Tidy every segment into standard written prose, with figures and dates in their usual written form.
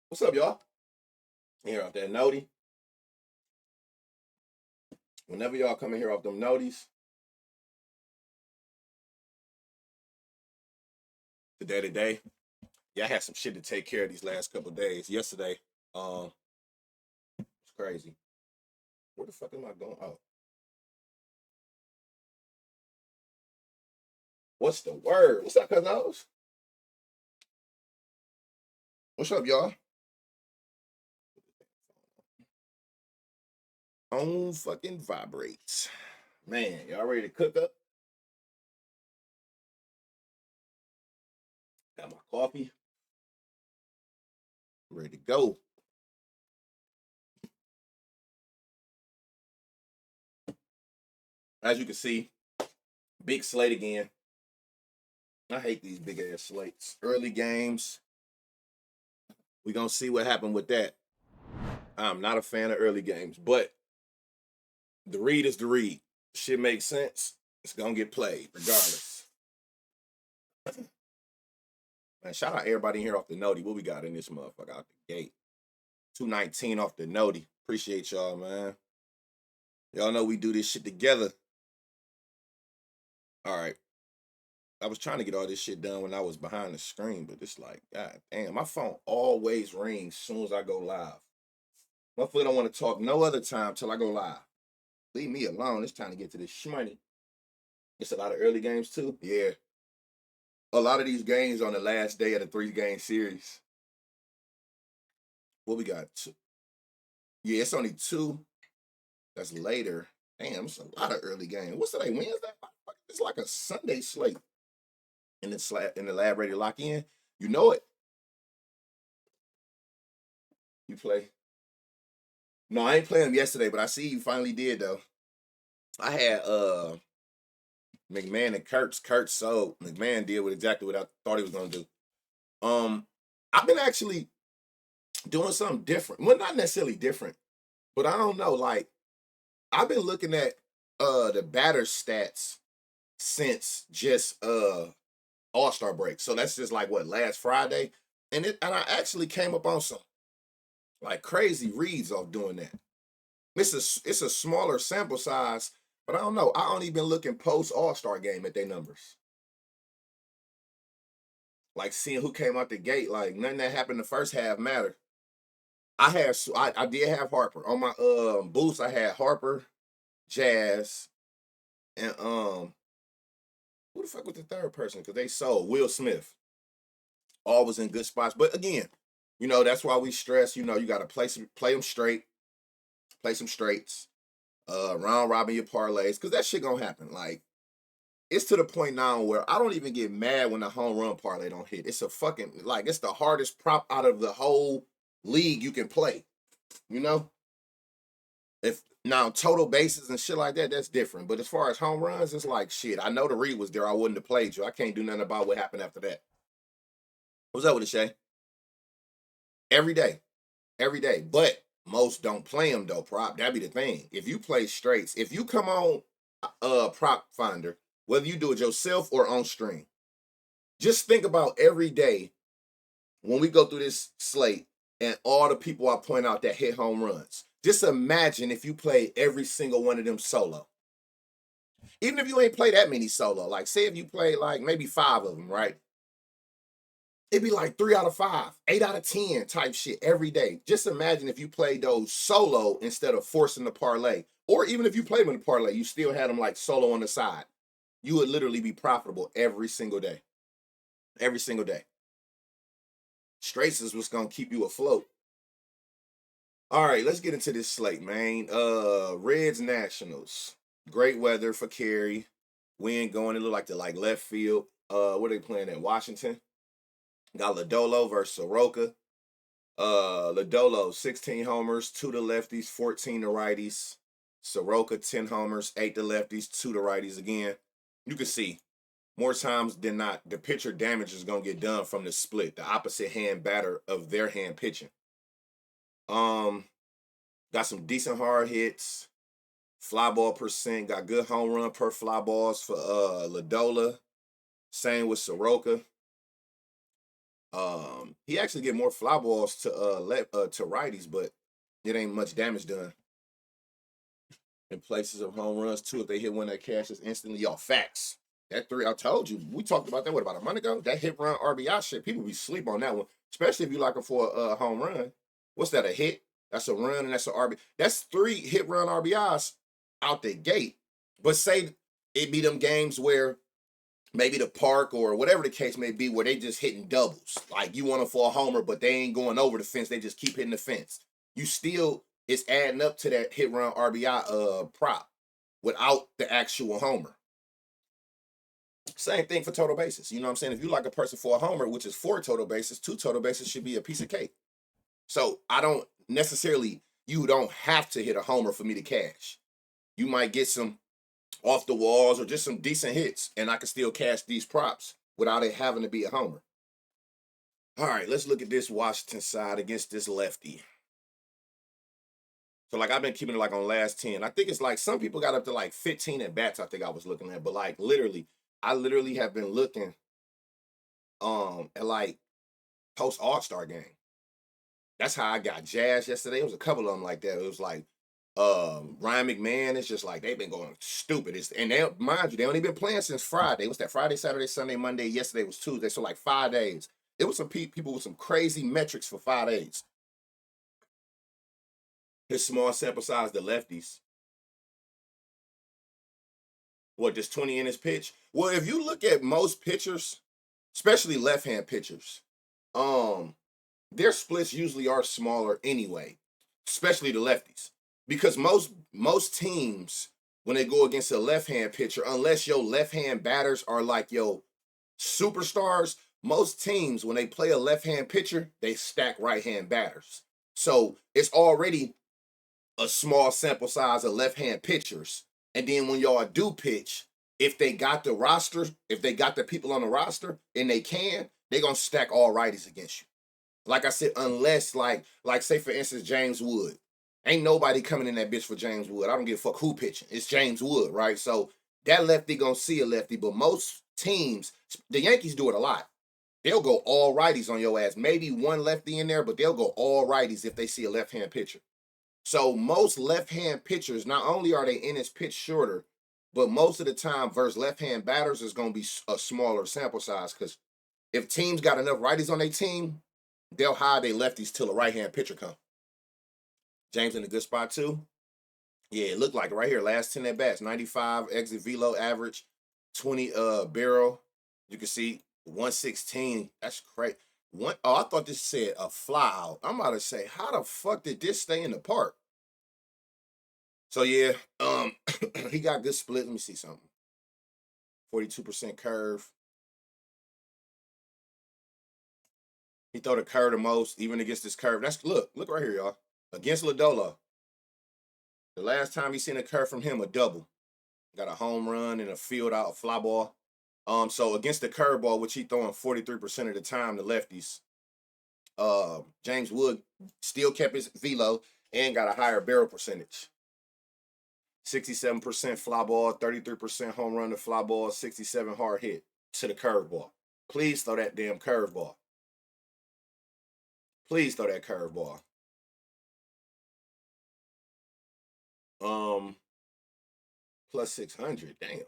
What's up, y'all? Here off that noti. Whenever y'all come in here off them noties, today, yeah, I had some shit to take care of these last couple days. Yesterday, it's crazy. Where the fuck am I going? Oh, what's the word? What's up, cousin? What's up, y'all? On fucking vibrates. Man, y'all ready to cook up? Got my coffee. Ready to go. As you can see, big slate again. I hate these big ass slates. Early games. We gonna see what happened with that. I'm not a fan of early games, but the read is the read. Shit makes sense. It's gonna get played regardless. Man, shout out everybody here off the noti. What we got in this motherfucker out the gate? 219 off the noti. Appreciate y'all, man. Y'all know we do this shit together. All right. I was trying to get all this shit done when I was behind the screen, but it's like, God damn, my phone always rings as soon as I go live. My foot don't want to talk no other time till I go live. Leave me alone. It's time to get to this shmoney. It's a lot of early games too. Yeah. A lot of these games on the last day of the 3-game series. What we got? Yeah, it's only 2. That's later. Damn, it's a lot of early games. What's today? Wednesday? It's like a Sunday slate. In the lab ready to lock in. You know it. You play. No, I ain't playing them yesterday, but I see you finally did though. I had McMahon and Kurtz. Kurtz sold. McMahon did with exactly what I thought he was gonna do. I've been actually doing something different. Well, not necessarily different, but I don't know. Like I've been looking at the batter stats since just All-Star break. So that's just like what, last Friday? And I actually came up on some like crazy reads off doing that. It's a smaller sample size, but I don't know. I only been looking post All-Star game at their numbers. Like seeing who came out the gate, like nothing that happened the first half mattered. I did have Harper. On my boost, I had Harper, Jazz, and who the fuck was the third person? Because they sold Will Smith. All was in good spots. But again, that's why we stress, you gotta play them straight, play some straights, round robin your parlays, because that shit gonna happen. Like, it's to the point now where I don't even get mad when the home run parlay don't hit. It's a fucking like it's the hardest prop out of the whole league you can play. You know? If now total bases and shit like that, that's different. But as far as home runs, it's like shit. I know the read was there. I wouldn't have played you. I can't do nothing about what happened after that. What's up with it, Shay? Every day. Every day. But most don't play them though, prop. That'd be the thing. If you play straights, if you come on prop finder, whether you do it yourself or on stream, just think about every day when we go through this slate and all the people I point out that hit home runs. Just imagine if you play every single one of them solo. Even if you ain't play that many solo, like say if you play like maybe 5 of them, right? It'd be like 3 out of 5, 8 out of 10 type shit every day. Just imagine if you played those solo instead of forcing the parlay. Or even if you played them in the parlay, you still had them like solo on the side. You would literally be profitable every single day. Every single day. Straights is what's gonna keep you afloat. All right, let's get into this slate, man. Reds Nationals. Great weather for Carey. Wind going, it look like the left field. What are they playing at? Washington. Got Lodolo versus Soroka. Lodolo, 16 homers, 2 to lefties, 14 to righties. Soroka, 10 homers, 8 to lefties, 2 to righties again. You can see more times than not, the pitcher damage is gonna get done from the split, the opposite hand batter of their hand pitching. Got some decent hard hits, fly ball percent, got good home run per fly balls for Ladola. Same with Soroka. He actually get more fly balls to righties, but it ain't much damage done. In places of home runs too, if they hit one that cashes instantly, y'all facts. That three, I told you, we talked about that what about a month ago? That hit run RBI shit, people be sleep on that one, especially if you like it for a home run. What's that? A hit? That's a run and that's a RB. That's 3 hit run RBIs out the gate. But say it be them games where maybe the park or whatever the case may be, where they just hitting doubles. Like you want them for a homer, but they ain't going over the fence. They just keep hitting the fence. You still, it's adding up to that hit run RBI prop without the actual homer. Same thing for total bases. You know what I'm saying? If you like a person for a homer, which is 4 total bases, 2 total bases should be a piece of cake. So I don't necessarily, you don't have to hit a homer for me to cash. You might get some off the walls or just some decent hits, and I can still cash these props without it having to be a homer. All right, let's look at this Washington side against this lefty. So like I've been keeping it like on last 10. I think it's like some people got up to like 15 at bats, I think I was looking at, but like literally, I literally have been looking at like post All-Star game. That's how I got Jazz yesterday. It was a couple of them like that. It was like Ryan McMahon. It's just like they've been going stupid. And they, mind you, they only been playing since Friday. What's that? Friday, Saturday, Sunday, Monday. Yesterday was Tuesday. So like 5 days. It was some people with some crazy metrics for 5 days. His small sample size, the lefties. What, just 20 in his pitch? Well, if you look at most pitchers, especially left-hand pitchers, um, their splits usually are smaller anyway, especially the lefties. Because most teams, when they go against a left-hand pitcher, unless your left-hand batters are like your superstars, most teams, when they play a left-hand pitcher, they stack right-hand batters. So it's already a small sample size of left-hand pitchers. And then when y'all do pitch, if they got the roster, if they got the people on the roster and they can, they're gonna stack all righties against you. Like I said, unless like say for instance James Wood. Ain't nobody coming in that bitch for James Wood. I don't give a fuck who pitching. It's James Wood, right? So that lefty gonna see a lefty, but most teams, the Yankees do it a lot. They'll go all righties on your ass. Maybe one lefty in there, but they'll go all righties if they see a left-hand pitcher. So most left-hand pitchers, not only are they in his pitch shorter, but most of the time versus left-hand batters is going to be a smaller sample size because if teams got enough righties on their team, they'll hide their lefties till a right-hand pitcher come. James in a good spot too. Yeah, it looked like right here, last 10 at bats, 95 exit velo average, 20 barrel. You can see 116. That's crazy. I thought this said a fly out. I'm about to say, how the fuck did this stay in the park? So yeah, he got good split. Let me see something. 42% curve. He throw the curve the most, even against this curve. That's look right here, y'all. Against Lodolo. The last time he seen a curve from him, a double. Got a home run and a field out, a fly ball. So against the curveball, which he throwing 43% of the time, the lefties. James Wood still kept his velo and got a higher barrel percentage. 67% fly ball, 33% home run to fly ball, 67 hard hit to the curveball. Please throw that damn curveball. Please throw that curveball. Um, plus 600. Damn.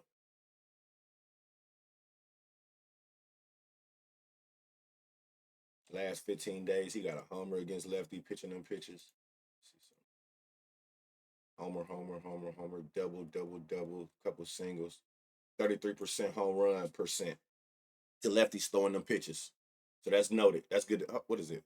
Last 15 days, he got a homer against lefty pitching them pitches. Homer, homer, homer, homer, double, double, double, couple singles. 33% home run percent to lefties throwing them pitches. So that's noted. That's good. What is it?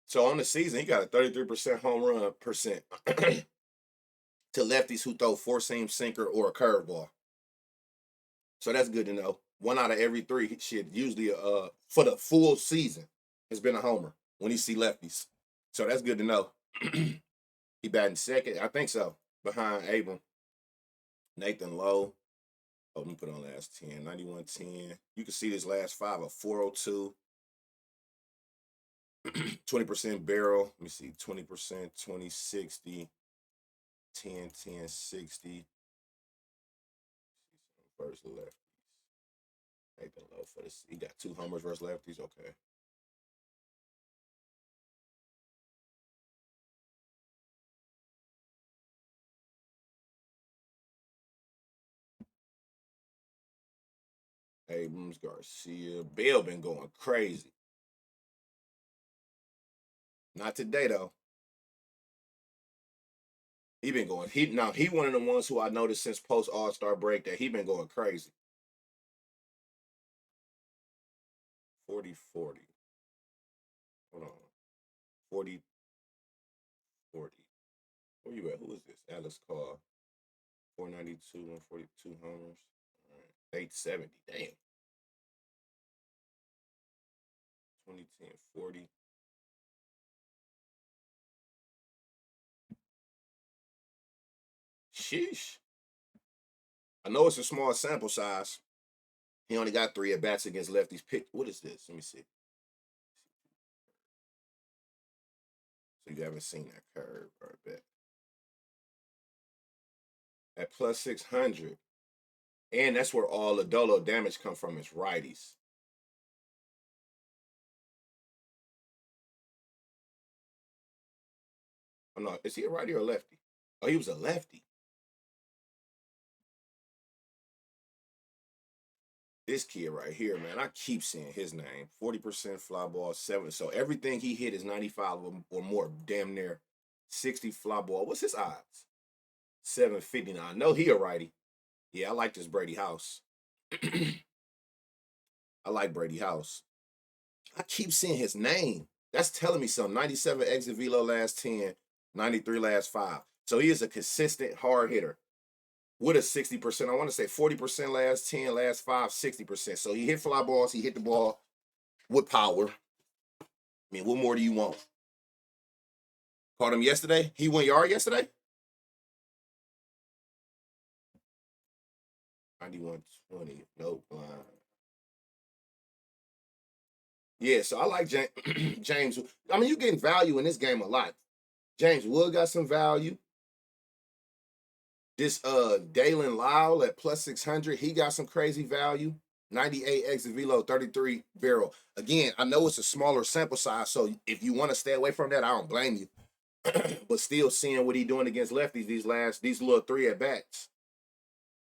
So on the season, he got a 33% home run percent to lefties who throw four seam sinker or a curveball. So that's good to know. One out of every three, shit, usually for the full season has been a homer when he see lefties. So that's good to know. He batting second, I think so, behind Abram. Nathan Lowe. Oh, let me put on last 10. 91-10. You can see this last five, a 402. 20% barrel. Let me see. 20%, 20, 60, 10, 10, 60. versus lefties. Nathan Lowe for this. He got 2 homers versus lefties. Okay. Abrams, Garcia. Bell been going crazy. Not today though. He been going. He one of the ones who I noticed since post All-Star break that he been going crazy. 40-40. Hold on. 40-40. Where you at? Who is this? Alex Carr. 492 and 42 homers. All right. 870. Damn. 2010 40. Sheesh. I know it's a small sample size. He only got 3 at bats against lefties. What is this? Let me see. So you haven't seen that curve, I bet. At plus 600. And that's where all the dolo damage come from is righties. Oh no, is he a righty or a lefty? Oh, he was a lefty. This kid right here, man, I keep seeing his name. 40% fly ball, 7. So everything he hit is 95 or more, damn near 60 fly ball. What's his odds? 750. Now I know he a righty. Yeah, I like this Brady House. I like Brady House. I keep seeing his name. That's telling me something. 97 exit velo last 10, 93 last 5. So he is a consistent hard hitter with a 60%. I want to say 40% last 10, last 5, 60%. So he hit fly balls. He hit the ball with power. I mean, what more do you want? Caught him yesterday. He went yard yesterday. 91-20. Nope. Yeah, so I like James. I mean, you getting value in this game a lot. James Wood got some value. This Dalen Lyle at plus 600, he got some crazy value. 98 exit velo, 33 barrel. Again, I know it's a smaller sample size, so if you want to stay away from that, I don't blame you. But still seeing what he doing against lefties these little 3 at bats.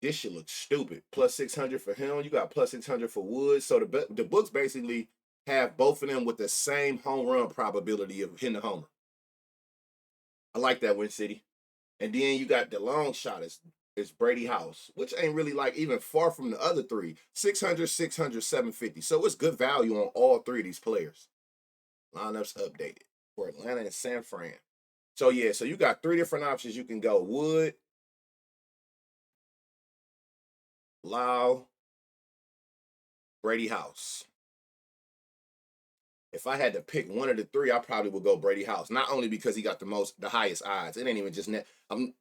This shit looks stupid. Plus 600 for him. You got plus 600 for Wood. So the books basically have both of them with the same home run probability of hitting the homer. I like that, Win City. And then you got the long shot is Brady House, which ain't really like even far from the other 3. 600, 600, 750. So it's good value on all 3 of these players. Lineups updated for Atlanta and San Fran. So yeah, so you got 3 different options. You can go Wood, Lau, Brady House. If I had to pick one of the 3, I probably would go Brady House. Not only because he got the highest odds. It ain't even just net.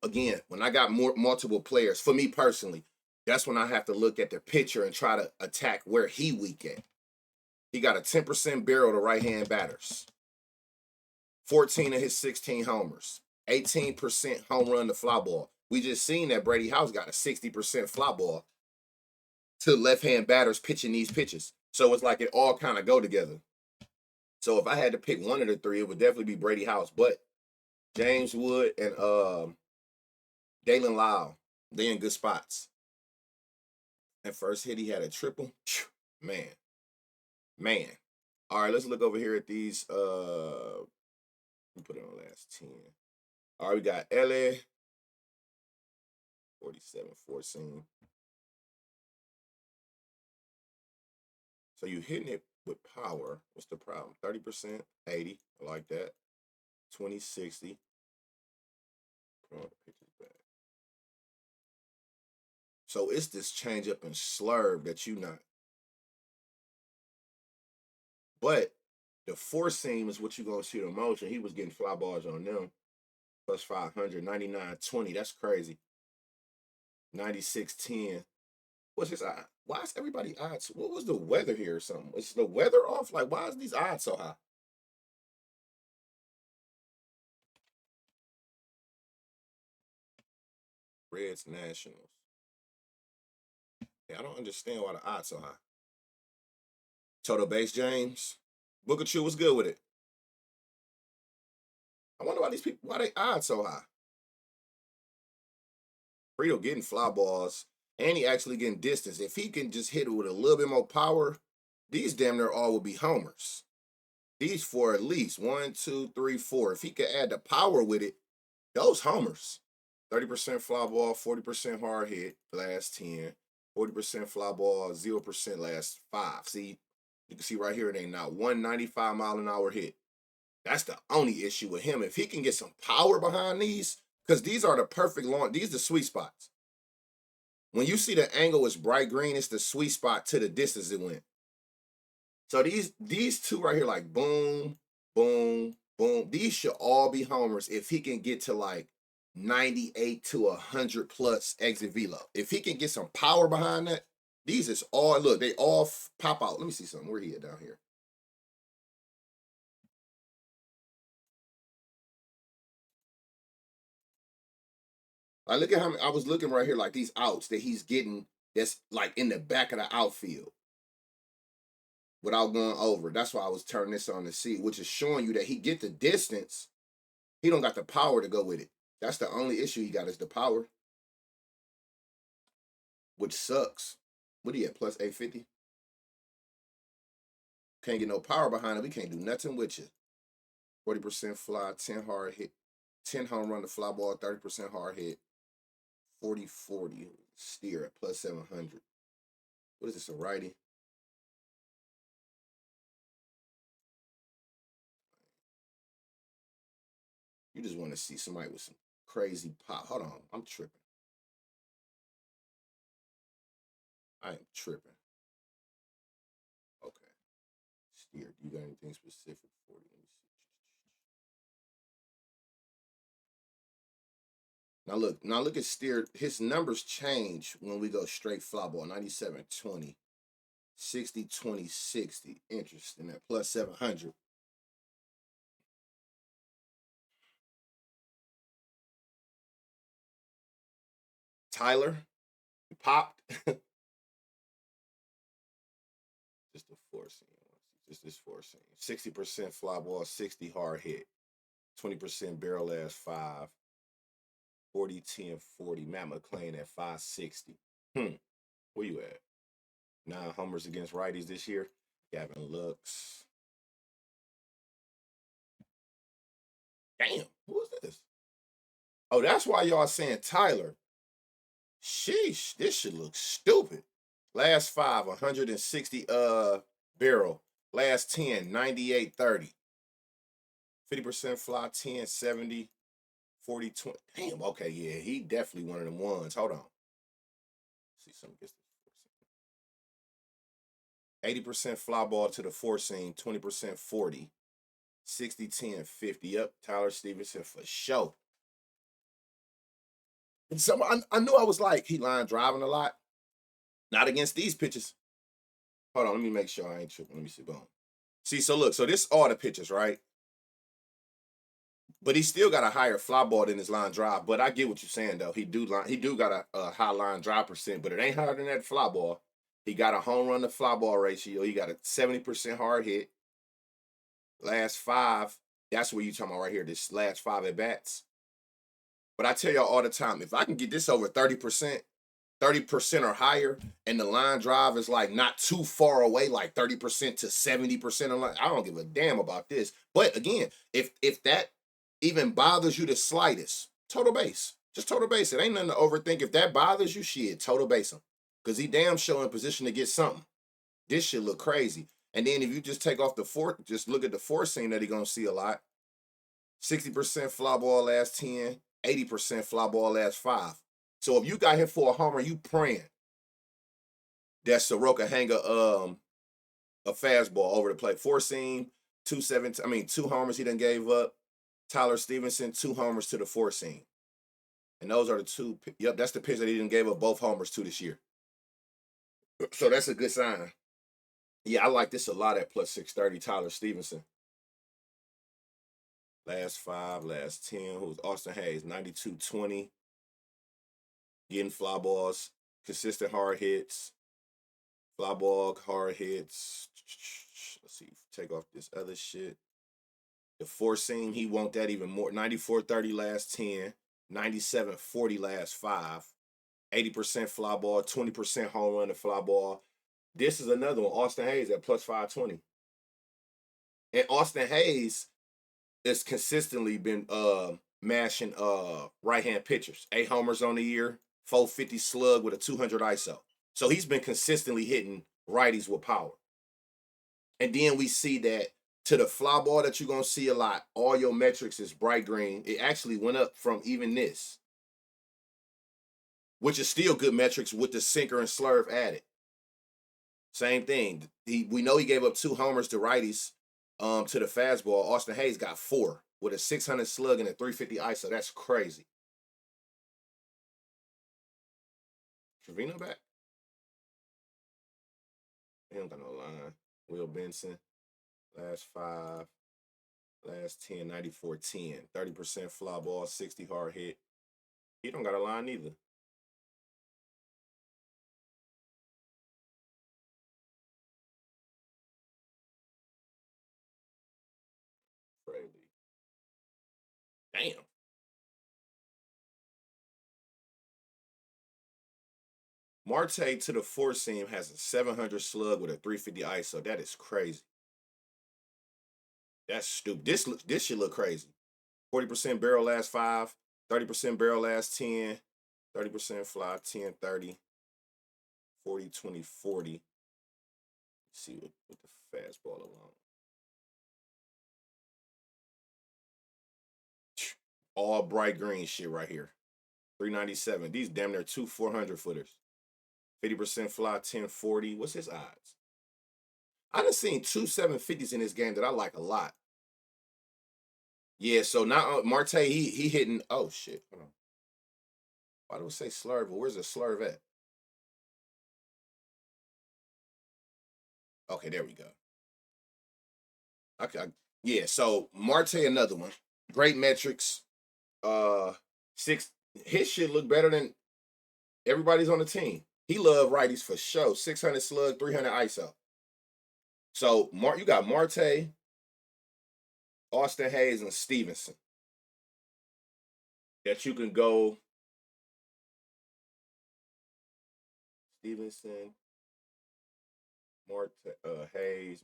Again, when I got multiple players, for me personally, that's when I have to look at the pitcher and try to attack where he weak at. He got a 10% barrel to right-hand batters. 14 of his 16 homers. 18% home run to fly ball. We just seen that Brady House got a 60% fly ball to left-hand batters pitching these pitches. So it's like it all kind of go together. So if I had to pick one of the 3, it would definitely be Brady House. But James Wood and Dalen Lyle, they in good spots. And first hit, he had a triple. Man. All right, let's look over here at these. We put it on last 10. All right, we got LA. 47, 14. So you hitting it with power. What's the problem? 30%, 80. I like that. 20, 60. Put all the pictures back. So it's this change up and slurve that you not. But the 4 seam is what you're going to see the most. And he was getting fly balls on them. Plus 500, 99-20. That's crazy. 96-10. What's his odd? Why is everybody odds? What was the weather here or something? Is the weather off? Like, why is these odds so high? Reds Nationals. Yeah, I don't understand why the odds so high. Total base, James. Booker Chu was good with it. I wonder why these people, why they odds so high. Frito getting fly balls, and he actually getting distance. If he can just hit it with a little bit more power, these damn near all would be homers. These four at least. 1, 2, 3, 4. If he could add the power with it, those homers. 30% fly ball, 40% hard hit, last 10. 40% fly ball, 0% last 5. See, you can see right here, it ain't not 195-mile-an-hour hit. That's the only issue with him. If he can get some power behind these, because these are the perfect launch. These are the sweet spots. When you see the angle is bright green, it's the sweet spot to the distance it went. So these two right here, like boom, boom, boom. These should all be homers if he can get to like 98 to 100 plus exit velo. If he can get some power behind that, these is all, look, they all pop out. Let me see something. Where he at down here? Like, look at how I was looking right here, like these outs that he's getting that's like in the back of the outfield without going over. That's why I was turning this on to see, which is showing you that he get the distance. He don't got the power to go with it. That's the only issue he got is the power, which sucks. What are you at, plus 850? Can't get no power behind it. We can't do nothing with you. 40% fly, 10 hard hit, 10 home run to fly ball, 30% hard hit, 40-40 steer at plus 700. What is this, a righty? You just want to see somebody with some crazy pop. Hold on, I'm tripping. I am tripping. Okay. Steer, you got anything specific for you? Let me see. Now look at Steer. His numbers change when we go straight fly ball. 97, 20, 60, 20, 60. Interesting. At plus 700. Tyler popped. Just a four seam. Just this four seam. 60% fly ball, 60 hard hit. 20% barrel ass 5. 40, 10, 40. Matt McClain at 560. Where you at? 9 homers against righties this year. Gavin Lux. Damn, who is this? Oh, that's why y'all saying Tyler. Sheesh, this should look stupid. Last 5, 160 barrel. Last 10, 98, 30. 50% fly, 10, 70, 40, 20. Damn, okay, yeah, he definitely one of them ones. Hold on. See something gets the 80% fly ball to the four seam, 20% 40. 60, 10, 50. Yep, Tyler Stevenson for sure. And so I knew I was like, he line driving a lot. Not against these pitches. Hold on, let me make sure I ain't tripping. Let me see. Boom. See, so look, so this all the pitches, right? But he still got a higher fly ball than his line drive. But I get what you're saying though. He do got a high line drive percent, but it ain't higher than that fly ball. He got a home run to fly ball ratio. He got a 70% hard hit. Last 5, that's where you talking about right here. This last 5 at bats. But I tell y'all all the time, if I can get this over 30% or higher, and the line drive is like not too far away, like 30% to 70% of line, I don't give a damn about this. But again, if that even bothers you the slightest, total base. Just total base. It ain't nothing to overthink. If that bothers you, shit, total base him. Because he damn sure in position to get something. This shit look crazy. And then if you just take off the four, just look at the four seam that he gonna see a lot. 60% fly ball last 10, 80% fly ball last 5. So if you got hit for a homer, you praying that Soroka hang a fastball over the plate. Four seam, 2 homers he done gave up. Tyler Stevenson, 2 homers to the four seam. And those are the two. Yep, that's the pitch that he done gave up both homers to this year. So that's a good sign. Yeah, I like this a lot at plus 630, Tyler Stevenson. Last 5, last 10. Who's Austin Hayes? 92-20. Getting fly balls, consistent hard hits. Fly ball, hard hits. Let's see. Take off this other shit. The four seam, he want that even more. 94-30 last 10, 97-40 last 5, 80% fly ball, 20% home run to fly ball. This is another one. Austin Hayes at plus 520. And Austin Hayes has consistently been mashing right hand pitchers. 8 homers on the year, 450 slug with a 200 ISO. So he's been consistently hitting righties with power. And then we see that to the fly ball that you're going to see a lot, all your metrics is bright green. It actually went up from even this, which is still good metrics with the sinker and slurve added. Same thing. We know he gave up 2 homers to righties to the fastball. Austin Hayes got 4 with a 600 slug and a 350 ISO. That's crazy. Trevino back? He don't got no line. Will Benson, last 5, last 10, 94-10. 30% fly ball, 60 hard hit. He don't got a line either. Crazy. Damn. Marte to the 4 seam has a 700 slug with a 350 ISO. That is crazy. That's stupid. This should look crazy. 40% barrel last 5, 30% barrel last 10, 30% fly 10, 30, 40, 20, 40. Let's see with the fastball alone. All bright green shit right here. 397. These damn near 2 400 footers. 50% fly, 1040. What's his odds? I done seen 2 750s in this game that I like a lot. Yeah, so now Marte, he hitting. Oh shit. Hold on. Why do we say slurve? But where's the slurve at? Okay, there we go. Okay. Yeah, so Marte, another one. Great metrics. 6 his shit look better than everybody's on the team. He love righties for sure. 600 slug, 300 ISO. So you got Marte, Austin Hayes, and Stevenson that you can go. Stevenson, Marte, Hayes,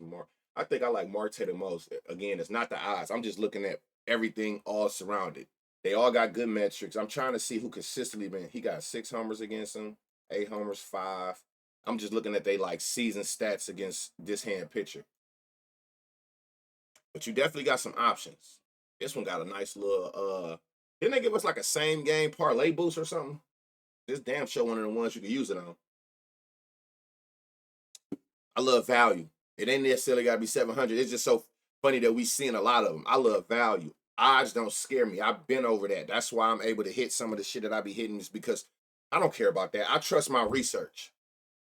I think I like Marte the most. Again, it's not the odds. I'm just looking at everything all surrounded. They all got good metrics. I'm trying to see who consistently been. He got 6 homers against him, 8 homers, 5. I'm just looking at they like season stats against this hand pitcher. But you definitely got some options. This one got a nice little didn't they give us like a same game parlay boost or something? This damn show one of the ones you can use it on. I love value. It ain't necessarily got to be 700. It's just so funny that we seeing a lot of them. I love value. Odds don't scare me. I've been over that. That's why I'm able to hit some of the shit that I be hitting is because I don't care about that. I trust my research.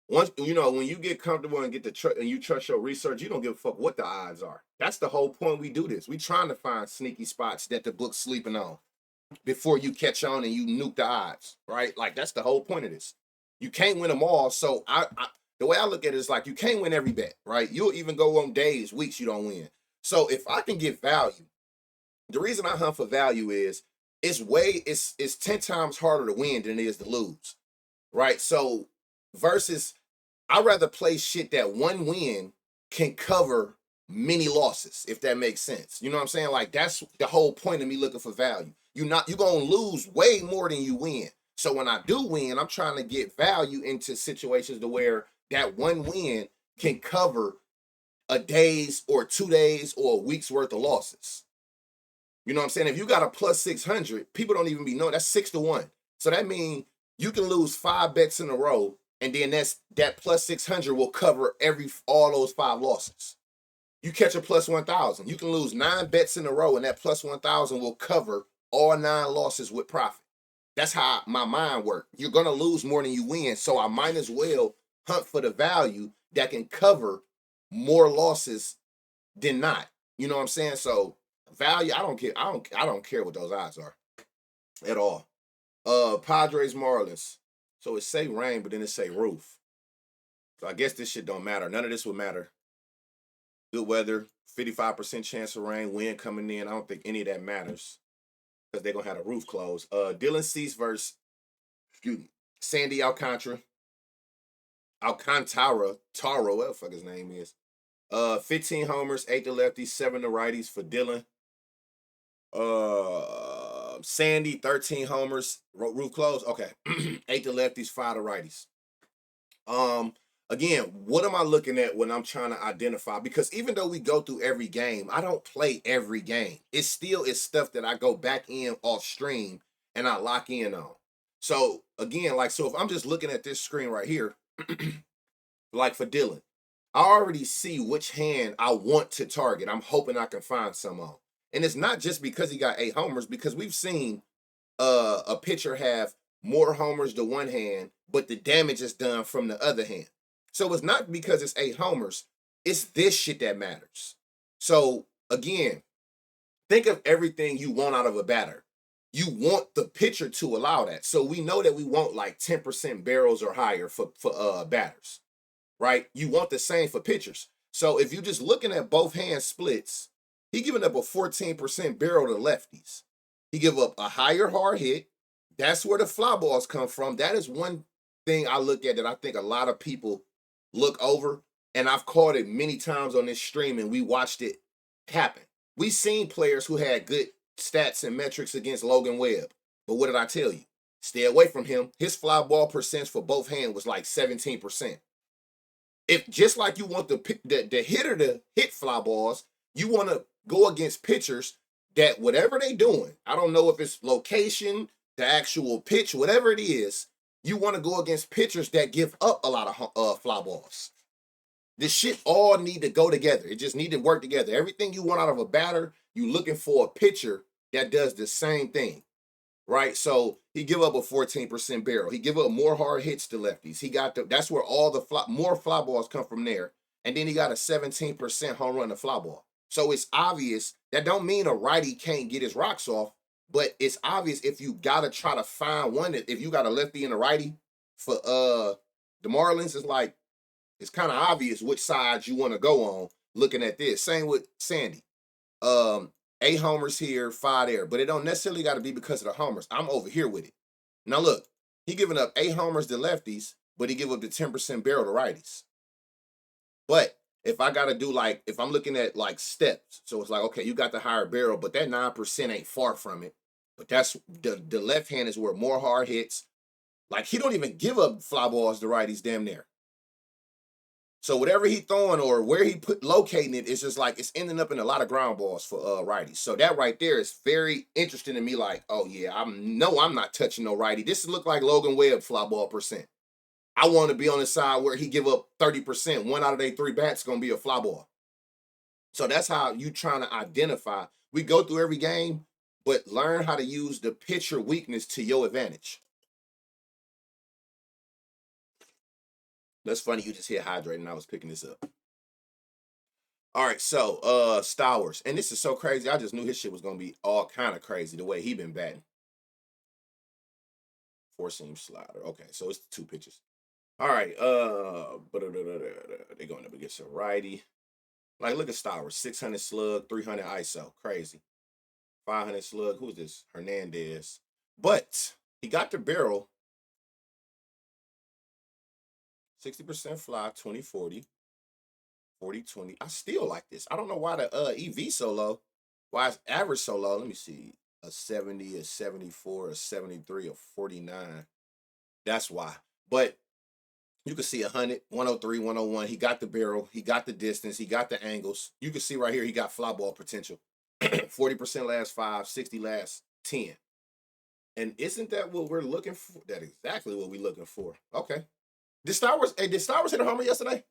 Once when you get comfortable and and you trust your research, you don't give a fuck what the odds are. That's the whole point we do this. We trying to find sneaky spots that the book's sleeping on before you catch on and you nuke the odds, right? Like that's the whole point of this. You can't win them all. So the way I look at it is like you can't win every bet, right? You'll even go on days, weeks you don't win. So if I can get value, the reason I hunt for value is it's 10 times harder to win than it is to lose, right? So versus I'd rather play shit that one win can cover many losses, if that makes sense. You know what I'm saying? Like that's the whole point of me looking for value. You're gonna lose way more than you win. So when I do win, I'm trying to get value into situations to where that one win can cover a day's or 2 days or a week's worth of losses. You know what I'm saying? If you got a plus 600, people don't even be knowing that's 6-1. So that means you can lose 5 bets in a row, and then that plus 600 will cover all those 5 losses. You catch a plus 1,000. You can lose 9 bets in a row, and that plus 1,000 will cover all 9 losses with profit. That's how my mind works. You're gonna lose more than you win, so I might as well hunt for the value that can cover more losses than not. You know what I'm saying? So value, I don't care. I don't care what those odds are at all. Padres Marlins. So it say rain, but then it say roof. So I guess this shit don't matter. None of this would matter. Good weather, 55% chance of rain, wind coming in. I don't think any of that matters because they're gonna have the roof closed. Dylan Cease versus excuse me, Sandy Taro, what the fuck his name is. 15 homers, 8 to lefties, 7 to righties for Dylan. Sandy, 13 homers, roof closed. Okay. 8 to lefties, 5 to righties. Again, what am I looking at when I'm trying to identify? Because even though we go through every game, I don't play every game. It still is stuff that I go back in off stream and I lock in on. So again, like, so if I'm just looking at this screen right here, like for Dylan, I already see which hand I want to target. I'm hoping I can find some on. And it's not just because he got 8 homers, because we've seen a pitcher have more homers to one hand, but the damage is done from the other hand. So it's not because it's 8 homers, it's this shit that matters. So again, think of everything you want out of a batter. You want the pitcher to allow that. So we know that we want like 10% barrels or higher for batters, right? You want the same for pitchers. So if you're just looking at both hand splits, he giving up a 14% barrel to lefties. He give up a higher hard hit. That's where the fly balls come from. That is one thing I look at that I think a lot of people look over. And I've caught it many times on this stream and we watched it happen. We've seen players who had good stats and metrics against Logan Webb. But what did I tell you? Stay away from him. His fly ball percent for both hands was like 17%. If just like you want the hitter to hit fly balls, you want to go against pitchers that whatever they doing, I don't know if it's location, the actual pitch, whatever it is, you want to go against pitchers that give up a lot of fly balls. This shit all need to go together. It just need to work together. Everything you want out of a batter, you looking for a pitcher that does the same thing, right? So he give up a 14% barrel. He give up more hard hits to lefties. He got that's where all the more fly balls come from there. And then he got a 17% home run to fly ball. So it's obvious that don't mean a righty can't get his rocks off, but it's obvious if you gotta try to find one that if you got a lefty and a righty for the Marlins, it's kind of obvious which side you want to go on looking at this. Same with Sandy. 8 homers here, 5 there. But it don't necessarily got to be because of the homers. I'm over here with it. Now look, he giving up 8 homers to lefties, but he give up the 10% barrel to righties. But if I got to do like, if I'm looking at like steps, so it's like, okay, you got the higher barrel, but that 9% ain't far from it. But that's the left hand is where more hard hits. Like he don't even give up fly balls to righties damn near. So whatever he throwing or where he locating it, it's just like it's ending up in a lot of ground balls for righties. So that right there is very interesting to me. Like, oh yeah, I'm not touching no righty. This look like Logan Webb fly ball percent. I want to be on the side where he give up 30%. 1 out of their 3 bats gonna be a fly ball. So that's how you trying to identify. We go through every game, but learn how to use the pitcher weakness to your advantage. That's funny. You just hit hydrate and I was picking this up. All right, so Stowers, and this is so crazy. I just knew his shit was gonna be all kind of crazy the way he been batting. 4-seam slider. Okay, so it's the 2 pitches. All right, they're going up against a righty. Like, look at Stowers, 600 slug, 300 ISO, crazy. 500 slug. Who's this? Hernandez. But he got the barrel. 60% fly, 20-40. 40-20. I still like this. I don't know why the EV so low. Why is average so low? Let me see. A 70, a 74, a 73, a 49. That's why. But you can see 100, 103, 101. He got the barrel. He got the distance. He got the angles. You can see right here he got fly ball potential. 40% last 5, 60 last 10. And isn't that what we're looking for? That's exactly what we're looking for. Okay. Did Star Wars hit a homer yesterday?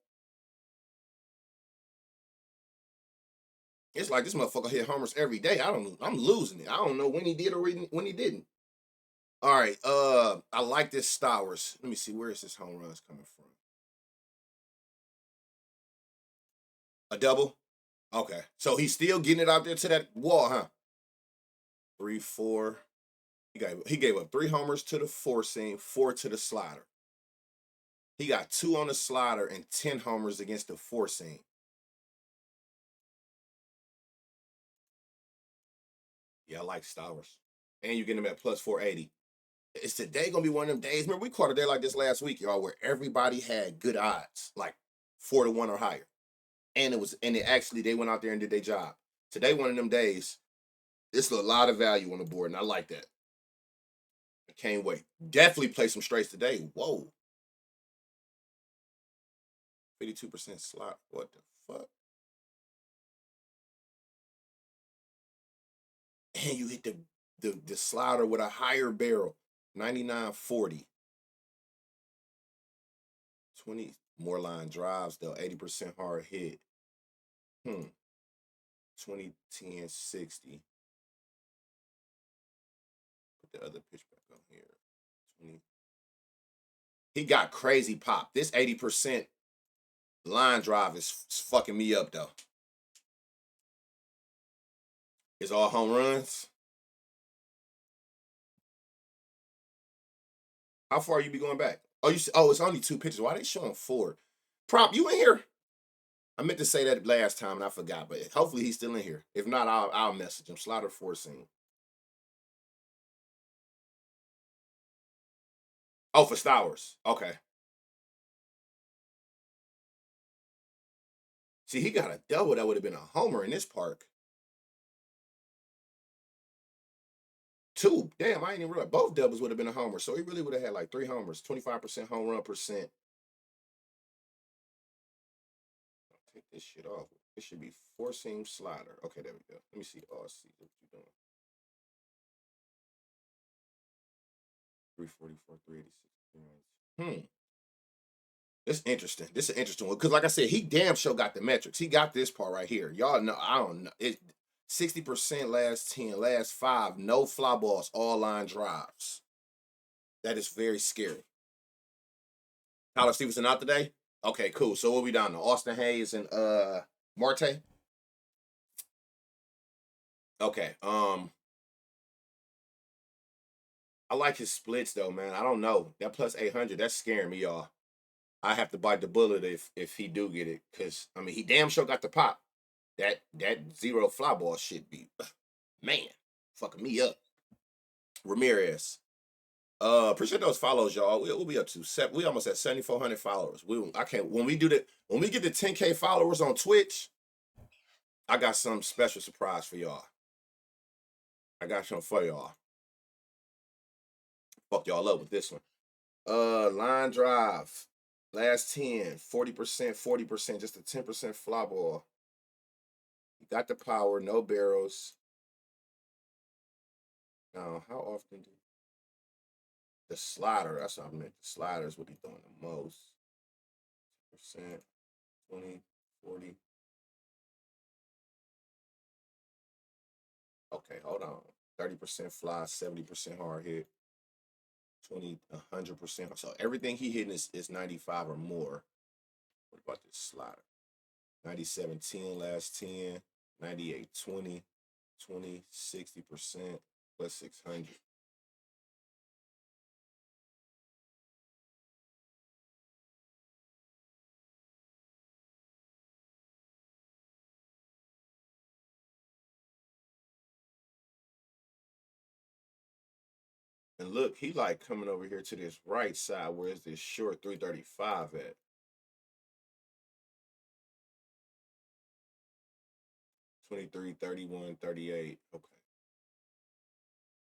It's like this motherfucker hit homers every day. I'm losing it. I don't know when he did or when he didn't. All right. I like this Stowers. Let me see. Where is this home runs coming from? A double? Okay. So he's still getting it out there to that wall, huh? 3, 4. He gave up 3 homers to the 4-seam, 4 to the slider. He got 2 on the slider and 10 homers against the 4 seam. Yeah, I like Stowers. And you get him at plus 480. Is today gonna be one of them days? Remember, we caught a day like this last week, y'all, where everybody had good odds, like 4-1 or higher. And it actually they went out there and did their job. Today, one of them days, it's a lot of value on the board, and I like that. I can't wait. Definitely play some straights today. Whoa. 52% slot. What the fuck? And you hit the slider with a higher barrel. 99.40. 20 more line drives though. 80% hard hit. 20, 10, 60. Put the other pitch back on here. 20. He got crazy pop. This 80% line drive is fucking me up though. It's all home runs. How far you be going back? Oh, it's only 2 pitches. Why they showing 4? Prop, you in here? I meant to say that last time and I forgot, but hopefully he's still in here. If not, I'll message him. Slider 4 seam. Oh, for Stowers. Okay. See, he got a double that would have been a homer in this park. 2. Damn, I ain't even realize both doubles would have been a homer. So he really would have had like 3 homers, 25% home run percent. I'll take this shit off. It should be 4 seam slider. Okay, there we go. Let me see. Oh, see what you doing. 344, 386. It's interesting. This is an interesting one. Because like I said, he damn sure got the metrics. He got this part right here. Y'all know, I don't know. It 60% last 10, last 5, no fly balls, all line drives. That is very scary. Tyler Stevenson out today? Okay, cool. So what we down to? Austin Hayes and Marte? Okay. I like his splits though, man. I don't know. That plus 800, that's scaring me, y'all. I have to bite the bullet if he do get it. Cause I mean he damn sure got the pop. That zero fly ball shit be man, fucking me up. Ramirez. Appreciate those follows, y'all. We'll be up to we almost at 7,400 followers. I can't when we get the 10K followers on Twitch, I got some special surprise for y'all. I got something for y'all. Fuck y'all up with this one. Line drive. Last 10, 40%, 40%, just a 10% fly ball. You got the power, no barrels. Now, how often do the slider? That's what I meant. The slider is what he's doing the most. Percent, 20, 40. Okay, hold on. 30% fly, 70% hard hit, 20, 100%. So everything he hitting is 95 or more. What about this slider? 97, 10, last 10, 98, 20, 20, 60%, plus 600. And look, he like coming over here to this right side. Where's this short 335 at? 23, 31, 38. Okay.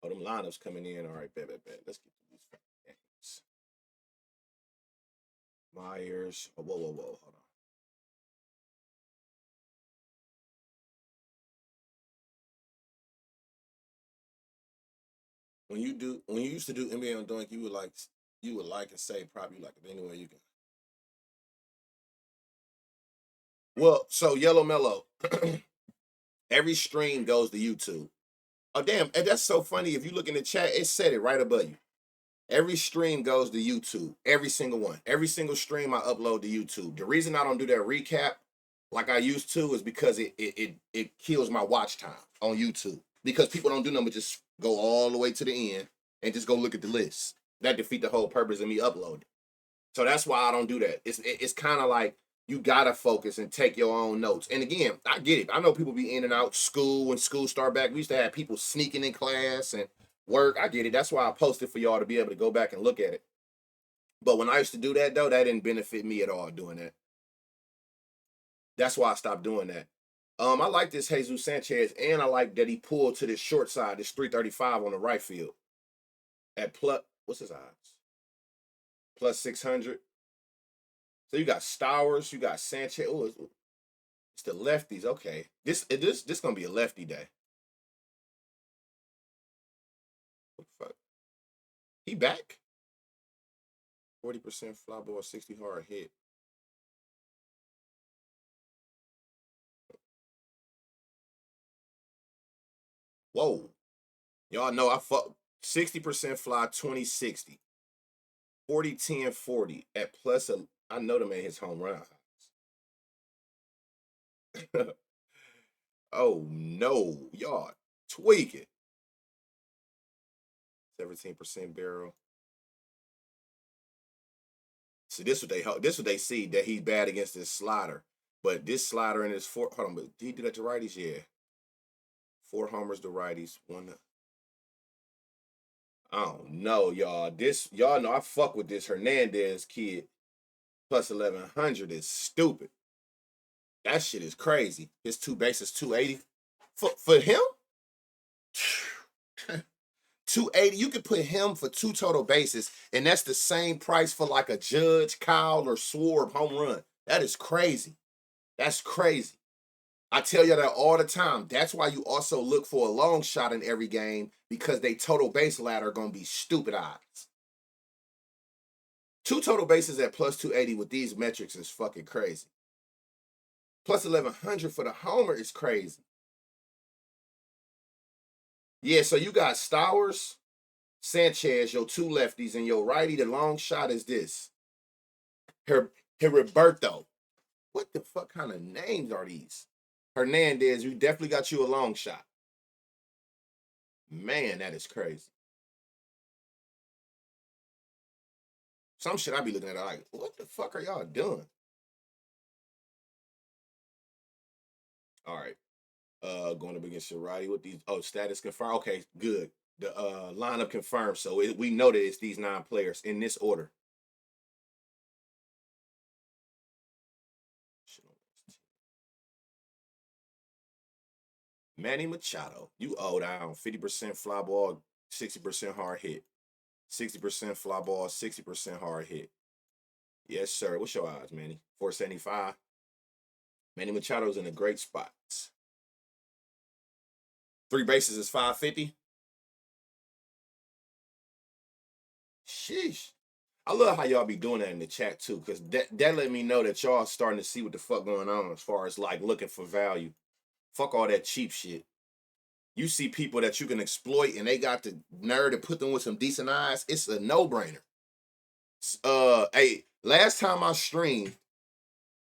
Oh, them lineups coming in. All right, bet. Let's get these games. Myers. Oh, whoa. Hold on. When you used to do NBA on Doink, you would like and say probably like it anyway you can. Well, so Yellow Mellow, every stream goes to YouTube. Oh damn, and that's so funny. If you look in the chat, it said it right above you. Every stream goes to YouTube. Every single one. Every single stream I upload to YouTube. The reason I don't do that recap like I used to is because it kills my watch time on YouTube. Because people don't do nothing but just go all the way to the end and just go look at the list. That defeat the whole purpose of me uploading. So that's why I don't do that. It's kind of like you gotta focus and take your own notes. And again, I get it. I know people be in and out school when school start back. We used to have people sneaking in class and work. I get it. That's why I posted for y'all to be able to go back and look at it. But when I used to do that though, that didn't benefit me at all doing that. That's why I stopped doing that. I like this Jesus Sanchez, and I like that he pulled to this short side, this 335 on the right field at plus. What's his odds? Plus 600. So you got Stowers, you got Sanchez. Oh, it's the lefties. Okay, this gonna be a lefty day. What the fuck? He back? 40% fly ball, 60 hard hit. Whoa, y'all know I fuck 60% fly, 20-60. 40-10-40 at plus a. I know the man hits home runs. Oh no, y'all tweaking. 17% barrel. See, this what they see that he's bad against this slider. But this slider in his four. Hold on, but did he do that to righties? Yeah. 4 homers to righties. One. I don't know, y'all. This y'all know I fuck with this Hernandez kid. Plus 1100 is stupid. That shit is crazy. His two bases 280. For him? 280. You could put him for 2 total bases, and that's the same price for like a Judge, Kyle, or Schwarb home run. That is crazy. That's crazy. I tell you that all the time. That's why you also look for a long shot in every game, because they total base ladder are gonna be stupid odds. 2 total bases at plus 280 with these metrics is fucking crazy. Plus 1100 for the homer is crazy. Yeah, so you got Stowers, Sanchez, your 2 lefties, and your righty. The long shot is this. Heriberto. What the fuck kind of names are these? Hernandez, you definitely got you a long shot. Man, that is crazy. Some shit I be looking at like, what the fuck are y'all doing? All right. Going up against Sharati with these. Oh, status confirmed. Okay, good. The lineup confirmed. So we know that it's these 9 players in this order. Manny Machado, you owe down 50% fly ball, 60% hard hit. 60% fly ball, 60% hard hit. Yes, sir. What's your odds, Manny? 475. Manny Machado's in a great spot. 3 bases is 550. Sheesh. I love how y'all be doing that in the chat too, because that let me know that y'all starting to see what the fuck going on as far as like looking for value. Fuck all that cheap shit. You see people that you can exploit and they got the nerve to put them with some decent eyes. It's a no-brainer. Hey, last time I streamed,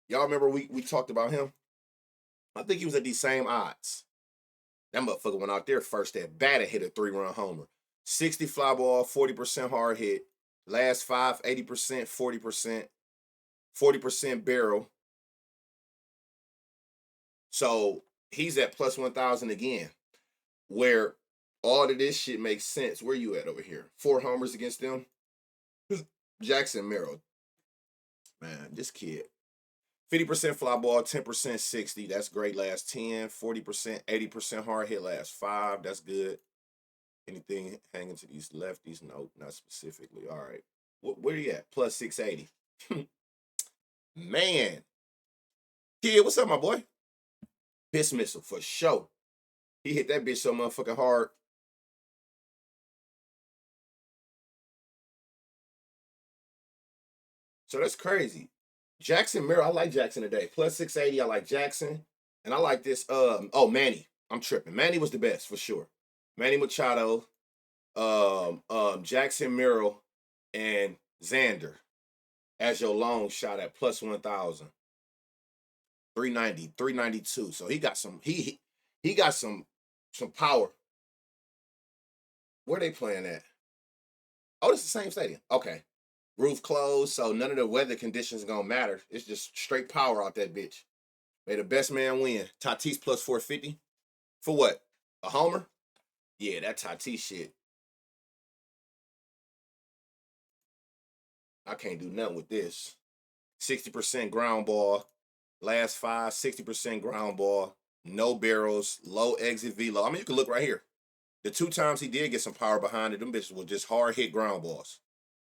y'all remember we talked about him? I think he was at these same odds. That motherfucker went out there first at bat and hit a 3-run homer. 60 fly ball, 40% hard hit. Last 5, 80%, 40%, 40% barrel. So he's at plus 1,000 again, where all of this shit makes sense. Where you at over here? 4 homers against them. Jackson Merrill. Man, this kid. 50% fly ball, 10% 60. That's great last 10. 40%, 80% hard hit last 5. That's good. Anything hanging to these lefties? No, not specifically. All right. Where are you at? Plus 680. Man. Kid, what's up, my boy? Piss missile for sure. He hit that bitch so motherfucking hard. So that's crazy. Jackson Merrill, I like Jackson today. Plus 680, I like Jackson. And I like this. Manny. I'm tripping. Manny was the best for sure. Manny Machado, Jackson Merrill, and Xander as your long shot at plus 1,000. 390, 392. So he got he got some power. Where they playing at? Oh, it's the same stadium. Okay. Roof closed, so none of the weather conditions gonna matter. It's just straight power out that bitch. May the best man win. Tatis plus 450. For what? A homer? Yeah, that Tatis shit. I can't do nothing with this. 60% ground ball. Last five, 60% ground ball. No barrels. Low exit velo. I mean, you can look right here. The 2 times he did get some power behind it, them bitches were just hard hit ground balls.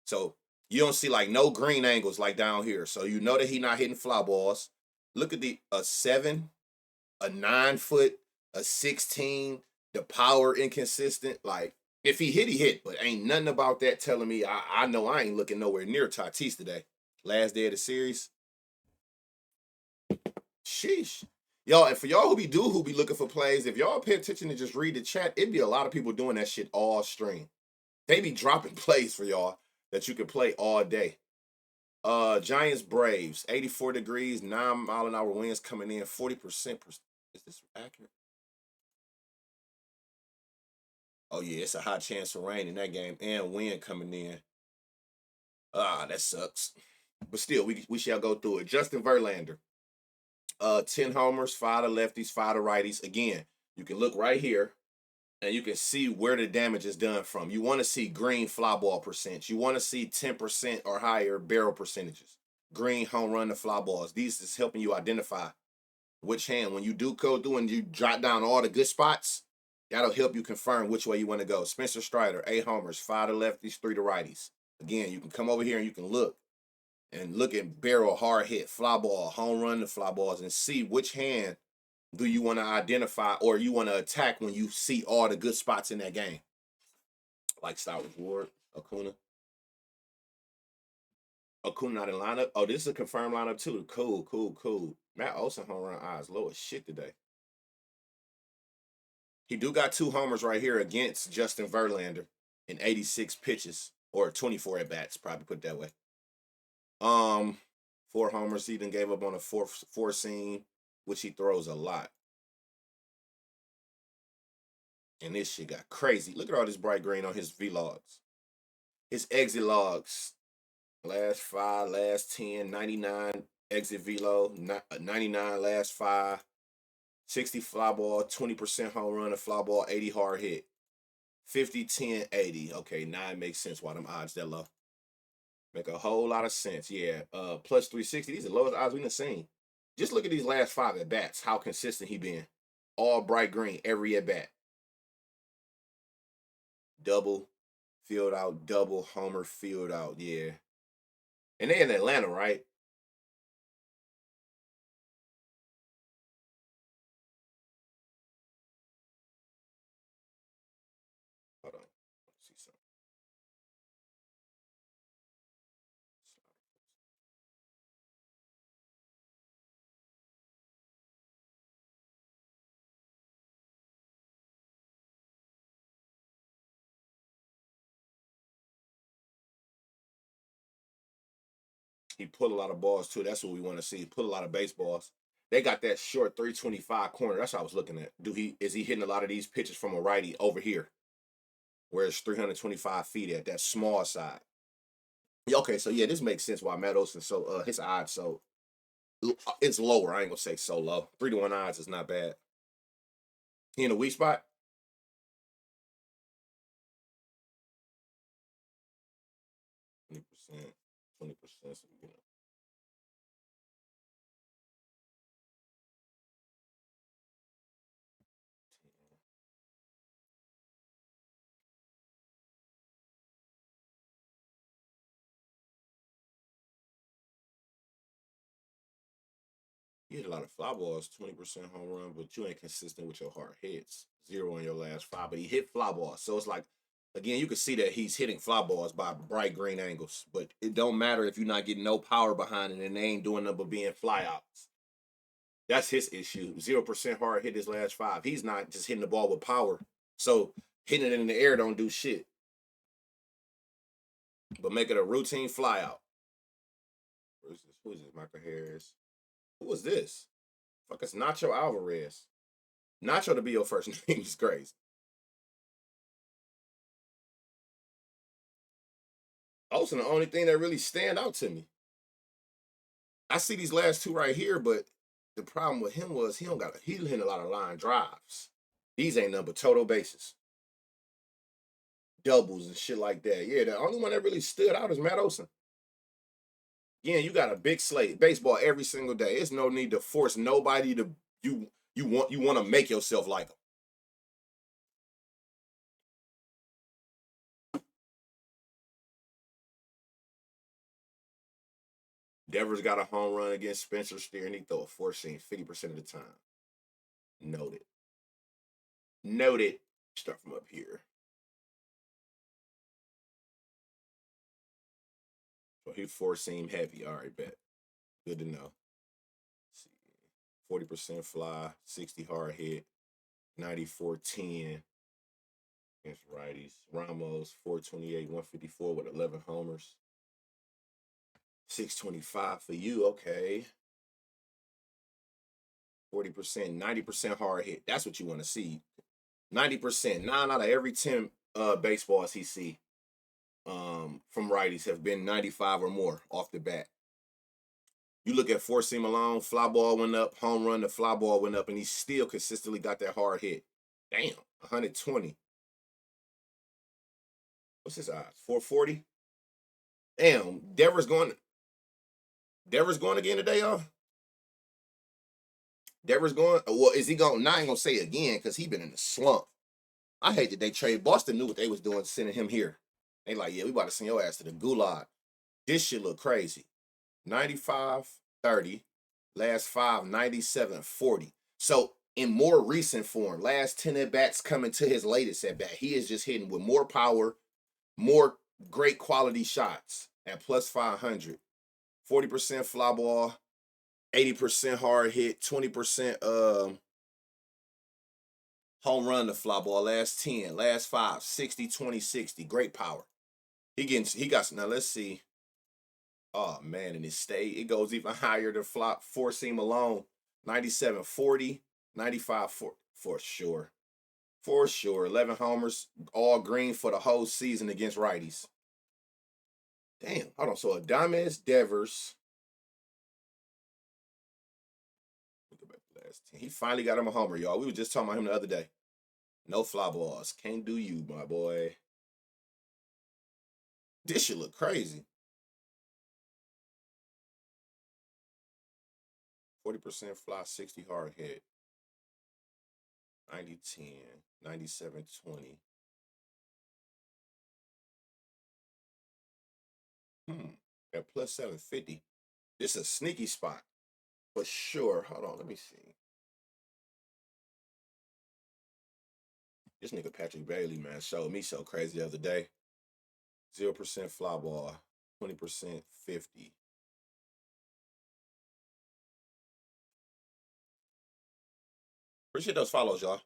So you don't see like no green angles like down here. So you know that he not hitting fly balls. Look at a 7, a 9 foot, a 16. The power inconsistent. Like if he hit, he hit. But ain't nothing about that telling me I know I ain't looking nowhere near Tatis today. Last day of the series. Sheesh. Y'all, and for y'all who be looking for plays, if y'all pay attention and just read the chat, it'd be a lot of people doing that shit all stream. They be dropping plays for y'all that you can play all day. Giants Braves, 84 degrees, 9-mile-an-hour winds coming in, 40%. Is this accurate? Oh yeah, it's a high chance of rain in that game and wind coming in. That sucks. But still, we shall go through it. Justin Verlander, 10 homers, 5 to lefties, 5 to righties. Again, you can look right here and you can see where the damage is done from. You want to see green fly ball percent. You want to see 10% or higher barrel percentages. Green home run to fly balls. These is helping you identify which hand. When you do go through and you jot down all the good spots, that'll help you confirm which way you want to go. Spencer Strider, 8 homers, 5 to lefties, 3 to righties. Again, you can come over here and you can look at barrel, hard hit, fly ball, home run to fly balls, and see which hand do you want to identify or you want to attack when you see all the good spots in that game. Like Star Wars, Acuna. Acuna not in lineup. Oh, this is a confirmed lineup too. Cool. Matt Olson home run odds low as shit today. He do got 2 homers right here against Justin Verlander in 86 pitches or 24 at bats. Probably put it that way. 4 homers. He then gave up on a four seam, which he throws a lot. And this shit got crazy. Look at all this bright green on his vlogs. His exit logs. Last 5, last 10, 99 exit velo, 99 last 5, 60 fly ball, 20% home run, a fly ball, 80 hard hit. 50, 10, 80. Okay, now it makes sense why them odds that low. Make a whole lot of sense. Yeah. Plus 360. These are the lowest odds we've seen. Just look at these last 5 at bats. How consistent he been. All bright green every at bat. Double, field out, double, homer, field out. Yeah. And they in Atlanta, right? Hold on. Let's see something. He put a lot of balls too. That's what we want to see. He put a lot of baseballs. They got that short 325 corner. That's what I was looking at. Is he hitting a lot of these pitches from a righty over here, where it's 325 feet at that small side? Yeah, okay, so yeah, this makes sense why Matt Olson so his odds so it's lower. I ain't gonna say so low. 3-1 odds is not bad. He in a weak spot. 20%, 20%. So, you hit a lot of fly balls, 20% home run, but you ain't consistent with your hard hits. 0 in your last 5, but he hit fly balls. So it's like, again, you can see that he's hitting fly balls by bright green angles, but it don't matter if you're not getting no power behind it and they ain't doing nothing but being fly outs. That's his issue. 0% hard hit his last 5. He's not just hitting the ball with power. So hitting it in the air don't do shit. But make it a routine fly out. Who is this? Michael Harris. Who was this? Fuck, it's Nacho Alvarez. Nacho to be your first name is crazy. Olsen, the only thing that really stand out to me. I see these last two right here, but the problem with him was he hit a lot of line drives. These ain't nothing but total bases, doubles and shit like that. Yeah, the only one that really stood out is Matt Olson. Again, you got a big slate, baseball every single day. It's no need to force nobody to you want to make yourself like them. Devers got a home run against Spencer Steer, and he throw a four seam 50% of the time. Noted. Noted. Start from up here. So he four seam heavy. All right, bet. Good to know. Let's see. 40% fly, 60 hard hit, 94-10 against righties. Ramos, 428, 154 with 11 homers. 625 for you. Okay. 40%, 90% hard hit. That's what you want to see. 90%. 9 out of every 10 baseballs he see from righties have been 95 or more off the bat. You look at four seam alone, fly ball went up, home run, the fly ball went up, and he still consistently got that hard hit. Damn, 120. What's his odds? 440? Damn, Devers going again today, y'all? Devers going? Well, is he going? Now I ain't gonna say again because he been in a slump. I hate that they trade. Boston knew what they was doing, sending him here. They like, yeah, we about to send your ass to the gulag. This shit look crazy. 95, 30. Last five, 97, 40. So in more recent form, last 10 at bats coming to his latest at bat, he is just hitting with more power, more great quality shots at plus 500. 40% fly ball, 80% hard hit, 20% home run to fly ball. Last 10, last five, 60, 20, 60. Great power. He got now let's see. Oh man, and it goes even higher than flop four seam alone. 97, 40, 95 for sure. For sure. 11 homers, all green for the whole season against righties. Damn, hold on. So Adames Devers. Go back to last 10. He finally got him a homer, y'all. We were just talking about him the other day. No fly balls. Can't do you, my boy. This should look crazy. 40% fly, 60 hard hit. 90-10, 97-20. At plus 750. This is a sneaky spot. For sure. Hold on, let me see. This nigga Patrick Bailey, man, showed me so crazy the other day. 0% fly ball, 20% 50. Appreciate those follows, y'all.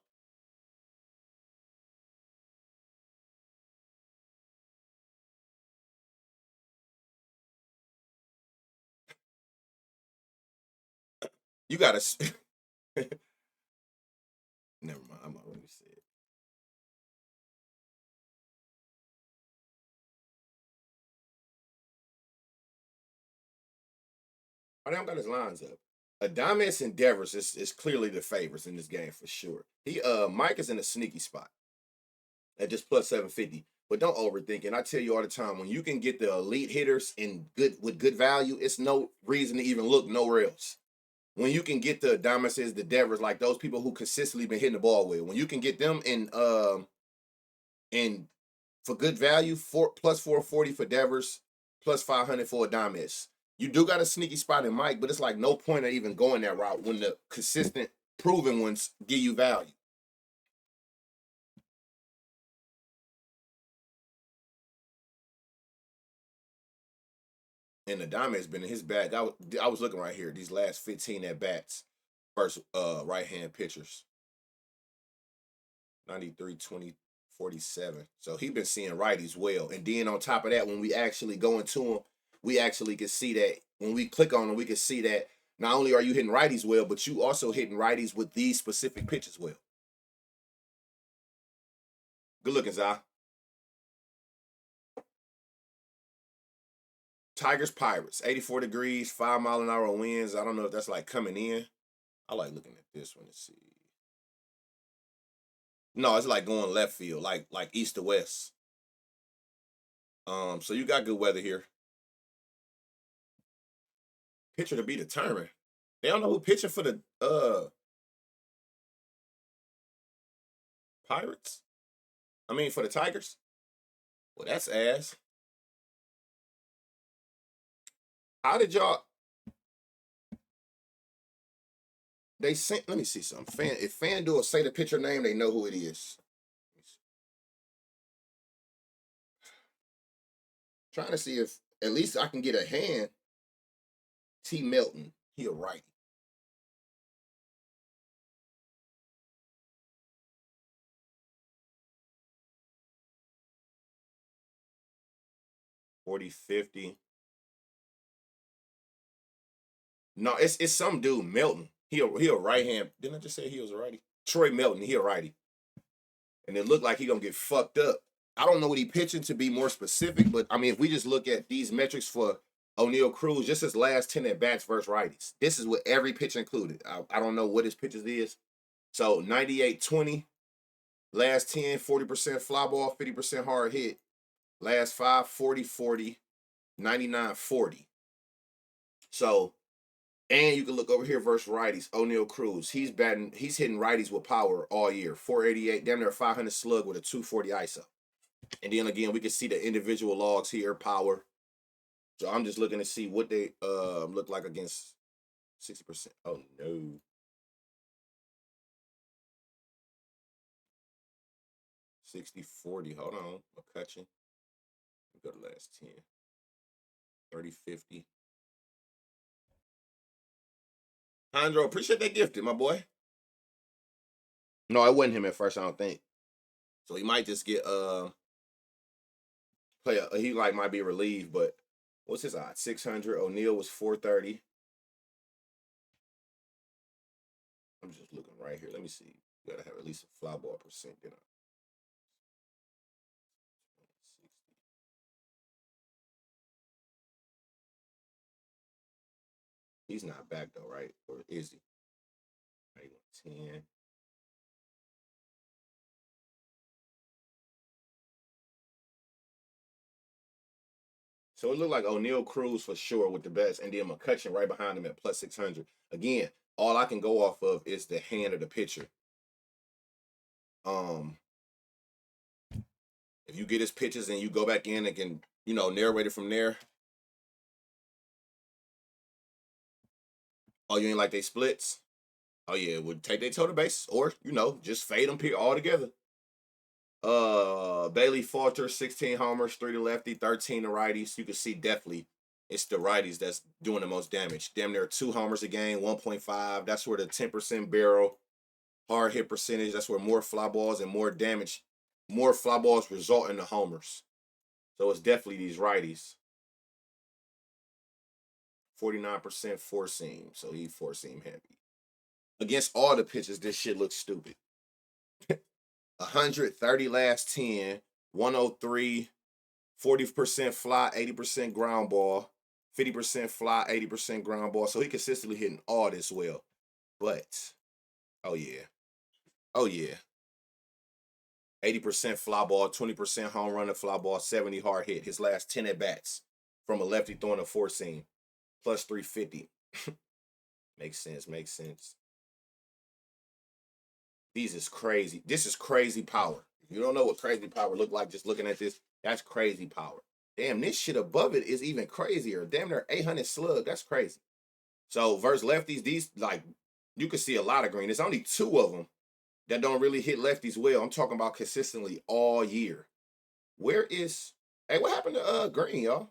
You gotta. Never mind. I'm not going to say it. I don't got his lines up. Adames and Devers is clearly the favorites in this game for sure. Mike is in a sneaky spot at just plus 750. But don't overthink it. I tell you all the time, when you can get the elite hitters in good value, it's no reason to even look nowhere else. When you can get the Adameses, the Devers, like those people who consistently been hitting the ball with, when you can get them in for good value, plus 440 for Devers, plus 500 for Adames. You do got a sneaky spot in Mike, but it's like no point of even going that route when the consistent, proven ones give you value. And Adames been in his bag. I was looking right here. These last 15 at bats, first right hand pitchers. 93, 20, 47. So he been seeing righties well. And then on top of that, when we actually go into him, we actually can see that when we click on him, we can see that not only are you hitting righties well, but you also hitting righties with these specific pitches well. Good looking, Zah. Tigers Pirates, 84 degrees, 5-mile-an-hour winds. I don't know if that's like coming in. I like looking at this one to see. No, it's like going left field, like east to west. So you got good weather here. Pitcher to be determined. They don't know who pitching for the Pirates. I mean for the Tigers. Well, that's ass. How did y'all? They sent. Let me see something. If FanDuel say the pitcher name, they know who it is. Trying to see if at least I can get a hand. T. Melton. He a righty. $40.50. No, it's some dude, Melton. He a right hand. Didn't I just say he was a righty? Troy Melton, he a righty. And it looked like he gonna get fucked up. I don't know what he pitching to be more specific, but I mean, if we just look at these metrics for O'Neal Cruz, just his last 10 at bats versus righties. This is what every pitch included. I don't know what his pitches is. So 98-20, last 10, 40% fly ball, 50% hard hit. Last 5, 40-40, 99-40. So, and you can look over here versus righties. O'Neal Cruz, he's hitting righties with power all year. 488, damn near 500 slug with a 240 ISO. And then again, we can see the individual logs here, power. So I'm just looking to see what they look like against 60%. Oh no. 60-40. Hold on. McCutcheon. Go to last 10. 30-50. Hondro, appreciate that gifted, my boy. No, it wasn't him at first, I don't think. So he might just get he like might be relieved, but what's his odds? 600. O'Neal was 430. I'm just looking right here. Let me see. You gotta have at least a fly ball percent, you know. He's not back though, right? Or is he? 10. So it looked like O'Neal Cruz for sure with the best, and then McCutcheon right behind him at plus 600. Again, all I can go off of is the hand of the pitcher. If you get his pitches and you go back in and can, narrate it from there. Oh, you ain't like they splits? Oh yeah, would take their total base or just fade them all together. Bailey Falter, 16 homers, 3 to lefty, 13 to righties. You can see definitely it's the righties that's doing the most damage. Damn near 2 homers a game, 1.5. That's where the 10% barrel, hard hit percentage. That's where more fly balls and more damage, more fly balls result in the homers. So it's definitely these righties. 49% four seam, so he four seam heavy. Against all the pitches, this shit looks stupid. 130 last 10, 103, 40% fly, 80% ground ball, 50% fly, 80% ground ball. So he consistently hitting all this well. But, oh yeah. Oh yeah. 80% fly ball, 20% home run and fly ball, 70 hard hit. His last 10 at bats from a lefty throwing a four seam, plus 350. Makes sense. These is crazy. This is crazy power. If you don't know what crazy power look like, just looking at this, that's crazy power. Damn, this shit above it is even crazier. Damn, they're 800 slug. That's crazy. So versus lefties, these you can see a lot of green. There's only 2 of them that don't really hit lefties well. I'm talking about consistently all year. Where is? Hey, what happened to Green, y'all?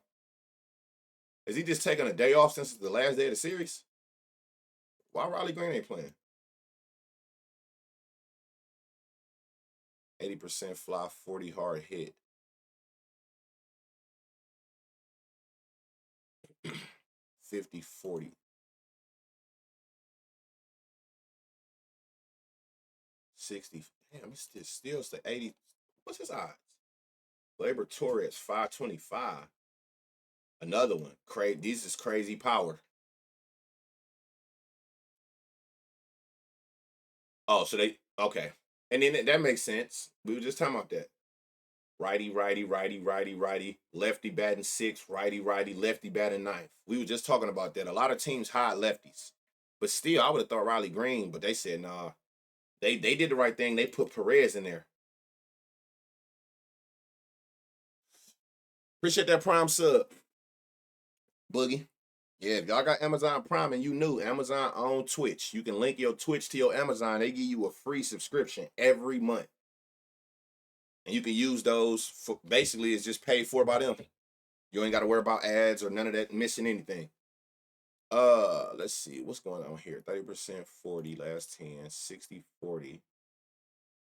Is he just taking a day off since the last day of the series? Why Riley Green ain't playing? 80% fly, 40 hard hit. 50-40. 60. Damn, it's still 80. What's his odds? Labor Torres, 525. Another one. These is crazy power. Oh, so they okay. And then that makes sense. We were just talking about that. Righty, righty, righty, righty, righty, lefty batting sixth, righty, righty, lefty batting ninth. We were just talking about that. A lot of teams hide lefties. But still, I would have thought Riley Green, but they said nah. They did the right thing. They put Perez in there. Appreciate that Prime sub, Boogie. Yeah, if y'all got Amazon Prime and you knew Amazon on Twitch, you can link your Twitch to your Amazon. They give you a free subscription every month. And you can use those for basically it's just paid for by them. You ain't got to worry about ads or none of that missing anything. Let's see what's going on here. 30%, 40, last 10, 60, 40.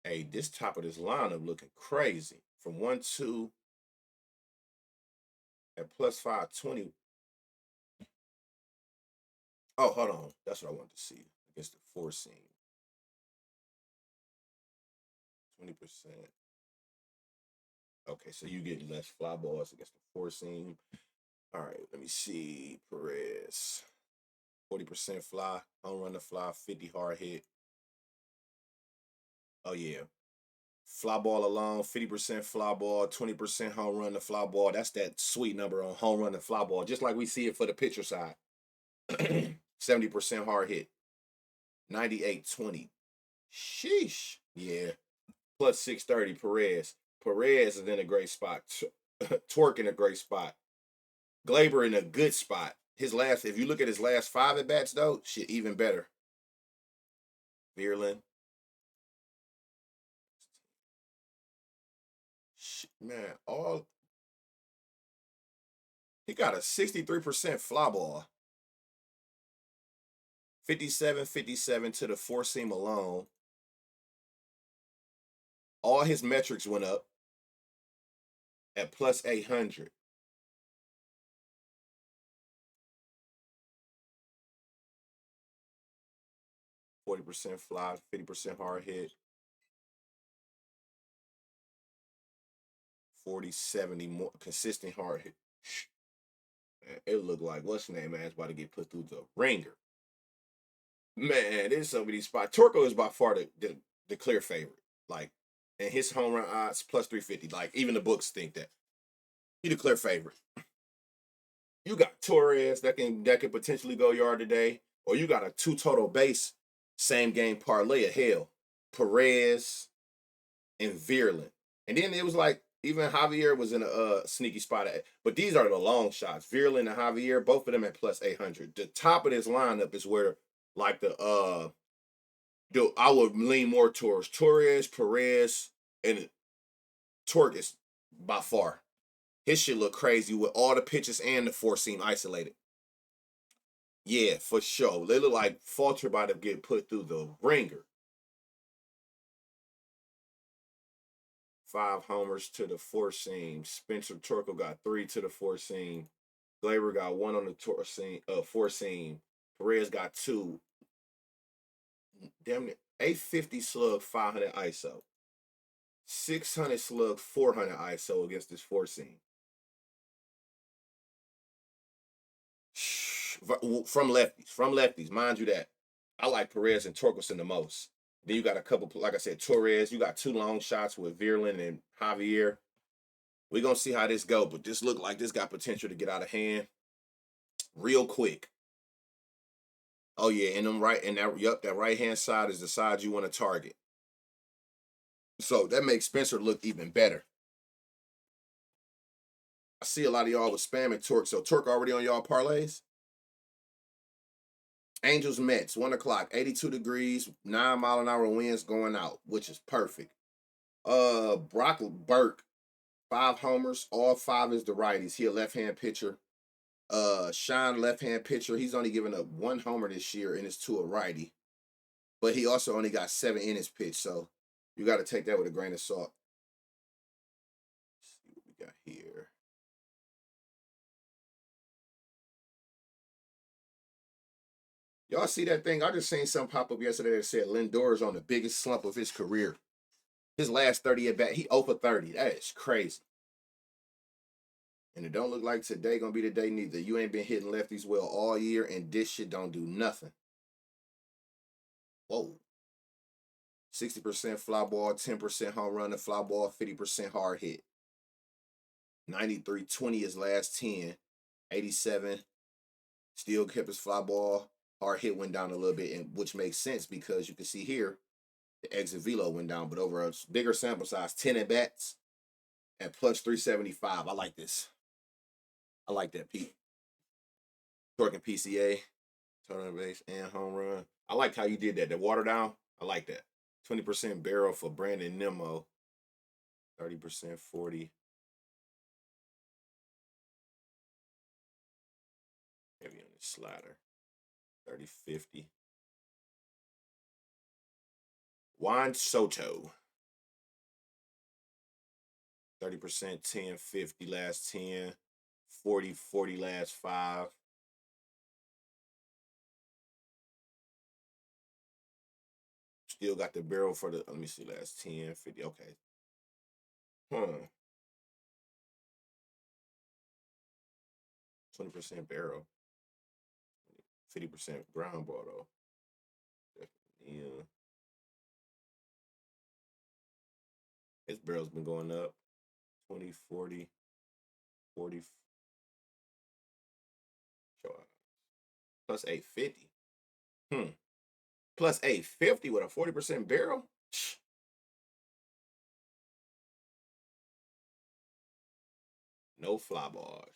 Hey, this top of this lineup looking crazy. From 1-2 at plus 520. Oh, hold on. That's what I wanted to see. Against the four seam. 20%. Okay, so you getting less fly balls against the four seam. All right, let me see. Perez. 40% fly, home run to fly, 50 hard hit. Oh yeah. Fly ball alone, 50% fly ball, 20% home run to fly ball. That's that sweet number on home run to fly ball, just like we see it for the pitcher side. 70% hard hit. 98-20. Sheesh. Yeah. Plus 630 Perez. Perez is in a great spot. Twerk in a great spot. Glaber in a good spot. If you look at his last 5 at bats though, shit, even better. Vierlin. Shit, man, he got a 63% fly ball. 57 to the four seam alone. All his metrics went up at plus 800. %40 fly, 50% hard hit, 40, 70 more consistent hard hit. It looked like what's the name, man? It's about to get put through the ringer. Man, there's so many spots. Torco is by far the clear favorite. Like, and his home run odds plus 350. Like, even the books think that. He the clear favorite. You got Torres that can potentially go yard today, or you got a 2 total base same game parlay of hell. Perez and Vierlin. And then it was like even Javier was in a sneaky spot. But these are the long shots. Vierlin and Javier, both of them at plus 800. The top of this lineup is where like I would lean more towards Torres, Perez, and Torres by far. His shit look crazy with all the pitches and the four seam isolated. Yeah, for sure. They look like Falter about to get put through the ringer. 5 homers to the four seam. Spencer Torkel got 3 to the four seam. Glaber got 1 on the four seam. Perez got 2. Damn it. 850 slug, 500 ISO. 600 slug, 400 ISO against this four seam. From lefties, mind you that. I like Perez and Torkelson the most. Then you got a couple, like I said, Torres. You got 2 long shots with Vierlin and Javier. We're going to see how this go, but this look like this got potential to get out of hand real quick. Oh, yeah, and that right-hand side is the side you want to target. So that makes Spencer look even better. I see a lot of y'all with spamming Torque. So Torque already on y'all parlays? Angels Mets, 1 o'clock, 82 degrees, 9-mile-an-hour winds going out, which is perfect. Brock Burke, 5 homers, all 5 is the righties. He a left-hand pitcher. Sean, left-hand pitcher. He's only given up 1 homer this year, and it's to a righty. But he also only got 7 innings pitched, so you got to take that with a grain of salt. Let's see what we got here. Y'all see that thing? I just seen something pop up yesterday that said Lindor is on the biggest slump of his career. His last 30 at bat, he 0 for 30. That is crazy. And it don't look like today gonna be the day neither. You ain't been hitting lefties well all year, and this shit don't do nothing. Whoa. 60% fly ball, 10% home run to fly ball, 50% hard hit. 93, 20 his last 10. 87, still kept his fly ball. Hard hit went down a little bit, and which makes sense because you can see here the exit velo went down, but over a bigger sample size, 10 at bats at plus 375. I like this. I like that, Pete. Torque and PCA, total base, and home run. I like how you did that. The water down, I like that. 20% barrel for Brandon Nimmo. 30%, 40. Heavy on the slider. 30, 50. Juan Soto. 30%, 10, 50 last 10. 40, 40 last 5. Still got the barrel for the, let me see, last 10, 50. Okay. 20% barrel. 50% ground ball, though. Yeah. His barrel's been going up. 20, 40, 40. Plus 850. Plus 850 with a 40% barrel? No fly bars.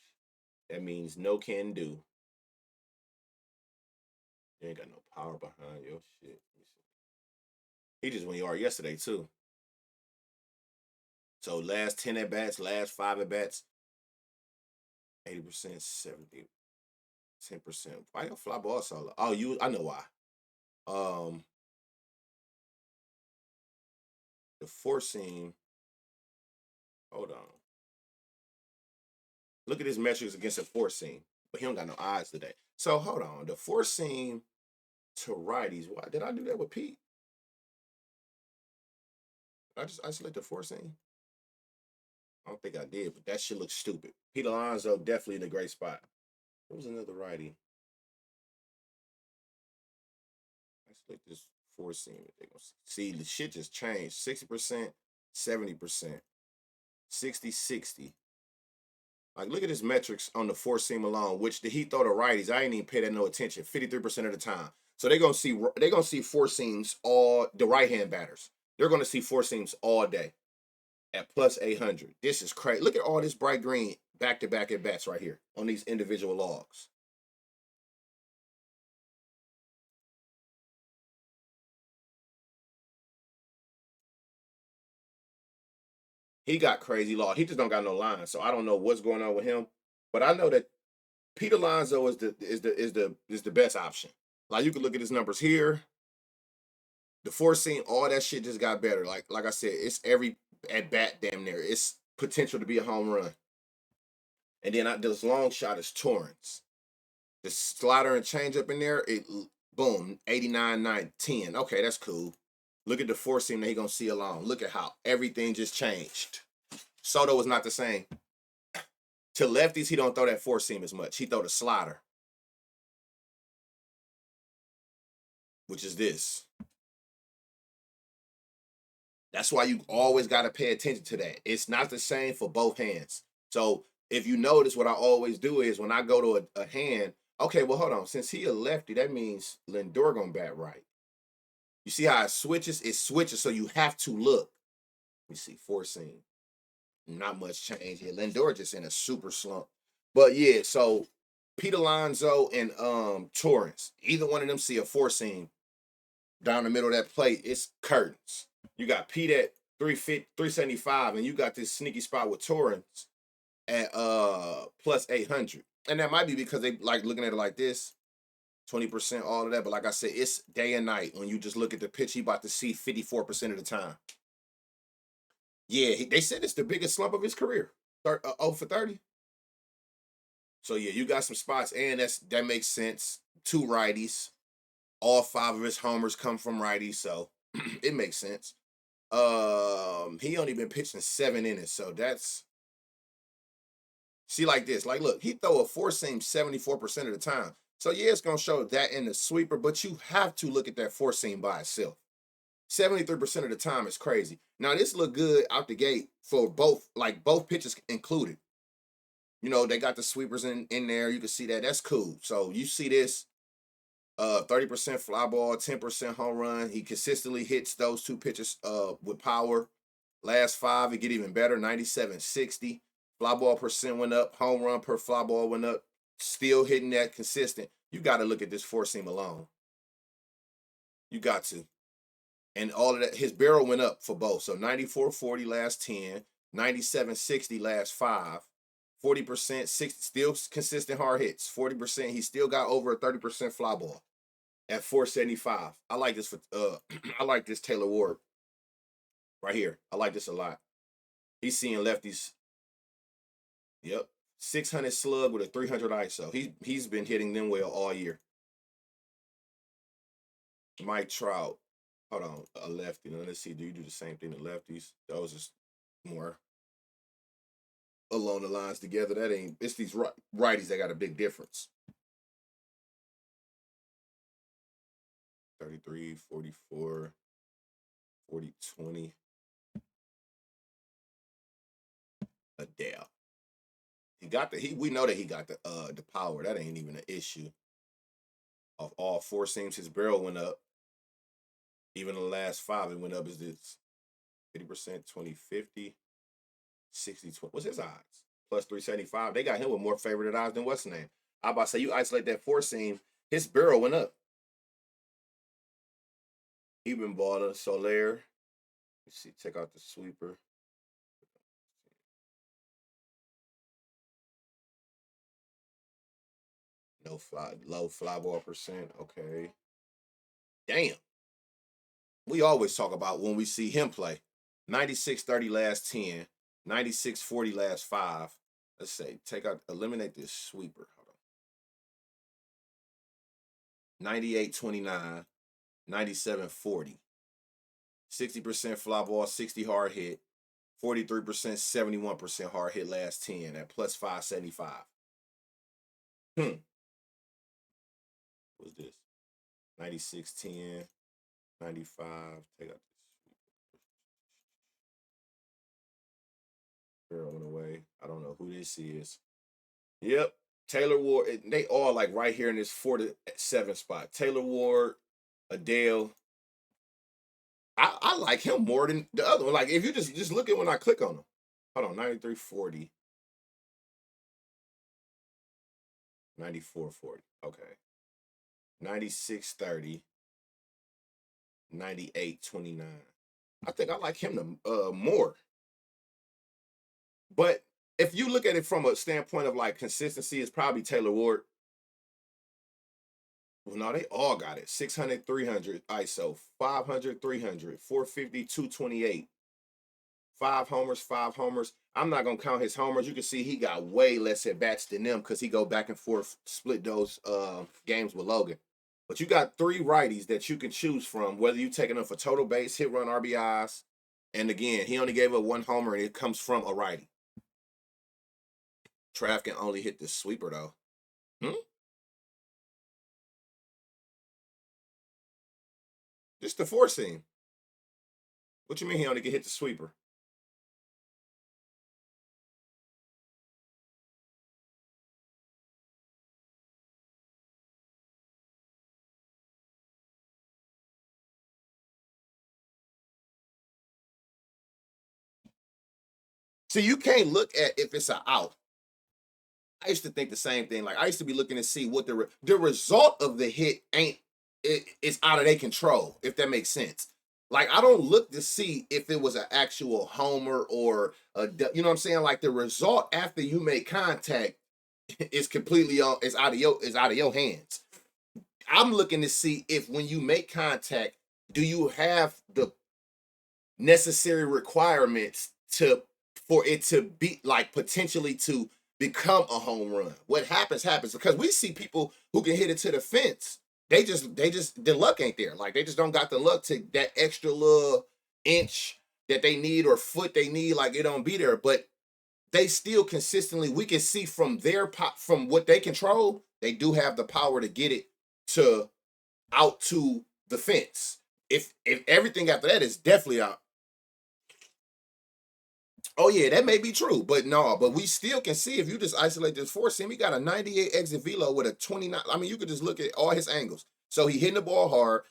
That means no can do. You ain't got no power behind your shit. He just went yard yesterday, too. So last 10 at bats, last 5 at bats, 80%, 70, 10%. Why your fly ball so low? Oh, I know why. The four seam. Hold on. Look at his metrics against the four seam, but he don't got no eyes today. So hold on. The four seam to righties. Why did I do that with Pete? Did I just isolate the four seam? I don't think I did, but that shit looks stupid. Pete Alonso definitely in a great spot. What was another righty? Isolate this four seam. See, the shit just changed. 60%, 70%, 60, 60. Like, look at his metrics on the four seam alone, which did he throw to righties? I ain't even pay that no attention. 53% of the time. So they're gonna see four seams all the right hand batters. They're gonna see four seams all day at plus 800. This is crazy. Look at all this bright green back to back at bats right here on these individual logs. He got crazy log. He just don't got no line, so I don't know what's going on with him. But I know that Pete Alonso is the best option. Like you can look at his numbers here. The four seam, all that shit just got better. Like I said, it's every at bat damn near. It's potential to be a home run. And then this long shot is Torrance. The slider and changeup in there, it boom, 89, 9, 10. Okay, that's cool. Look at the four seam that he gonna see along. Look at how everything just changed. Soto was not the same. To lefties, he don't throw that four seam as much. He throw the slider, which is this. That's why you always got to pay attention to that. It's not the same for both hands. So if you notice, what I always do is when I go to a hand, okay, well, hold on. Since he a lefty, that means Lindor gonna bat right. You see how it switches? It switches, so you have to look. Let me see, four seam. Not much change here. Lindor just in a super slump. But yeah, so Pete Alonso and Torrance, either one of them see a four seam down the middle of that plate, it's curtains. You got Pete at 375, and you got this sneaky spot with Torrance at plus 800. And that might be because they like looking at it like this, 20%, all of that. But like I said, it's day and night. When you just look at the pitch, he about to see 54% of the time. Yeah, they said it's the biggest slump of his career. 0 for 30. So yeah, you got some spots, and that makes sense. Two righties. All 5 of his homers come from righties, so it makes sense. He only been pitching 7 innings, so that's See, like this. Like, look, he throw a four seam 74% of the time. So yeah, it's gonna show that in the sweeper, but you have to look at that four seam by itself. 73% of the time is crazy. Now this look good out the gate for both, like both pitches included. You know, they got the sweepers in there. You can see that. That's cool. So you see this 30% fly ball, 10% home run. He consistently hits those two pitches with power. Last five, it get even better, 97-60. Fly ball percent went up, home run per fly ball went up. Still hitting that consistent. You got to look at this four seam alone. You got to. And all of that, his barrel went up for both. So 94-40 last 10, 97-60 last five, 40%, 60, still consistent hard hits. 40%, he still got over a 30% fly ball at 475. I like this for I like this Taylor Ward right here. I like this a lot. He's seeing lefties. Yep. 600 slug with a 300 ISO. He's been hitting them well all year. Mike Trout. Hold on, a lefty. Now let's see. Do you do the same thing to lefties? Those is more along the lines together. That ain't. It's these righties that got a big difference. 33, 44, 40, 20. Adele. He got the we know that he got the power. That ain't even an issue. Of all four seams, his barrel went up. Even the last five, it went up. Is this 50%, 20, 50, 60, 20? What's his odds? Plus 375. They got him with more favored odds than what's his name. I about to say, you isolate that four seam, his barrel went up. Even baller, Soler. Let's see, check out the sweeper. No fly, low fly ball percent. Okay. Damn. We always talk about when we see him play. 96-30 last 10, 96-40 last 5. Let's say, eliminate this sweeper. Hold on. 98-29, 97-40. 60% fly ball, 60 hard hit, 43%, 71% hard hit last 10 at plus 575. What's this? 96-10, 95. Take out this. Girl went away. I don't know who this is. Yep. Taylor Ward. They all like right here in this 4 to 7 spot. Taylor Ward, Adele. I like him more than the other one. Like if you just look at when I click on him. Hold on, 93-40. 94-40. Okay. 96-30. 98-29. I think I like him more. But if you look at it from a standpoint of like consistency, it's probably Taylor Ward. Well, no, they all got it. 600, 300 ISO, 500, 300, 450, 228. 5 homers, 5 homers. I'm not going to count his homers. You can see he got way less at bats than them because he go back and forth, split those games with Logan. But you got 3 righties that you can choose from, whether you taking them for total base, hit run, RBIs. And again, he only gave up 1 homer and it comes from a righty. Trav can only hit the sweeper though. Just the 4 seam. What you mean he only can hit the sweeper? See, you can't look at if it's an out. I used to think the same thing. Like I used to be looking to see what the result of the hit it's out of their control, if that makes sense. Like I don't look to see if it was an actual homer or you know what I'm saying. Like the result after you make contact is completely it's out of your hands. I'm looking to see if when you make contact, do you have the necessary requirements for it to be like potentially to become a home run. What happens because we see people who can hit it to the fence. They just the luck ain't there. Like they just don't got the luck to that extra little inch that they need or foot they need. Like it don't be there. But they still consistently, we can see from their pop, from what they control, they do have the power to get it to out to the fence. If everything after that is definitely out. Oh yeah, that may be true, but no, but we still can see if you just isolate this four seam, he got a 98 exit velo with a 29. I mean, you could just look at all his angles. So he hitting the ball hard,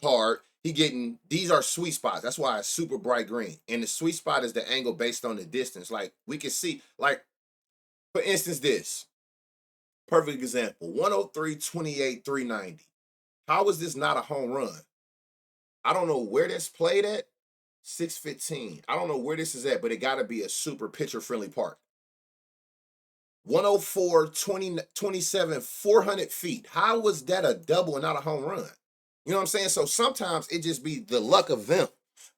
hard. He getting, these are sweet spots. That's why it's super bright green. And the sweet spot is the angle based on the distance. Like we can see, like for instance, this perfect example: 103, 28, 390. How is this not a home run? I don't know where this played at. 615. I don't know where this is at, but it got to be a super pitcher friendly park. 104, 20, 27, 400 feet. How was that a double and not a home run? You know what I'm saying? So sometimes it just be the luck of them.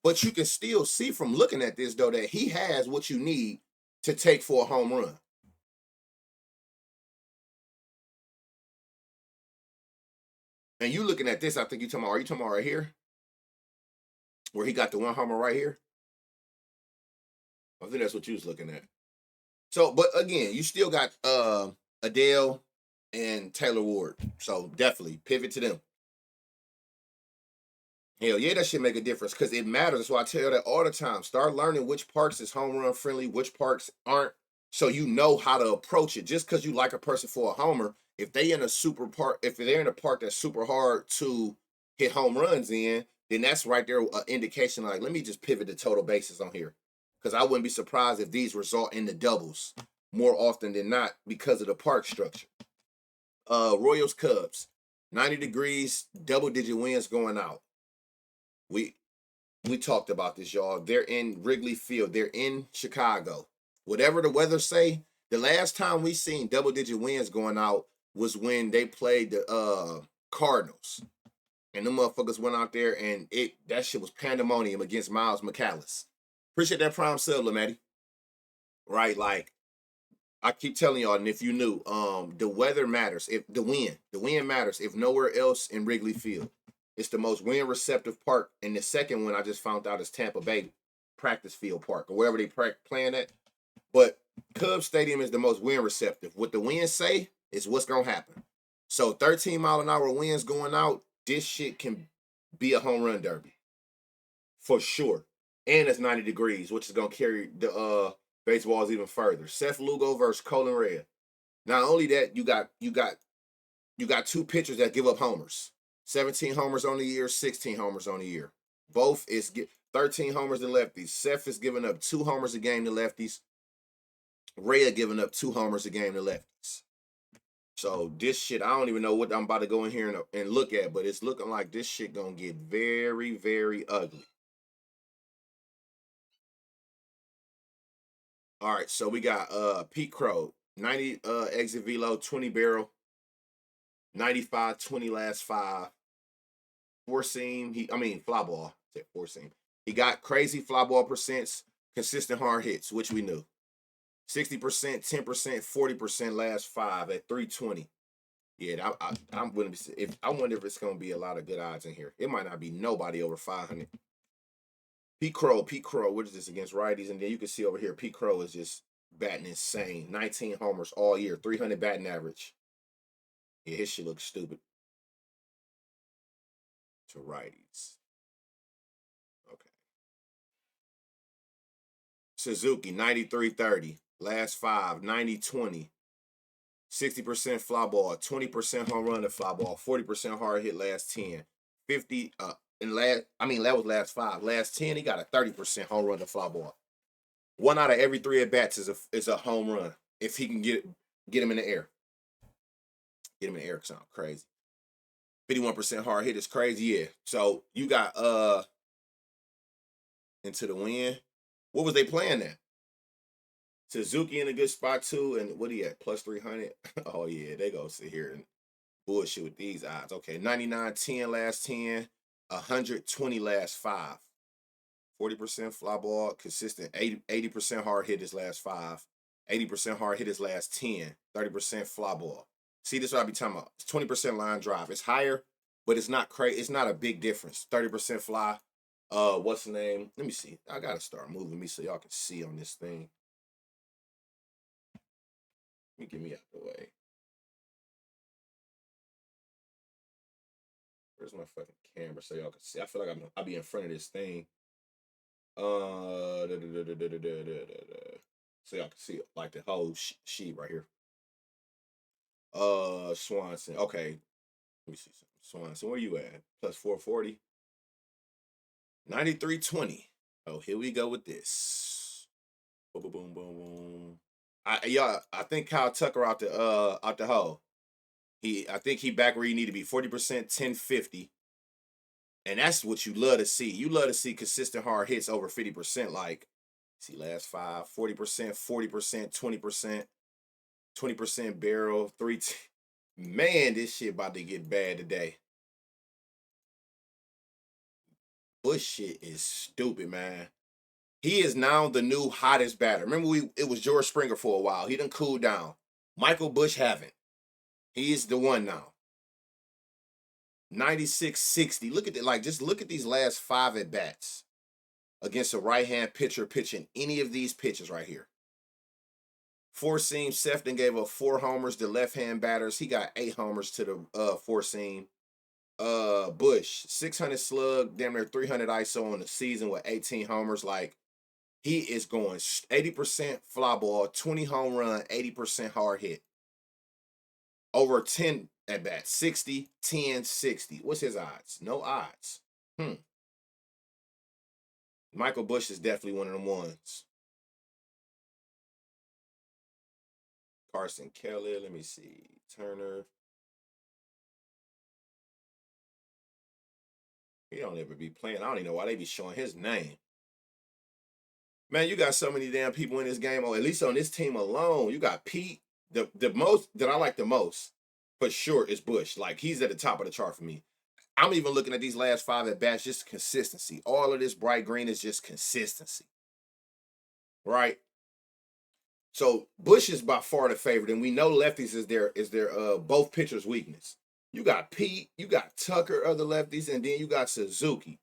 But you can still see from looking at this, though, that he has what you need to take for a home run. And you looking at this, I think are you talking about right here? Where he got the one homer right here? I think that's what you was looking at. So, but again, you still got Adele and Taylor Ward. So definitely pivot to them. Hell yeah, that should make a difference because it matters. That's why I tell you that all the time. Start learning which parks is home run friendly, which parks aren't, so you know how to approach it. Just because you like a person for a homer, if they in a super park, if they're in a park that's super hard to hit home runs in, then that's right there an indication like, let me just pivot the total bases on here. Because I wouldn't be surprised if these result in the doubles more often than not because of the park structure. Royals Cubs, 90 degrees, double-digit wins going out. We talked about this, y'all. They're in Wrigley Field. They're in Chicago. Whatever the weather say, the last time we seen double-digit wins going out was when they played the Cardinals. And them motherfuckers went out there and that shit was pandemonium against Miles McCallis. Appreciate that prime sub, Lamatty. Right, like I keep telling y'all, and if you knew, the weather matters. If the wind matters. If nowhere else in Wrigley Field, it's the most wind receptive park. And the second one I just found out is Tampa Bay Practice Field Park or wherever they playing at. But Cubs Stadium is the most wind receptive. What the winds say is what's gonna happen. So 13-mile-an-hour winds going out, this shit can be a home run derby for sure. And it's 90 degrees, which is gonna carry the baseballs even further. Seth Lugo versus Colin Rea. Not only that, you got two pitchers that give up homers. 17 homers on the year, 16 homers on the year. Both is 13 homers to lefties. Seth is giving up 2 homers a game to lefties. Rea giving up 2 homers a game to lefties. So this shit, I don't even know what I'm about to go in here and look at, but it's looking like this shit gonna get very, very ugly. All right, so we got Pete Crow, 90 exit velo, 20 barrel, 95, 20 last 5. Four seam, fly ball. I said four seam. He got crazy fly ball percents, consistent hard hits, which we knew. 60%, 10%, 40% last 5 at 320. Yeah, I'm going to. If I wonder if it's going to be a lot of good odds in here. It might not be nobody over 500. Pete Crow. What is this against righties? And then you can see over here, Pete Crow is just batting insane. 19 homers all year, 300 batting average. Yeah, his shit looks stupid. To righties. Okay. Suzuki, 93-30. Last 5, 90-20. 60% fly ball, 20% home run to fly ball, 40% hard hit last 10. 50 that was last 5. Last 10, he got a 30% home run to fly ball. 1 out of every 3 at bats is a home run if he can get him in the air. Get him in the air sound crazy. 51% hard hit is crazy, yeah. So you got into the wind. What was they playing at? Suzuki in a good spot too, and what he at? Plus 300. Oh yeah, they go sit here and bullshit with these odds. Okay, 99-10 last 10, 120 last 5. 40% fly ball, consistent. 80% hard hit his last 5. 80% hard hit his last 10. 30% fly ball. See, this is what I be talking about. It's 20% line drive. It's higher, but it's not crazy. It's not a big difference. 30% fly. What's the name? Let me see. I gotta start moving me so y'all can see on this thing. Let me get me out the way. Where's my fucking camera so y'all can see? I feel like I'll be in front of this thing. So y'all can see like the whole sheet right here. Swanson. Okay. Let me see something. Swanson, where you at? Plus 440. 93.20. Oh, here we go with this. Boom, boom, boom, boom, boom. I think Kyle Tucker out the hole. I think he back where he need to be. 40%, 1050. And that's what you love to see. You love to see consistent hard hits over 50%. Like, see, last 5, 40%, 40%, 20%, 20% barrel, Man, this shit about to get bad today. Bush shit is stupid, man. He is now the new hottest batter. Remember, it was George Springer for a while. He done cooled down. Michael Bush haven't. He is the one now. 96-60. Look at it. Like, just look at these last 5 at bats against a right-hand pitcher pitching any of these pitches right here. Four seam, Sefton gave up 4 homers to left-hand batters. He got 8 homers to the four seam. Bush, 600 slug, damn near 300 ISO on the season with 18 homers. Like, he is going 80% fly ball, 20 home run, 80% hard hit. Over 10 at bat, 60, 10, 60. What's his odds? No odds. Michael Bush is definitely one of them ones. Carson Kelly, let me see. Turner. He don't ever be playing. I don't even know why they be showing his name. Man, you got so many damn people in this game, or at least on this team alone. You got Pete. The most that I like the most, for sure, is Bush. Like, he's at the top of the chart for me. I'm even looking at these last 5 at bats, just consistency. All of this bright green is just consistency. Right? So Bush is by far the favorite, and we know lefties is their both pitchers' weakness. You got Pete, you got Tucker, other lefties, and then you got Suzuki.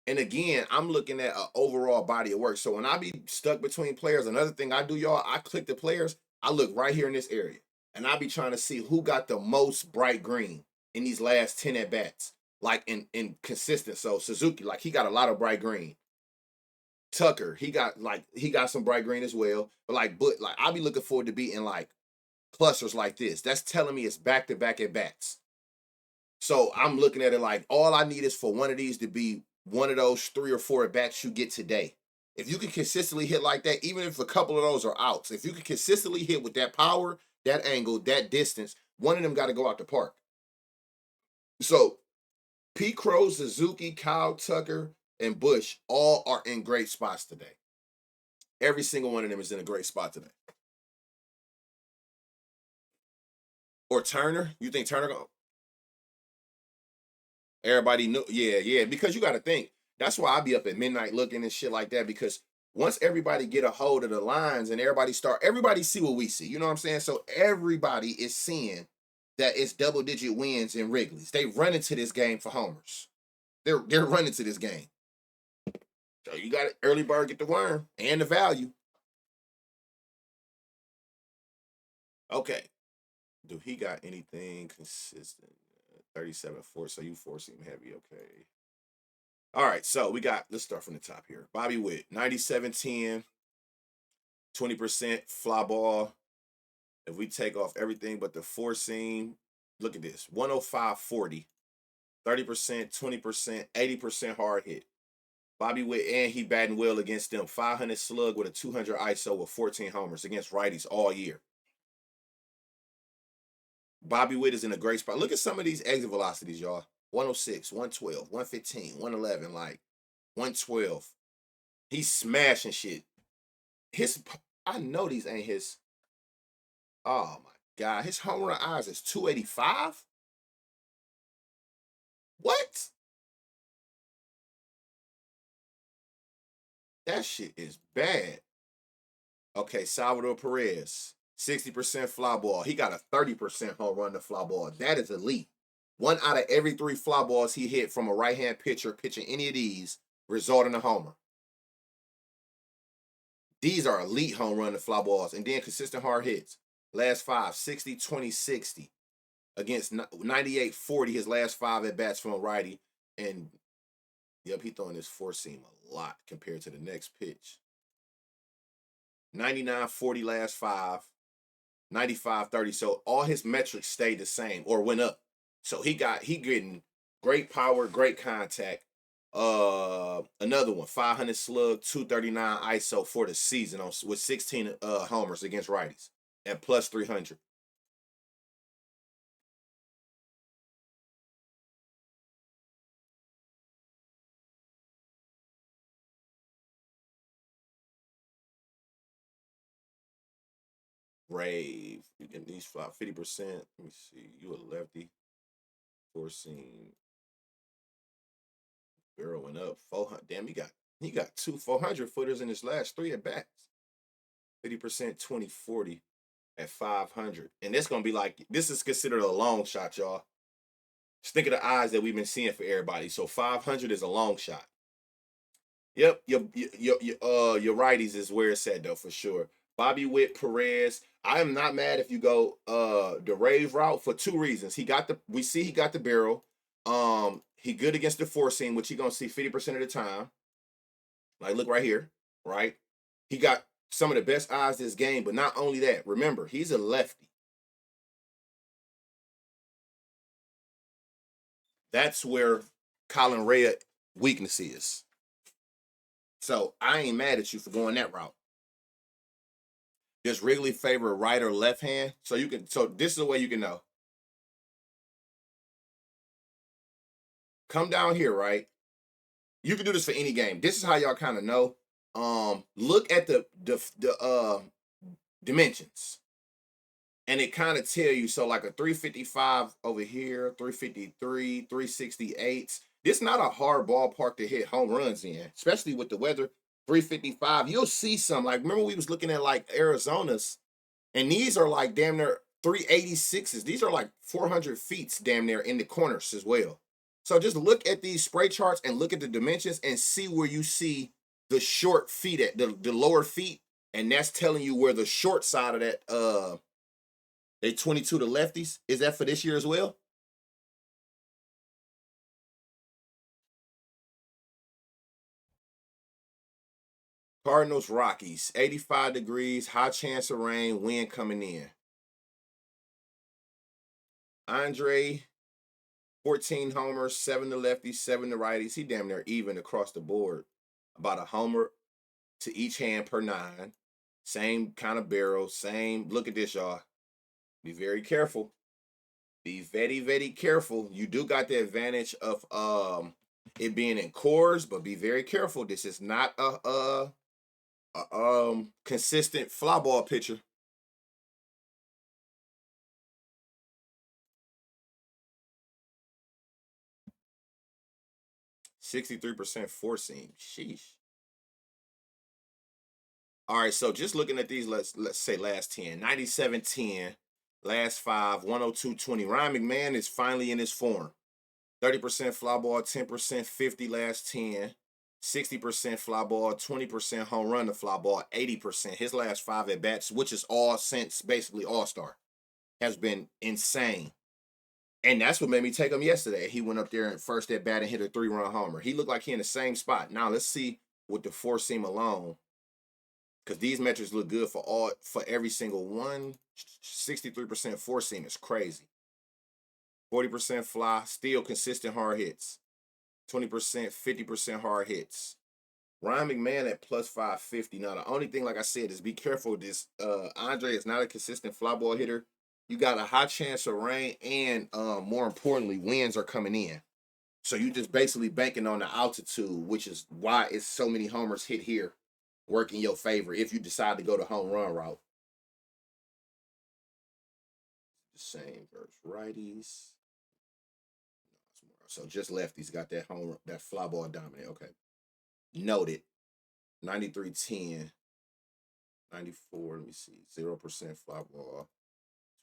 And again, I'm looking at an overall body of work. So when I be stuck between players, another thing I do, y'all, I click the players. I look right here in this area, and I be trying to see who got the most bright green in these last 10 at bats, like in consistent. So Suzuki, like, he got a lot of bright green. Tucker, he got some bright green as well. But I'll be looking forward to beating like clusters like this. That's telling me it's back to back at bats. So I'm looking at it like all I need is for one of these to be one of those 3 or 4 at bats you get today. If you can consistently hit like that, even if a couple of those are outs, if you can consistently hit with that power, that angle, that distance, one of them got to go out the park. So Pete Crow, Suzuki, Kyle Tucker, and Bush all are in great spots today. Every single one of them is in a great spot today. Or Turner? You think Turner go? Everybody knew. Yeah. Because you got to think. That's why I be up at midnight looking and shit like that. Because once everybody get a hold of the lines and everybody see what we see. You know what I'm saying? So everybody is seeing that it's double-digit wins in Wrigley's. They run into this game for homers. They're running to this game. So you got early bird get the worm and the value. Okay. Do he got anything consistent? 37-4, so you force him heavy. Okay. All right, so let's start from the top here. Bobby Witt, 97-10, 20% fly ball. If we take off everything but the four seam, look at this, 105-40, 30%, 20%, 80% hard hit. Bobby Witt, and he batting well against them. 500 slug with a 200 ISO with 14 homers against righties all year. Bobby Witt is in a great spot. Look at some of these exit velocities, y'all. 106, 112, 115, 111, like 112. He's smashing shit. I know these ain't his. Oh my God. His home run odds is 285? What? That shit is bad. Okay, Salvador Perez, 60% fly ball. He got a 30% home run to fly ball. That is elite. 1 out of every 3 fly balls he hit from a right-hand pitcher pitching any of these result in a homer. These are elite home run and fly balls. And then consistent hard hits. Last 5, 60, 20, 60. Against 98, 40, his last 5 at bats from a righty. And, yep, he throwing his four seam a lot compared to the next pitch. 99, 40 last 5. 95, 30. So all his metrics stayed the same or went up. So he getting great power, great contact. Another one, 500 slug, 239 ISO for the season with 16 homers against righties at plus 300. Brave. You get these 50%. Let me see. You a lefty. Four seam. Barrel went up. 400. Damn, he got 2 400 footers in his last 3 at bats. 50%, 20, 40 at 500. And this gonna be like, this is considered a long shot, y'all. Just think of the odds that we've been seeing for everybody. So 500 is a long shot. Yep, your righties is where it's at though for sure. Bobby Witt, Perez. I am not mad if you go the Rave route for 2 reasons. He got the barrel. He good against the four seam, which he gonna see 50% of the time. Like look right here, right? He got some of the best eyes this game, but not only that. Remember, he's a lefty. That's where Colin Rea weakness is. So I ain't mad at you for going that route. Does Wrigley favor right or left hand? So this is the way you can know. Come down here, right? You can do this for any game. This is how y'all kind of know. Look at the dimensions. And it kind of tell you, so like a 355 over here, 353, 368. This not a hard ballpark to hit home runs in, especially with the weather. 355, you'll see some. Like, remember we was looking at like Arizona's, and these are like damn near 386s. These are like 400 feet damn near in the corners as well. So just look at these spray charts and look at the dimensions and see where you see the short feet at, the lower feet, and that's telling you where the short side of that they 22 to lefties. Is that for this year as well? Cardinals, Rockies, 85 degrees, high chance of rain, wind coming in. Andre, 14 homers, 7 to lefties, 7 to righties. He damn near even across the board. About a homer to each hand per 9. Same kind of barrel, same. Look at this, y'all. Be very careful. Be very, very careful. You do got the advantage of it being in cores, but be very careful. This is not a consistent fly ball pitcher. %63% four seam. Sheesh. All right, so just looking at these, let's say last 10. 97, 10, last 5, 102, 20. Ryan McMahon is finally in his form. 30% fly ball, 10%, 50 last 10. 60% fly ball, 20% home run to fly ball, 80%. His last 5 at bats, which is all since basically All-Star, has been insane. And that's what made me take him yesterday. He went up there and first at bat and hit a 3-run homer. He looked like he in the same spot. Now let's see with the four seam alone, because these metrics look good for every single one. 63% four seam is crazy. 40% fly, still consistent hard hits. 20%, 50% hard hits. Ryan McMahon at plus 550. Now, the only thing, like I said, is be careful with this. Andre is not a consistent fly ball hitter. You got a high chance of rain, and more importantly, winds are coming in. So you just basically banking on the altitude, which is why it's so many homers hit here, work in your favor if you decide to go the home run route. The same versus righties. So just lefties got that fly ball dominant. Okay. Noted. 93, 10. 94, let me see. 0% fly ball.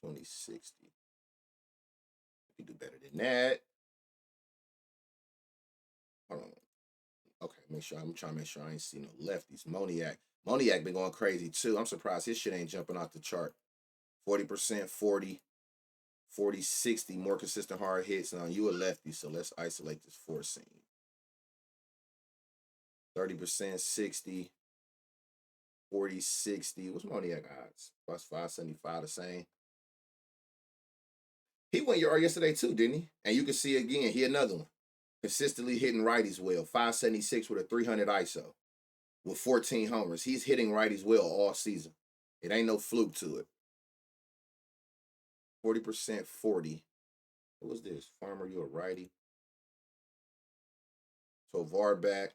2060. You do better than that. Hold on. Okay, I'm trying to make sure I ain't see no lefties. Moniac. Moniak been going crazy too. I'm surprised his shit ain't jumping off the chart. 40%, 40, 40, 60. More consistent hard hits. Now you a lefty, so let's isolate this four seam. 30%, 60, 40, 60. What's Moniak odds? Plus 575, the same. He went yard yesterday too, didn't he? And you can see again, he another one. Consistently hitting righties well. 576 with a 300 ISO with 14 homers. He's hitting righties well all season. It ain't no fluke to it. 40%, 40. What was this? Farmer, you a righty. So VAR back.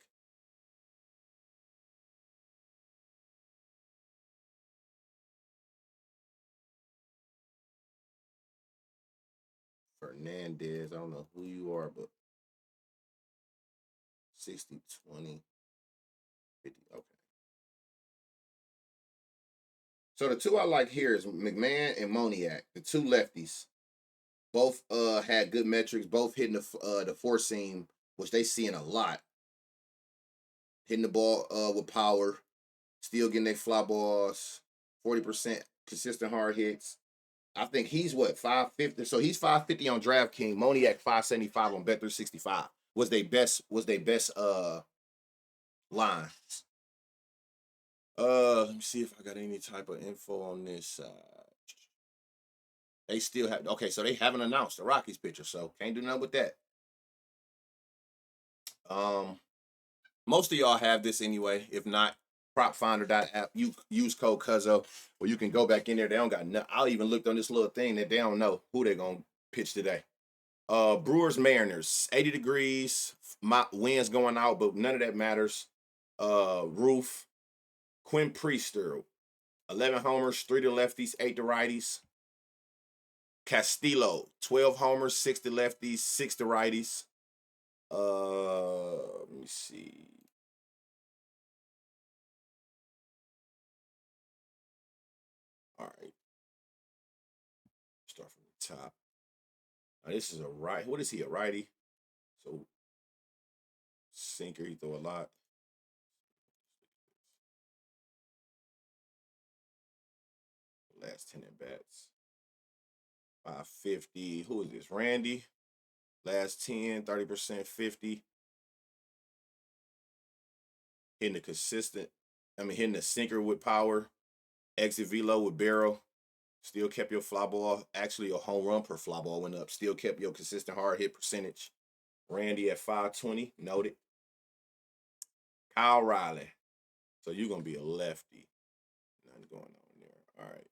Fernandez. I don't know who you are, but 60, 20, 50. Okay. So the two I like here is McMahon and Moniak, the two lefties. Both had good metrics, both hitting the four seam, which they seeing a lot. Hitting the ball with power, still getting their fly balls, 40% consistent hard hits. I think he's what 550. So he's 550 on DraftKings. Moniak 575 on Bet365. Was they best lines. Let me see if I got any type of info on this. They still have okay, so they haven't announced the Rockies pitcher, so can't do nothing with that. Um, Most of y'all have this anyway. If not, propfinder.app. You use code Cuzzo, or you can go back in there. They don't got no. I even looked on this little thing that they don't know who they're gonna pitch today. Brewers Mariners, 80 degrees. My winds going out, but none of that matters. Roof, Quinn Priester, 11 homers, 3 to lefties, 8 to righties. Castillo, 12 homers, 6 to lefties, 6 to righties. Let me see. All right. Start from the top. Now, this is a right. What is he? A righty. So sinker. He throw a lot. Last 10 at bats. 550. Who is this? Randy. Last 10, 30%, 50. Hitting the consistent. Hitting the sinker with power. Exit velo with barrel. Still kept your fly ball. Actually, a home run per fly ball went up. Still kept your consistent hard hit percentage. Randy at 520. Noted. Kyle Riley. So you're going to be a lefty. Nothing going on there. All right.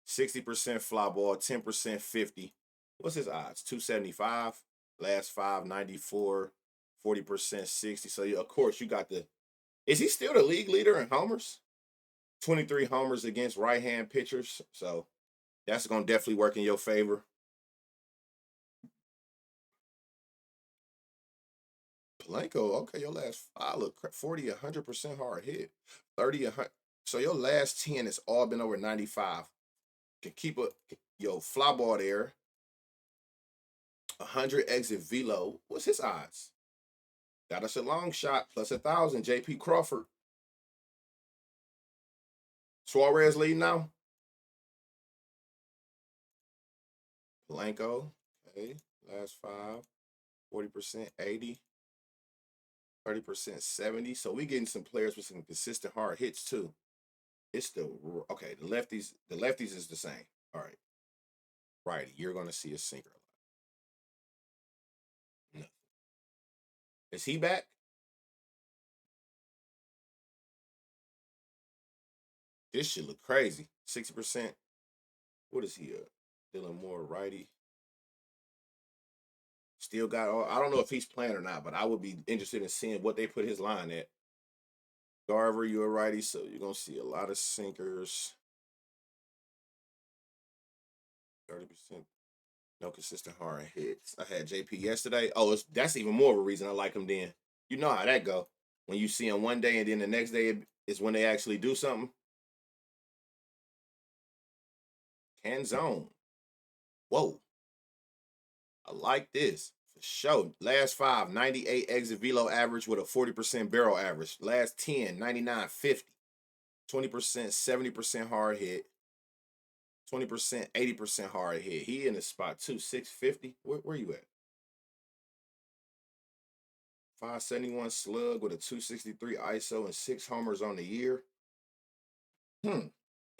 60% fly ball, 10% 50. What's his odds? 275. Last 594. 40% 60. So, of course, you got the. Is he still the league leader in homers? 23 homers against right hand pitchers. So, that's going to definitely work in your favor. Blanco, okay, your last 5 look 40, 100% hard hit. 30, 100. So, your last 10 has all been over 95. Can keep your fly ball there. 100 exit velo. What's his odds? Got us a long shot plus 1,000. JP Crawford. Suarez lead now. Blanco. Okay. Last 5. 40%, 80. 30%, 70. So we getting some players with some consistent hard hits too. It's the okay. The lefties is the same. All right. Righty. You're gonna see a sinker a lot. No. Is he back? This shit look crazy. 60%. What is he? Dylan Moore, righty. Still got all. I don't know if he's playing or not, but I would be interested in seeing what they put his line at. Garver, you're a righty, so you're gonna see a lot of sinkers. 30%. No consistent hard hits. I had JP yesterday. Oh, that's even more of a reason I like him then. You know how that go. When you see him one day and then the next day is when they actually do something. Can zone. Whoa. I like this. For sure. Last 5, 98 exit velo average with a 40% barrel average. Last 10, 99, 50. 20%, 70% hard hit, 20%, 80% hard hit. He in the spot too, 650. Where you at? 571 slug with a 263 ISO and 6 homers on the year.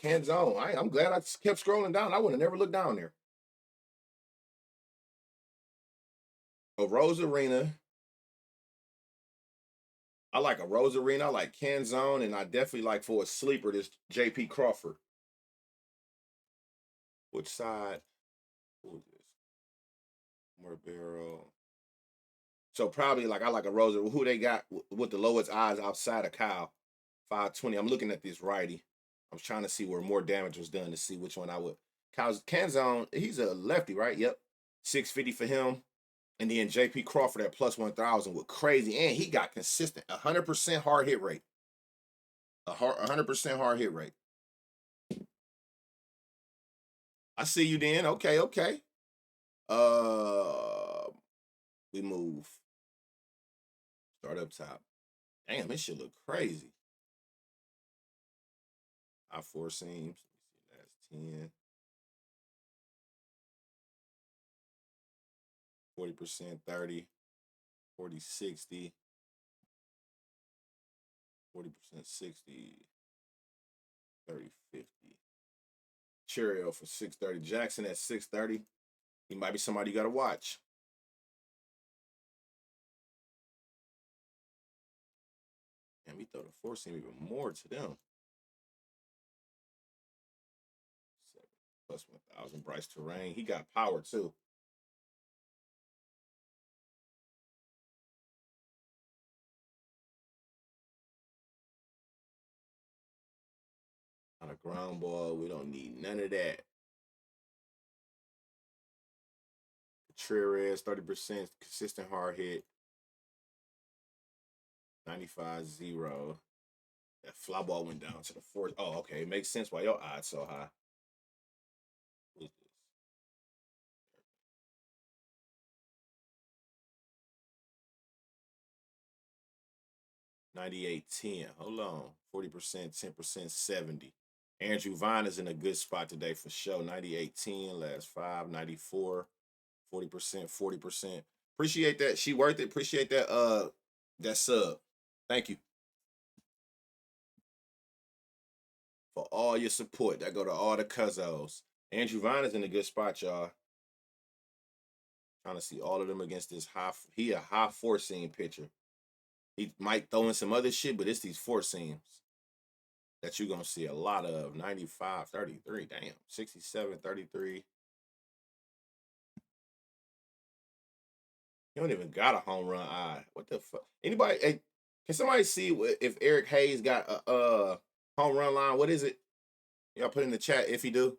Canzone. I'm glad I kept scrolling down. I would have never looked down there. A Rose Arena. I like a Rose Arena. I like Canzone, and I definitely like for a sleeper this J.P. Crawford. Which side? Who is this? More barrel. So probably like I like a Rose. Who they got with the lowest odds outside of Kyle? 520. I'm looking at this righty. I was trying to see where more damage was done to see which one I would. Kyle's Canzone, he's a lefty, right? Yep. 650 for him. And then J.P. Crawford at plus 1,000 with crazy. And he got consistent. 100% hard hit rate. 100% hard hit rate. I see you then. Okay. We move. Start up top. Damn, this shit look crazy. I4 seams. That's 10. 40%, 30, 40, 60, 40%, 60, 30, 50. Cheerio for 630. Jackson at 630. He might be somebody you got to watch. And we throw the 4 seam even more to them. 7 plus 1,000. Bryce Terrain. He got power too. On a ground ball, we don't need none of that. Contreras, 30%, consistent hard hit. 95-0. That fly ball went down to the 4th. Oh, okay. It makes sense why your odds so high. Who's this? 98-10. Hold on. 40%, 10%, 70. Andrew Vine is in a good spot today for sure. 98-10, last 5, 94, 40%, 40%. Appreciate that. She worth it. Appreciate that sub. Thank you for all your support. That go to all the cuzzos. Andrew Vine is in a good spot, y'all. Trying to see all of them against this he a high 4-seam pitcher. He might throw in some other shit, but it's these 4 seams that you're going to see a lot of. 95, 33, damn. 67, 33. He don't even got a home run eye. What the fuck? Anybody, hey, can somebody see if Eric Hayes got a home run line? What is it? Y'all put in the chat if he do.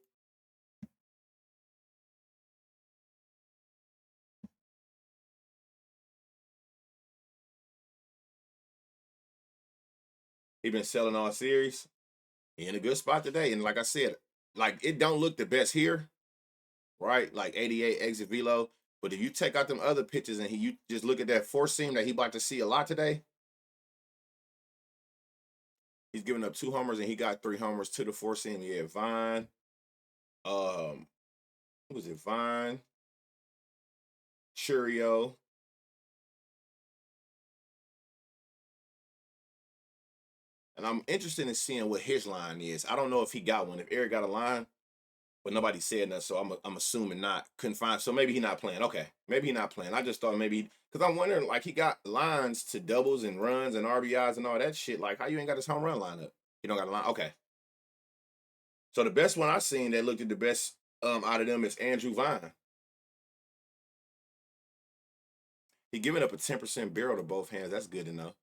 He been selling all series. He in a good spot today. And like I said, like it don't look the best here, right? Like 88 exit velo. But if you take out them other pitches and you just look at that 4-seam that he about to see a lot today, he's giving up 2 homers and he got 3 homers to the 4-seam. Yeah, Vine. Who was it? Vine. Churio. And I'm interested in seeing what his line is. I don't know if he got one. If Eric got a line, but nobody said that, so I'm assuming not. Couldn't find. So maybe he not playing. Okay, maybe he not playing. I just thought maybe because I'm wondering like he got lines to doubles and runs and RBIs and all that shit. Like how you ain't got his home run lineup? You don't got a line. Okay. So the best one I seen that looked at the best out of them is Andrew Vine. He giving up a 10% barrel to both hands. That's good to know.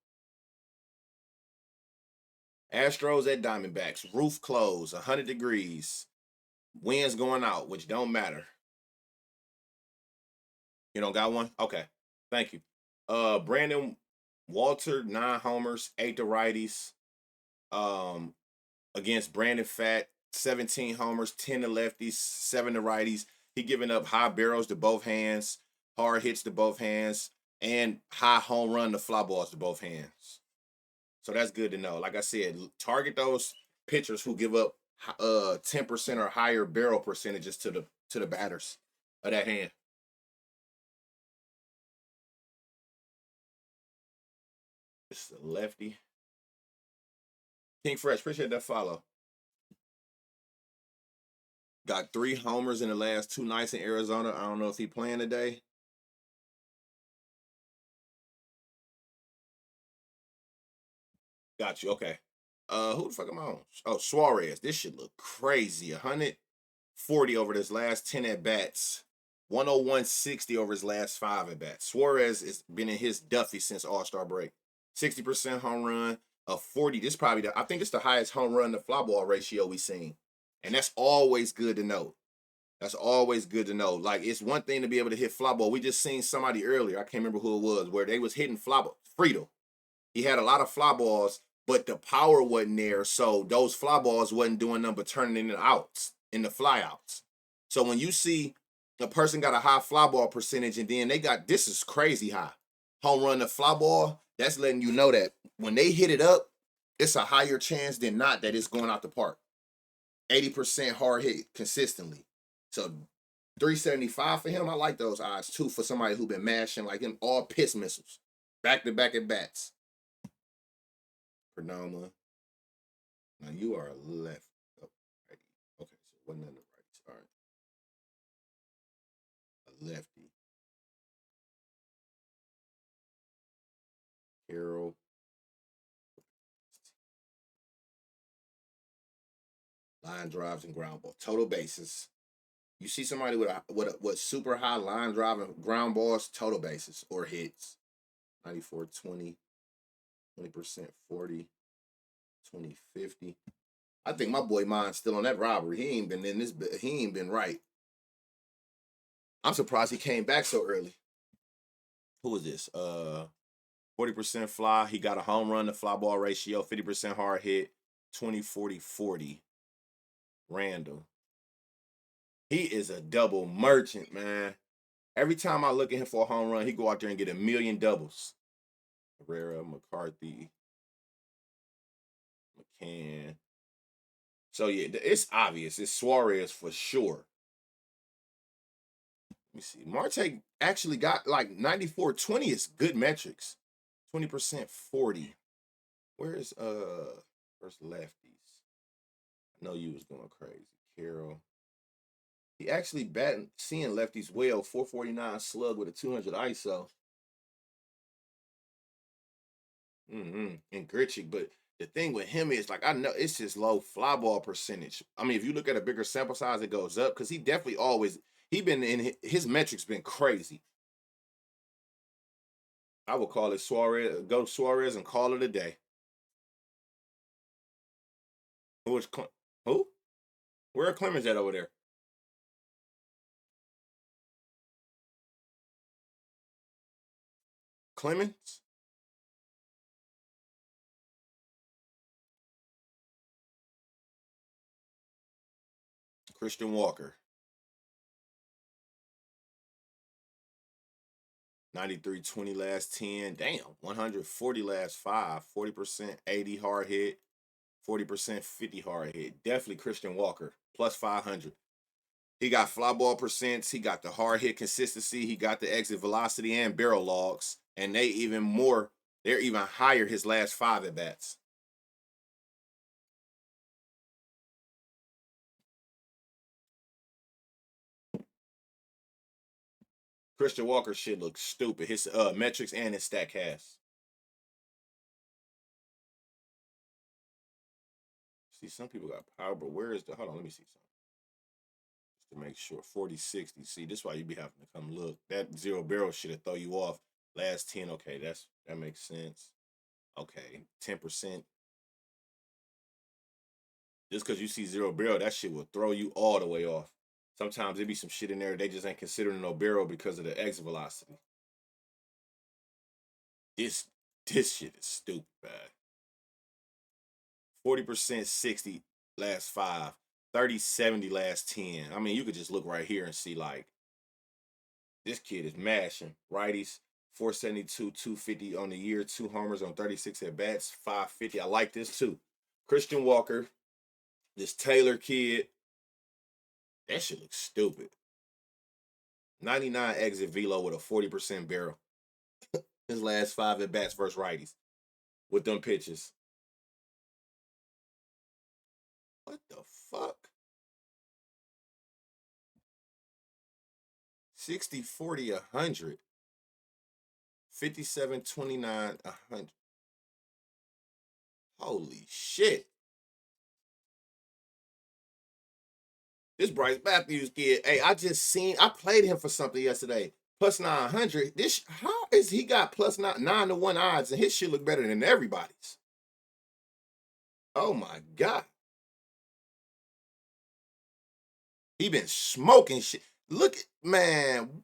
Astros at Diamondbacks. Roof closed. 100 degrees. Winds going out, which don't matter. You don't got one? Okay. Thank you. Brandon Walter, 9 homers, 8 to righties. Against Brandon Fat, 17 homers, 10 to lefties, 7 to righties. He giving up high barrels to both hands, hard hits to both hands, and high home run to fly balls to both hands. So that's good to know. Like I said, target those. pitchers who give up 10% or higher barrel percentages to the batters of that hand. It's a lefty. King Fresh, appreciate that follow. Got 3 homers in the last 2 nights in Arizona. I don't know if he playing today. Got you. Okay. Who the fuck am I on? Oh, Suarez. This shit look crazy. 140 over his last 10 at bats. 101.60 over his last 5 at bats. Suarez has been in his Duffy since All-Star break. 60% home run, a 40. This probably I think it's the highest home run to fly ball ratio we've seen. And that's always good to know. That's always good to know. Like, it's one thing to be able to hit fly ball. We just seen somebody earlier, I can't remember who it was, where they was hitting fly ball. Friedel. He had a lot of fly balls, but the power wasn't there. So those fly balls wasn't doing nothing but turning into outs, in the fly outs. So when you see a person got a high fly ball percentage and then they got, this is crazy high, home run to fly ball, that's letting you know that when they hit it up, it's a higher chance than not that it's going out the park. 80% hard hit consistently. So 375 for him, I like those odds too for somebody who been mashing like him, all piss missiles, back to back at bats. Perdoma. Now you are a left. Oh, righty. Okay, so wasn't on the righties. All right. A lefty. Carroll. Line drives and ground ball. Total bases. You see somebody with super high line drive and ground balls, total bases or hits. 94, 20, 20%, 40, 20, 50. I think my boy mine's still on that robbery. He ain't been in this. He ain't been right. I'm surprised he came back so early. Who is this? 40% fly. He got a home run to fly ball ratio. 50% hard hit. 20, 40, 40. Randall. He is a double merchant, man. Every time I look at him for a home run, he go out there and get a million doubles. Herrera, McCarthy, McCann. So yeah, it's obvious. It's Suarez for sure. Let me see. Marte actually got like 94. 20 is good metrics. 20%, 40. Where's lefties? I know you was going crazy. Carroll. He actually seeing lefties well. 449 slug with a 200 ISO. And Grichuk, but the thing with him is like I know it's his low fly ball percentage. I mean, if you look at a bigger sample size, it goes up because he definitely he been in his metrics been crazy. I would call it Suarez. Go Suarez and call it a day. Who? Where are Clemens at over there? Clemens? Christian Walker. 93, 20 last 10. Damn. 140 last 5. 40%, 80 hard hit. 40%, 50 hard hit. Definitely Christian Walker. Plus 500. He got fly ball percents. He got the hard hit consistency. He got the exit velocity and barrel logs. And they're even higher his last 5 at bats. Christian Walker shit looks stupid. His metrics and his stat cast. See, some people got power, but where is the hold on, let me see something. Just to make sure. 40, 60. See, this is why you be having to come look. That zero barrel shit'll throw you off. Last 10, okay, that makes sense. Okay, 10%. Just because you see zero barrel, that shit will throw you all the way off. Sometimes there be some shit in there they just ain't considering no barrel because of the exit velocity. This shit is stupid, man. 40%, 60 last 5, 30, 70 last 10. I mean, you could just look right here and see like this kid is mashing. Righties, 472, 250 on the year, 2 homers on 36 at bats, 550. I like this too. Christian Walker, This Taylor kid, that shit looks stupid. 99 exit velo with a 40% barrel. His last 5 at bats versus righties with them pitches. What the fuck? 60, 40, 100. 57, 29, 100. Holy shit. This Bryce Matthews kid, hey, I played him for something yesterday. Plus 900. How is he got plus 9 to 1 odds and his shit look better than everybody's? Oh my God. He been smoking shit. Look at, man.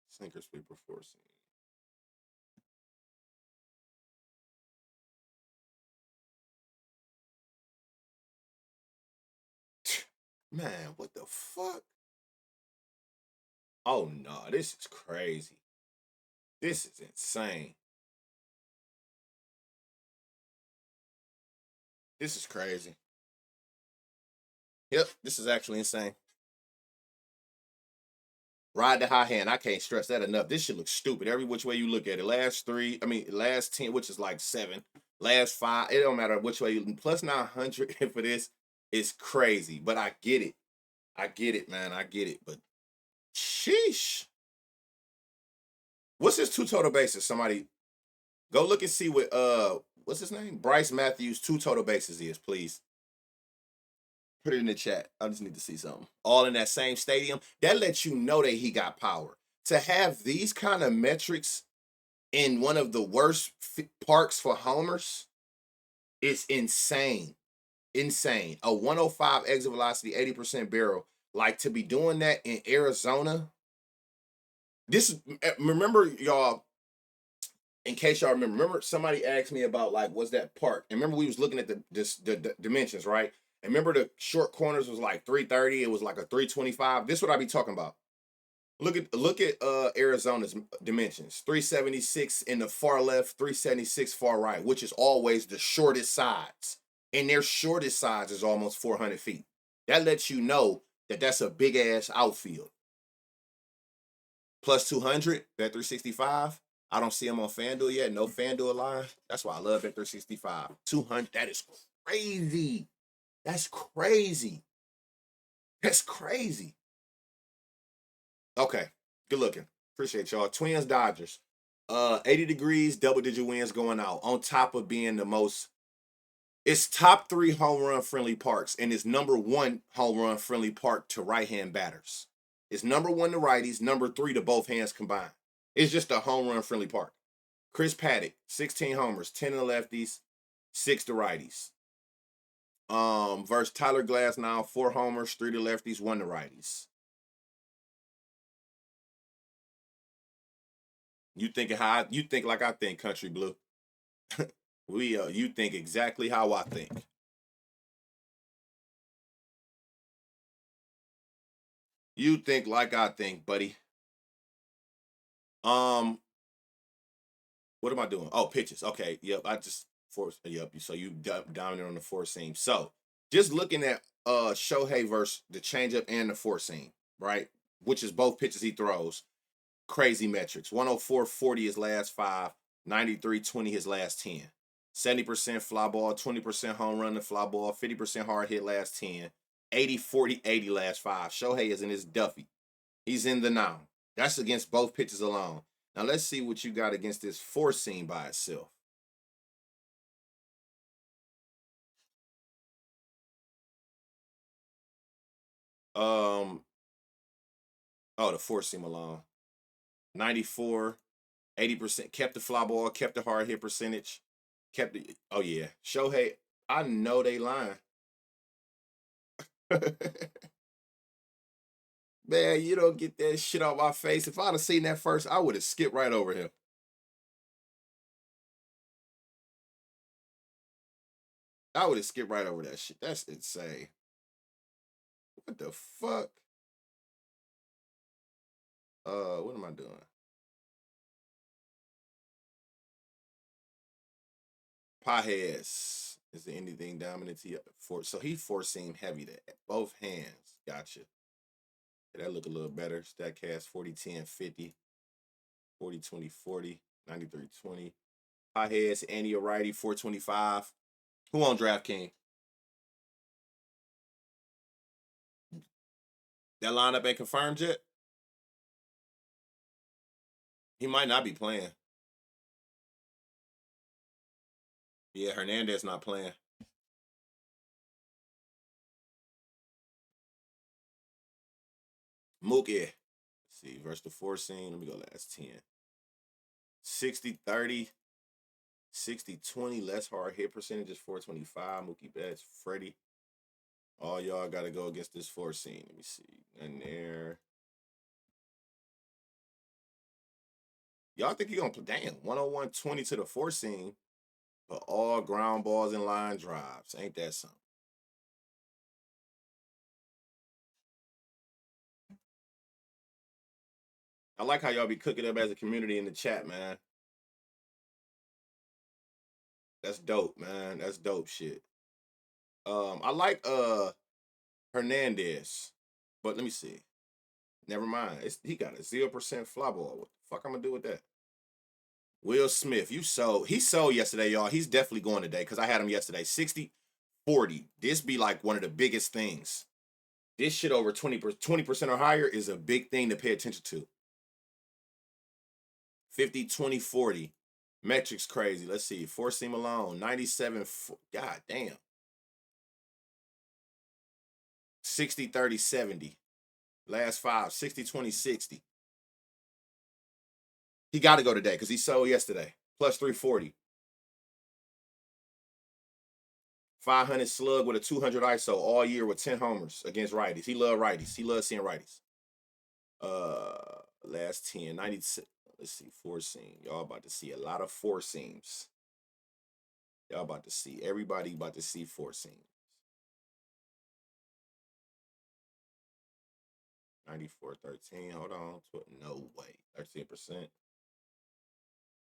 Sinker sweeper forcing. Man, what the fuck? Oh no, this is crazy. This is insane. This is crazy. Yep, this is actually insane. Ride the high hand. I can't stress that enough. This shit looks stupid. Every which way you look at it. Last 10, which is like 7. Last 5. It don't matter which way you plus 900 for this is crazy. But I get it. I get it, man. I get it. But sheesh. What's his 2 total bases? Somebody go look and see what what's his name? Bryce Matthews 2 total bases is, please. Put it in the chat. I just need to see something. All in that same stadium. That lets you know that he got power. To have these kind of metrics in one of the worst parks for homers is insane. Insane. A 105 exit velocity, 80% barrel. Like, to be doing that in Arizona. Remember, y'all, in case y'all remember somebody asked me about, like, what's that park? And remember we was looking at the dimensions, right? And remember the short corners was like 330. It was like a 325. This is what I be talking about. Look at Arizona's dimensions. 376 in the far left, 376 far right, which is always the shortest sides. And their shortest sides is almost 400 feet. That lets you know that that's a big ass outfield. Plus 200, bet 365. I don't see him on FanDuel yet. No FanDuel line. That's why I love bet 365. 200. That is crazy. That's crazy. That's crazy. Okay. Good looking. Appreciate y'all. Twins, Dodgers. 80 degrees, double-digit wins going out. On top of being the most, it's top 3 home run friendly parks, and it's number 1 home run friendly park to right-hand batters. It's number 1 to righties, number 3 to both hands combined. It's just a home run friendly park. Chris Paddock, 16 homers, 10 to the lefties, 6 to righties. Versus Tyler Glasnow, 4 homers, 3 to lefties, 1 to righties. You think like I think, Country Blue. You think exactly how I think. You think like I think, buddy. What am I doing? Oh, pitches. Okay, yep. I just forced. Yep. So you dominant on the 4 seam. So just looking at Shohei versus the changeup and the 4 seam, right? Which is both pitches he throws. Crazy metrics. 104.40 his last 5, 93.20 his last 10. 70% fly ball, 20% home run to fly ball, 50% hard hit last 10, 80-40-80 last 5. Shohei is in his Duffy. He's in the now. That's against both pitches alone. Now let's see what you got against this 4 seam by itself. The 4 seam alone. 94, 80%. Kept the fly ball, kept the hard hit percentage. Oh yeah. Shohei, I know they lying. Man, you don't get that shit off my face. If I'd have seen that first, I would have skipped right over him. I would have skipped right over that shit. That's insane. What the fuck? What am I doing? Pajes. Is there anything dominant to you? So he four seam heavy to both hands. Gotcha. Yeah, that look a little better. Statcast 40, 10, 50, 40, 20, 40, 93, 20. Pajes, Andy O'Reilly, 425. Who on DraftKings? That lineup ain't confirmed yet? He might not be playing. Yeah, Hernandez not playing. Mookie. Let's see, versus the four seam. Let me go last 10. 60, 30, 60, 20, less hard hit percentage is 425. Mookie Betts, Freddie. All y'all got to go against this four seam. Let me see. And there. Y'all think he going to play? Damn, 101 20 to the four seam, but all ground balls and line drives. Ain't that something? I like how y'all be cooking up as a community in the chat, man. That's dope, man. That's dope shit. I like Hernandez, but let me see. Never mind. He got a 0% fly ball. What the fuck I'm gonna do with that? Will Smith, he sold yesterday, y'all. He's definitely going today because I had him yesterday. 60, 40. This be like one of the biggest things. This shit over 20% or higher is a big thing to pay attention to. 50, 20, 40. Metrics crazy. Let's see. Four seam alone. 97. God damn. 60, 30, 70. Last five. 60, 20, 60. He got to go today because he sold yesterday. Plus 340. 500 slug with a 200 ISO all year with 10 homers against righties. He love righties. He loves seeing righties. Last 10. 90. Let's see. Four seam. Y'all about to see a lot of four seams. Y'all about to see. Everybody about to see four seams. 94, 13. Hold on. No way. 13%.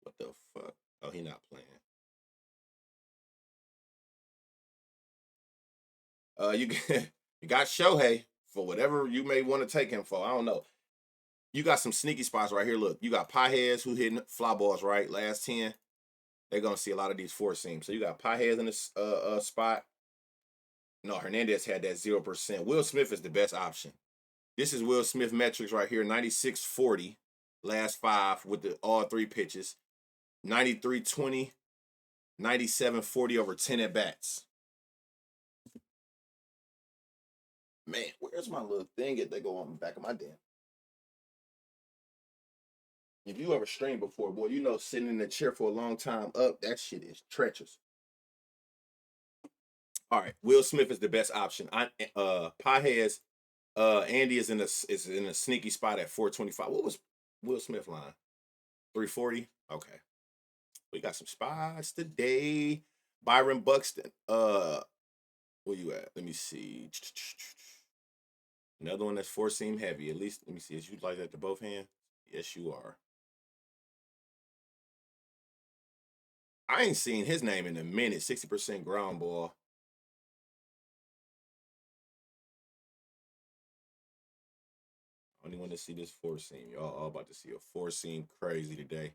What the fuck? Oh, he not playing. You you got Shohei for whatever you may want to take him for. I don't know. You got some sneaky spots right here. Look, you got Pieheads who hitting fly balls right. Last 10. They're gonna see a lot of these four seams. So you got Pieheads in this spot. No, Hernandez had that 0%. Will Smith is the best option. This is Will Smith metrics right here. 96-40. Last five with the all three pitches. 93-20. 97-40 over 10 at bats. Man, where's my little thing that they go on the back of my damn? If you ever streamed before, boy, you know sitting in the chair for a long time up, that shit is treacherous. All right, Will Smith is the best option. Pieheads, Andy is in a sneaky spot at 425. What was Will Smith line? 340? Okay. We got some spots today. Byron Buxton. Where you at? Let me see. Another one that's four seam heavy. At least, let me see. Is you like that to both hands? Yes, you are. I ain't seen his name in a minute. 60% ground ball. I only want to see this four seam. Y'all all about to see a four seam crazy today.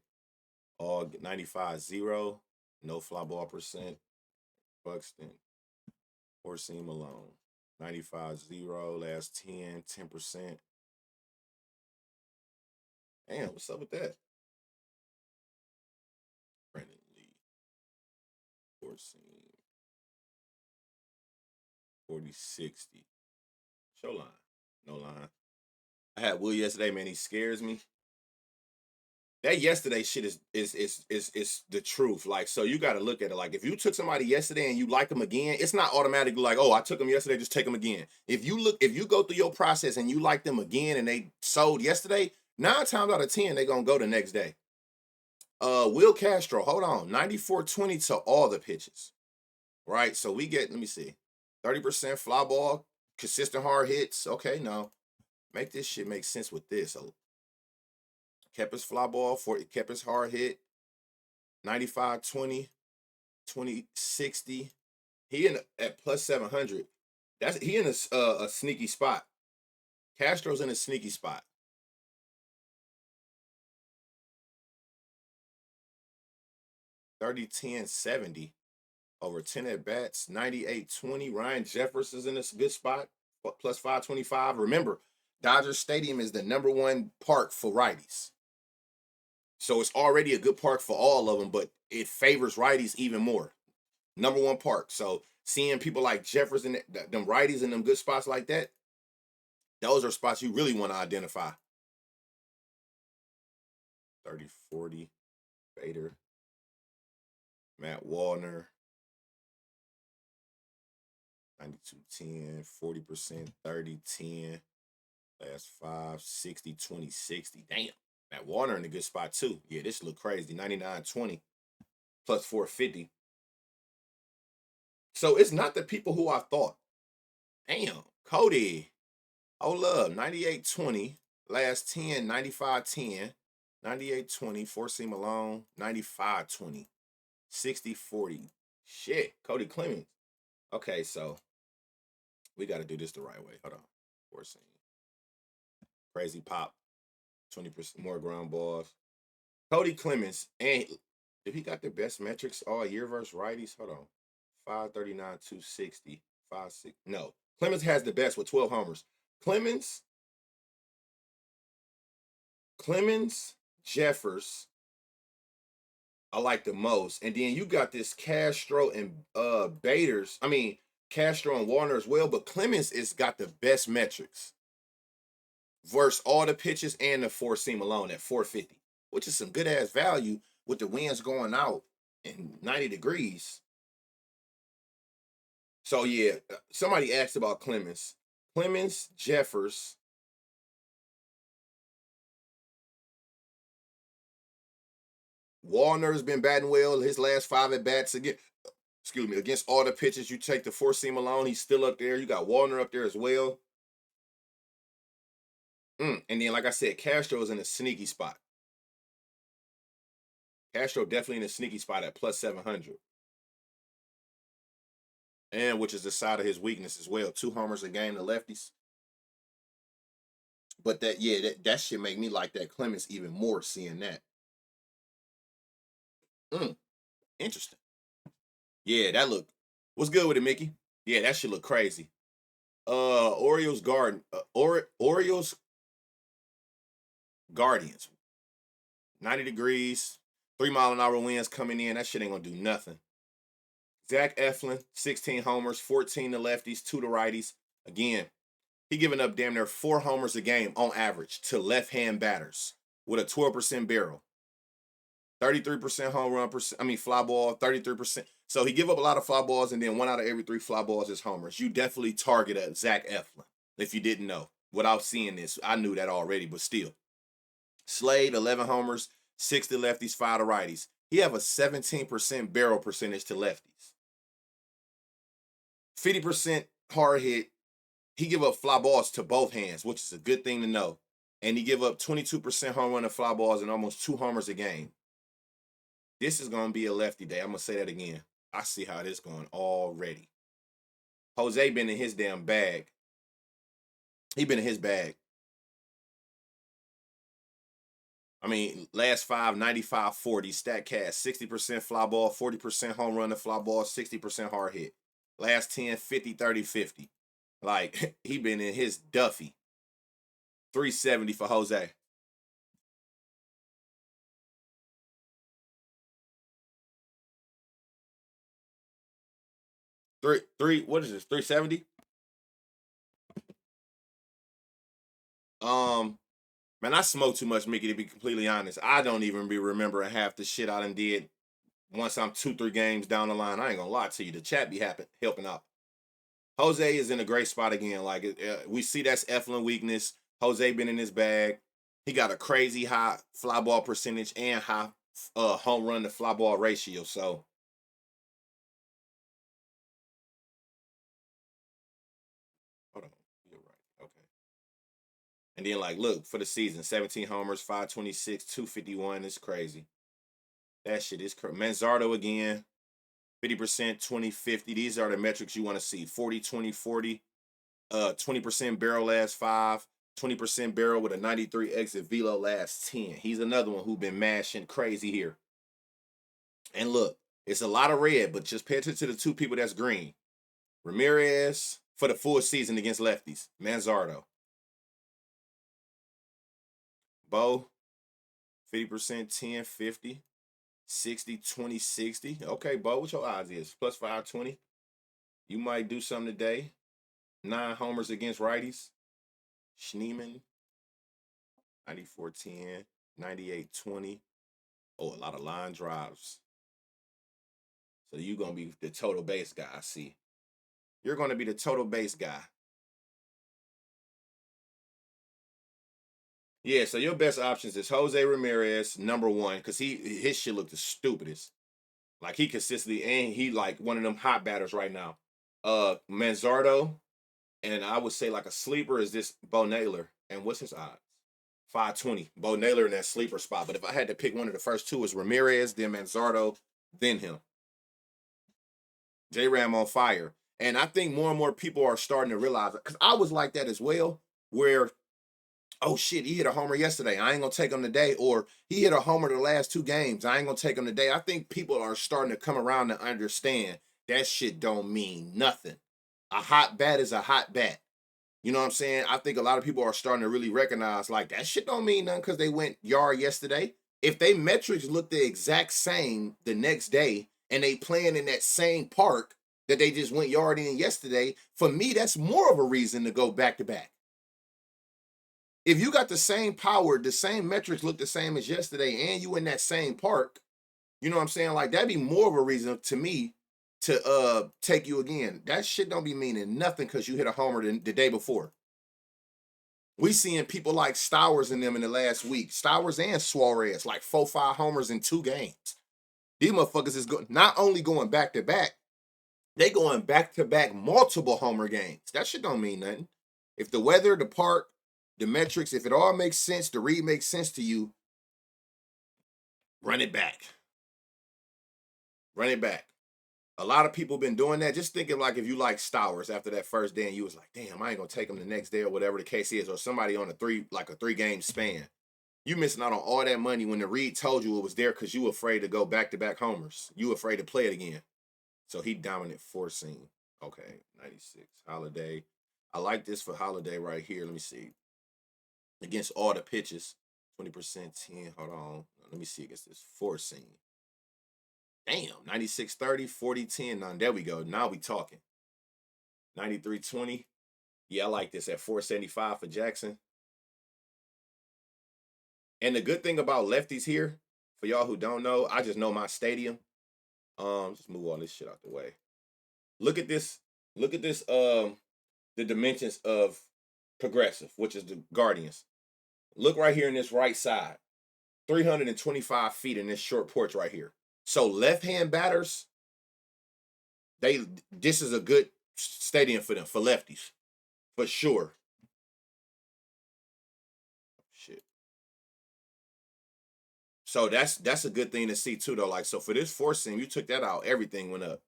All 95-0. No fly ball percent. Buxton. Four seam alone. 95-0. Last 10. 10%. Damn, what's up with that? Brandon Lee. Four seam. 40-60. Show line. No line. I had Will yesterday, man. He scares me. That yesterday shit is the truth. Like, so you got to look at it. Like, if you took somebody yesterday and you like them again, it's not automatically like, oh, I took them yesterday, just take them again. If you go through your process and you like them again and they sold yesterday, 9 times out of 10 they gonna go the next day. Will Castro, hold on, 94-20 to all the pitches, right? So we get, let me see, 30% fly ball, consistent hard hits. Okay, no, make this shit make sense with this. Kept his fly ball, kept his hard hit. 95, 20, 20, 60. He in at plus 700. He in a sneaky spot. Castro's in a sneaky spot. 30, 10, 70. Over 10 at bats. 98, 20. Ryan Jefferson's in a good spot. Plus 525. Remember, Dodger Stadium is the #1 park for righties. So it's already a good park for all of them, but it favors righties even more. #1 park. So seeing people like Jefferson, them righties in them good spots like that, those are spots you really want to identify. 30, 40, Bader, Matt Wallner, 92, 10, 40%, 30, 10, last 5, 60, 20, 60. Damn. Matt Warner in a good spot too. Yeah, this look crazy. 99, 20, plus 450. So it's not the people who I thought. Damn. Cody. Hold up. 98, 20. Last 10, 95, 10. 98, 20. Four seam alone. 95, 20. 60, 40. Shit. Cody Clemens. Okay, so we got to do this the right way. Hold on. Four seam. Crazy pop. 20% more ground balls. Cody Clemens, and if he got the best metrics all year versus righties, hold on. 539, 260, 56. No. Clemens has the best with 12 homers. Clemens, Jeffers, I like the most. And then you got this Castro and Baders. I mean, Castro and Warner as well, but Clemens is got the best metrics versus all the pitches and the four seam alone at 450, which is some good ass value with the winds going out in 90 degrees. So yeah, somebody asked about Clemens. Clemens, Jeffers. Warner's been batting well. His last 5 at bats against all the pitches. You take the four seam alone, he's still up there. You got Warner up there as well. And then, like I said, Castro is in a sneaky spot. Castro definitely in a sneaky spot at plus 700. And which is the side of his weakness as well. 2 homers a game to lefties. But that should make me like that Clemens even more seeing that. Interesting. Yeah, that look. What's good with it, Mickey? Yeah, that should look crazy. Orioles Guardians. 90 degrees, 3-mile-an-hour winds coming in. That shit ain't gonna do nothing. Zach Eflin, 16 homers, 14 to lefties, 2 to righties. Again, he giving up damn near 4 homers a game on average to left-hand batters with a 12% barrel. 33% home run fly ball, 33%. So he give up a lot of fly balls, and then 1 out of every 3 fly balls is homers. You definitely target a Zach Eflin, if you didn't know. Without seeing this, I knew that already, but still. Slade, 11 homers, 6 to lefties, 5 to righties. He have a 17% barrel percentage to lefties. 50% hard hit. He give up fly balls to both hands, which is a good thing to know. And he give up 22% home run and fly balls and almost 2 homers a game. This is going to be a lefty day. I'm going to say that again. I see how this going already. Jose been in his damn bag. He been in his bag. I mean, last 5, 95, 40, stat cast, 60% fly ball, 40% home run to fly ball, 60% hard hit. Last 10, 50, 30, 50. Like, he been in his Duffy. 370 for Jose. What is this? 370? Man, I smoke too much, Mickey, to be completely honest. I don't even be remembering half the shit I done did once I'm 2-3 games down the line. I ain't gonna lie to you. The chat be helping out. Jose is in a great spot again. Like, we see that's Eflin weakness. Jose been in his bag. He got a crazy high fly ball percentage and high home run to fly ball ratio. So, hold on. You're right. Okay. And then like look for the season, 17 homers, 526, 251. It's crazy. That shit is crazy. Manzardo again, 50%, 20, 50. These are the metrics you want to see. 40, 20, 40. 20% barrel last 5, 20% barrel with a 93 exit velo last 10. He's another one who been mashing crazy here. And look, it's a lot of red, but just pay attention to the two people that's green. Ramirez for the full season against lefties. Manzardo. Bo, 50%, 10, 50, 60, 20, 60. Okay, Bo, what your odds is? Plus 520. You might do something today. 9 homers against righties. Schneeman, 94-10, 98-20. Oh, a lot of line drives. So you're going to be the total base guy, I see. You're going to be the total base guy. Yeah, so your best options is Jose Ramirez, number 1, because his shit looked the stupidest. Like he consistently, and he like one of them hot batters right now. Manzardo, and I would say like a sleeper is this Bo Naylor. And what's his odds? 520. Bo Naylor in that sleeper spot. But if I had to pick one of the first two, is Ramirez, then Manzardo, then him. J-Ram on fire. And I think more and more people are starting to realize it. Because I was like that as well, where, oh shit, he hit a homer yesterday. I ain't going to take him today. Or he hit a homer the last 2 games. I ain't going to take him today. I think people are starting to come around to understand that shit don't mean nothing. A hot bat is a hot bat. You know what I'm saying? I think a lot of people are starting to really recognize like that shit don't mean nothing because they went yard yesterday. If they metrics look the exact same the next day and they playing in that same park that they just went yard in yesterday, for me, that's more of a reason to go back to back. If you got the same power, the same metrics look the same as yesterday, and you in that same park, you know what I'm saying? Like that'd be more of a reason to me to take you again. That shit don't be meaning nothing because you hit a homer the day before. We seeing people like Stowers in them in the last week. Stowers and Suarez, like 4-5 homers in 2 games. These motherfuckers is not only going back to back, they going back to back multiple homer games. That shit don't mean nothing. If the weather, the park, the metrics, if it all makes sense, the read makes sense to you, run it back. Run it back. A lot of people been doing that. Just thinking like if you like Stowers after that first day and you was like, damn, I ain't gonna take him the next day or whatever the case is, or somebody on a 3-game span. You missing out on all that money when the read told you it was there because you were afraid to go back-to-back homers. You were afraid to play it again. So he dominant forcing. Okay, 96. Holiday. I like this for Holiday right here. Let me see. Against all the pitches. 20%, 10. Hold on. Let me see against this forcing. Damn, 96-30, 40-10. Now, there we go. Now we talking. 93-20. Yeah, I like this at 475 for Jackson. And the good thing about lefties here, for y'all who don't know, I just know my stadium. Just move all this shit out the way. Look at this. Look at this. The dimensions of Progressive, which is the Guardians. Look right here in this right side. 325 feet in this short porch right here. So left-hand batters, this is a good stadium for them, for lefties. For sure. Shit. So that's a good thing to see too, though. Like, so for this forcing, you took that out, everything went up.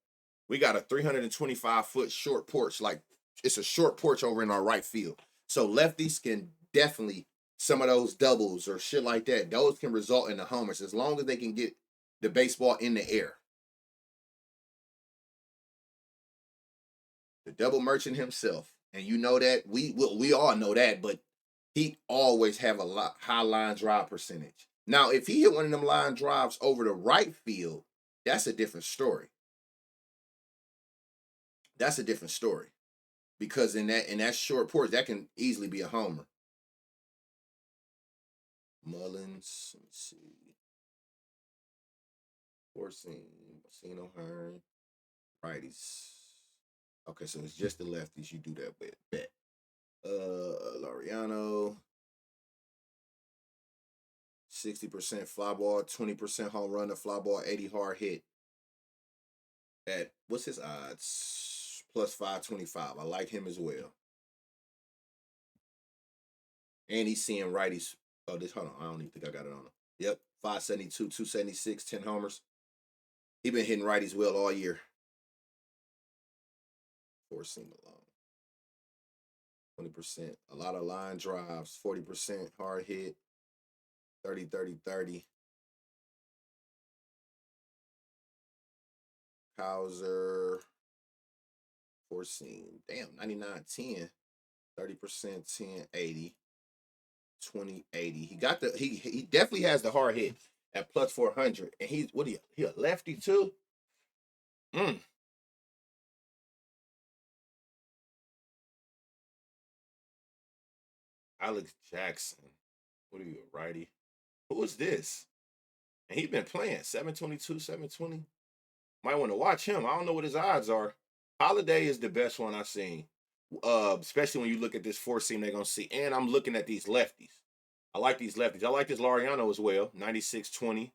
We got a 325-foot short porch. Like, it's a short porch over in our right field. So lefties can definitely, some of those doubles or shit like that, those can result in the homers as long as they can get the baseball in the air. The double merchant himself. And you know that, we all know that, but he always have a high line drive percentage. Now, if he hit one of them line drives over the right field, that's a different story. That's a different story. Because in that short porch, that can easily be a homer. Mullins, let me see. Forcing, Casino Hearn, righties. Okay, so it's just the lefties you do that with. Bet. Laureano, 60% fly ball, 20% home run, a fly ball, 80 hard hit. At what's his odds? Plus 525. I like him as well. And he's seeing righties. Oh, this hold on. I don't even think I got it on him. Yep. 572, 276, 10 homers. He been hitting righties well all year. Four seam alone. 20%. A lot of line drives. 40% hard hit. 30, 30, 30. Hauser. Four seam. Damn, 99, 10. 30%, 10, 80. 20, 80. He got the he definitely has the hard hit at plus 400. And he's what he a lefty too? Mm. Alex Jackson. What are you, a righty? Who is this? And he's been playing 722, 720. Might want to watch him. I don't know what his odds are. Holiday is the best one I've seen. Especially when you look at this four seam they're gonna see. And I'm looking at these lefties. I like these lefties. I like this Laureano as well. 96-20.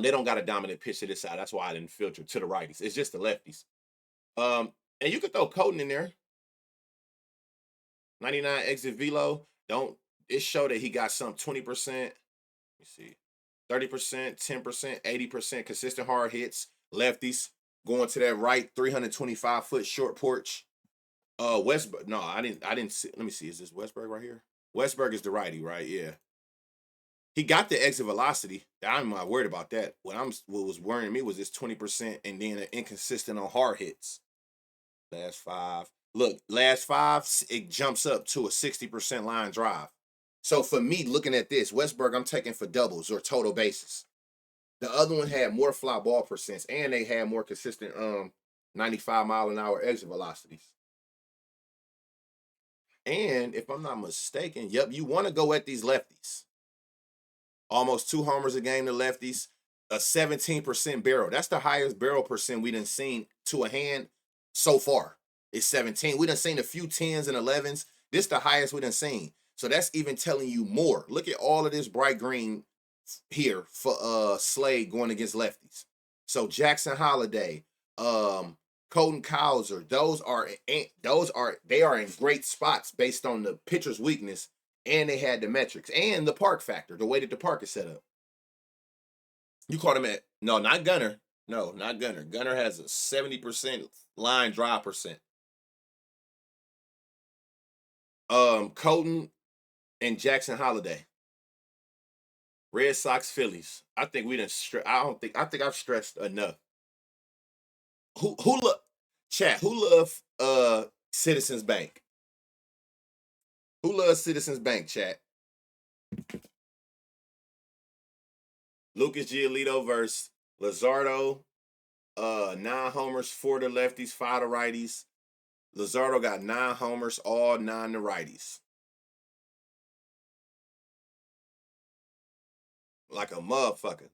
They don't got a dominant pitch to this side. That's why I didn't filter to the righties. It's just the lefties. And you could throw Coden in there. 99 exit velo. Don't it show that he got some 20%. Let me see. 30%, 10%, 80% consistent hard hits. Lefties going to that right 325-foot short porch. Westberg. No, I didn't see. Let me see. Is this Westberg right here? Westberg is the righty, right? Yeah. He got the exit velocity. I'm not worried about that. What was worrying me was this 20% and then an inconsistent on hard hits. Last five. Look, last five, it jumps up to a 60% line drive. So for me, looking at this, Westberg, I'm taking for doubles or total bases. The other one had more fly ball percents, and they had more consistent 95-mile-an-hour exit velocities. And if I'm not mistaken, yep, you want to go at these lefties. Almost 2 homers a game to lefties, a 17% barrel. That's the highest barrel percent we done seen to a hand so far. It's 17. We done seen a few 10s and 11s. This the highest we done seen. So that's even telling you more. Look at all of this bright green here for Slade going against lefties. So Jackson Holiday, Colton Cowser, they are in great spots based on the pitcher's weakness, and they had the metrics and the park factor, the way that the park is set up. You caught him at no, not Gunner. No, not Gunner. Gunner has a 70% line drive percent. Colton and Jackson Holiday. Red Sox, Phillies. I think we didn't. I think I've stressed enough. Who look? Chat. Who love Citizens Bank? Who loves Citizens Bank? Chat. Lucas Giolito versus Lazardo. 9 homers, 4 to lefties, 5 to righties. Lazardo got 9 homers, all 9 to righties. Like a motherfucker.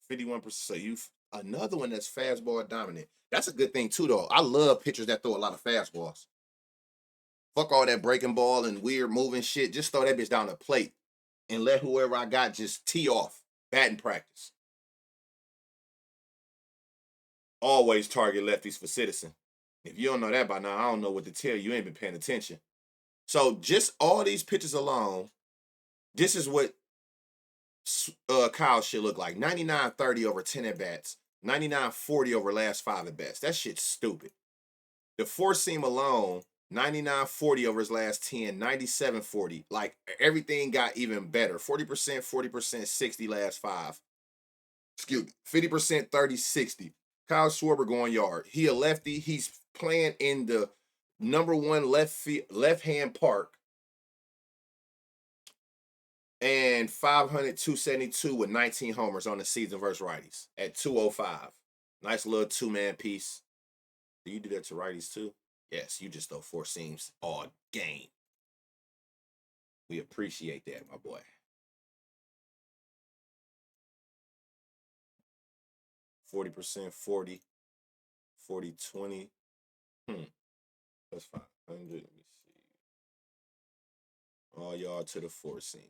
51%. So you another one that's fastball dominant. That's a good thing too, though. I love pitchers that throw a lot of fastballs. Fuck all that breaking ball and weird moving shit. Just throw that bitch down the plate and let whoever I got just tee off. Batting practice. Always target lefties for Citizen. If you don't know that by now, I don't know what to tell you. You ain't been paying attention. So just all these pitches alone, this is what Kyle should look like. 99-30 over 10 at bats. 99-40 over last 5 at bats. That shit's stupid. The four seam alone, 99-40 over his last 10, 97-40. Like everything got even better. 40%, 40%, 60 last 5. Excuse me. 50%, 30, 60. Kyle Schwarber going yard. He a lefty. He's playing in the number 1 left-hand park. And 500, 272 with 19 homers on the season versus righties at 205. Nice little 2-man piece. Do you do that to righties too? Yes, you just throw 4 seams all game. We appreciate that, my boy. 40%, 40, 40, 20. That's 500. Let me see. All y'all to the 4 seam.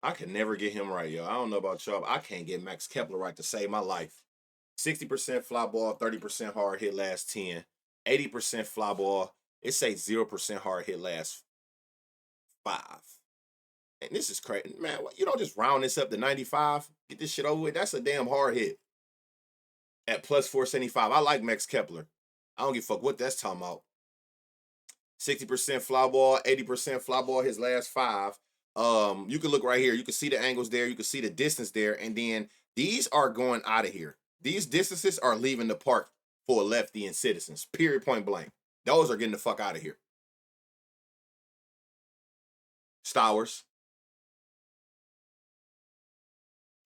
I can never get him right, yo. I don't know about y'all, but I can't get Max Kepler right to save my life. 60% fly ball, 30% hard hit last 10, 80% fly ball. It say 0% hard hit last 5. And this is crazy. Man, you don't just round this up to 95. Get this shit over with. That's a damn hard hit at plus 475. I like Max Kepler. I don't give a fuck what that's talking about. 60% fly ball, 80% fly ball his last 5. You can look right here. You can see the angles there. You can see the distance there. And then these are going out of here. These distances are leaving the park for a lefty and Citizens. Period, point blank. Those are getting the fuck out of here. Stowers.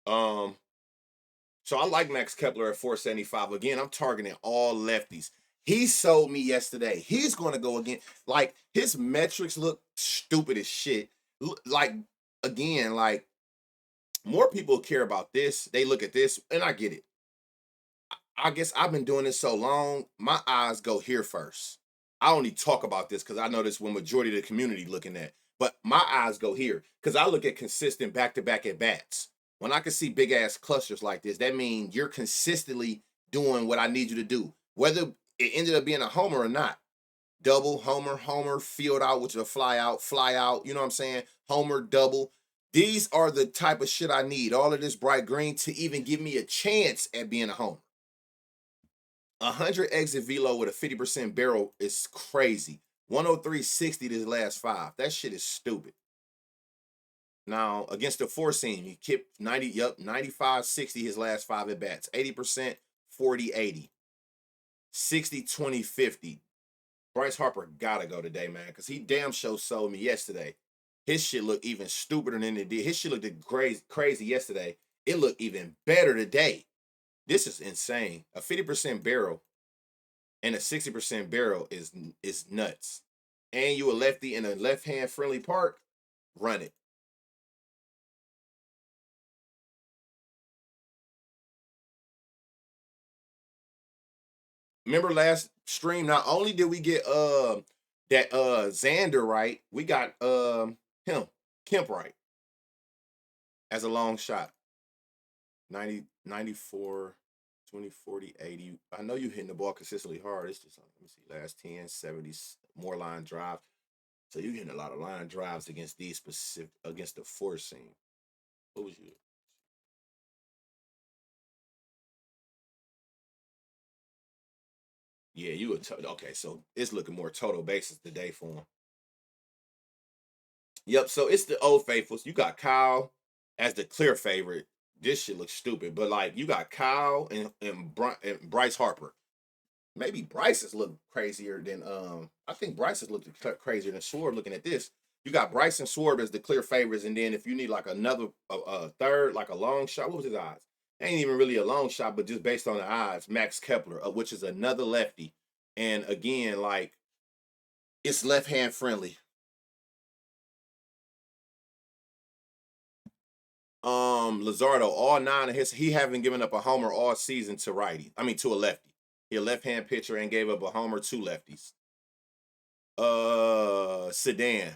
Um, so I like Max Kepler at 475. Again, I'm targeting all lefties. He sold me yesterday. He's going to go again. Like, his metrics look stupid as shit. Like, again, like, more people care about this. They look at this, and I get it. I guess I've been doing this so long, my eyes go here first. I only talk about this because I know this when majority of the community looking at. But my eyes go here because I look at consistent back-to-back at bats. When I can see big ass clusters like this, that means you're consistently doing what I need you to do. Whether it ended up being a homer or not. Double, homer, homer, field out, which is a fly out, you know what I'm saying? Homer, double. These are the type of shit I need. All of this bright green to even give me a chance at being a homer. 100 exit velo with a 50% barrel is crazy. 103.60 this last 5. That shit is stupid. Now, against the four seam, he kept 95.60 his last 5 at bats. 80%, 40.80. 60, 20, 50. Bryce Harper gotta go today, man, because he damn sure sold me yesterday. His shit looked even stupider than it did. His shit looked crazy yesterday. It looked even better today. This is insane. A 50% barrel and a 60% barrel is nuts. And you a lefty in a left-hand friendly park, run it. Remember last stream, not only did we get that Xander right, we got him, Kemp right as a long shot. 90, 94, 20, 40, 80. I know you hitting the ball consistently hard. It's just, let me see, last 10, 70, more line drive. So you hitting a lot of line drives against these specific, against the four seam. What was you? Yeah, you were, okay, so it's looking more total basis today for him. Yep, so it's the old faithfuls. You got Kyle as the clear favorite. This shit looks stupid, but like you got Kyle and Bryce Harper. Maybe Bryce has looked crazier than I think Bryce has looked crazier than Schwarb. Looking at this, you got Bryce and Schwarb as the clear favorites, and then if you need like another third, like a long shot, what was his odds? Ain't even really a long shot, but just based on the odds, Max Kepler, which is another lefty, and again like it's left hand friendly. Luzardo, all 9 of his, he haven't given up a homer all season to righty. I mean to a lefty. He a left-hand pitcher and gave up a homer to lefties. Sedan.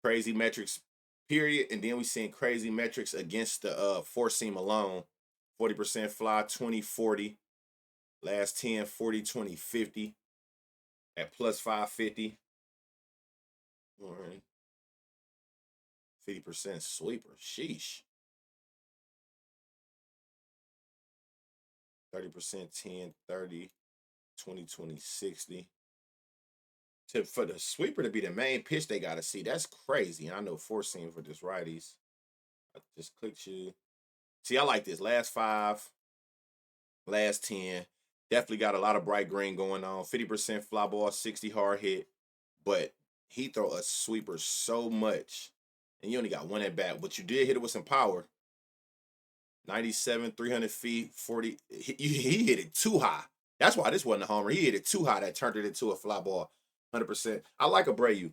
Crazy metrics, period. And then we seen crazy metrics against the four seam alone. 40% fly, 20, 40. Last 10, 40, 20, 50. At plus 550. All right. 50% sweeper. Sheesh. 30%, 10, 30, 20, 20, 60. For the sweeper to be the main pitch they got to see, that's crazy. And I know four seam for this righties. I just clicked you. See, I like this. Last 5, last 10. Definitely got a lot of bright green going on. 50% fly ball, 60 hard hit. But he throw a sweeper so much. And you only got 1 at bat. But you did hit it with some power. 97, 300 feet, 40. He hit it too high. That's why this wasn't a homer. He hit it too high that turned it into a fly ball. 100%. I like Abreu.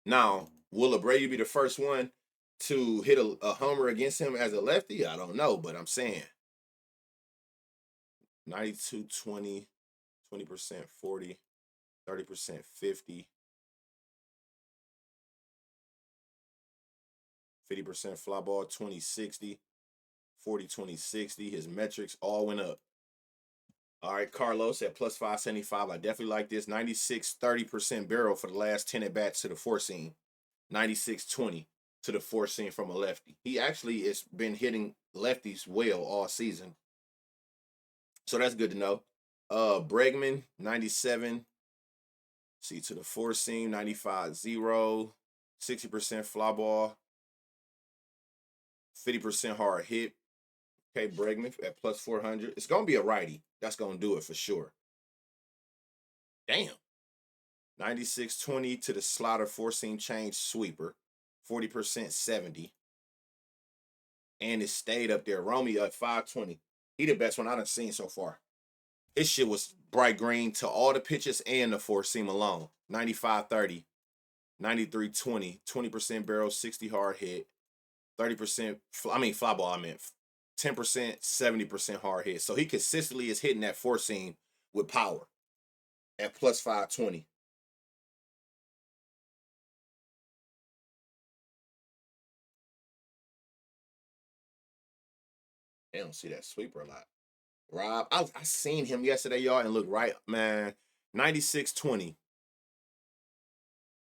Now, will Abreu be the first one to hit a homer against him as a lefty? I don't know, but I'm saying 92, 20, 20%, 40, 30%, 50. 50% fly ball, 20-60, 40-20-60. His metrics all went up. All right, Carlos at plus 575. I definitely like this. 96, 30% barrel for the last 10 at bats to the four seam. 96-20 to the four seam from a lefty. He actually has been hitting lefties well all season. So that's good to know. Bregman, 97. See to the four seam, 95-0. 60% fly ball. 50% hard hit. Okay, Bregman at plus 400. It's going to be a righty. That's going to do it for sure. Damn. 96-20 to the slider four seam change sweeper. 40% 70. And it stayed up there. Romy at 520. He the best one I done seen so far. His shit was bright green to all the pitches and the four seam alone. 95-30. 93-20. 20% barrel, 60 hard hit. 30%, fly ball, 10%, 70% hard hit. So he consistently is hitting that four seam with power at plus 520. They don't see that sweeper a lot. Rob, I seen him yesterday, y'all, and look right, man. 96-20.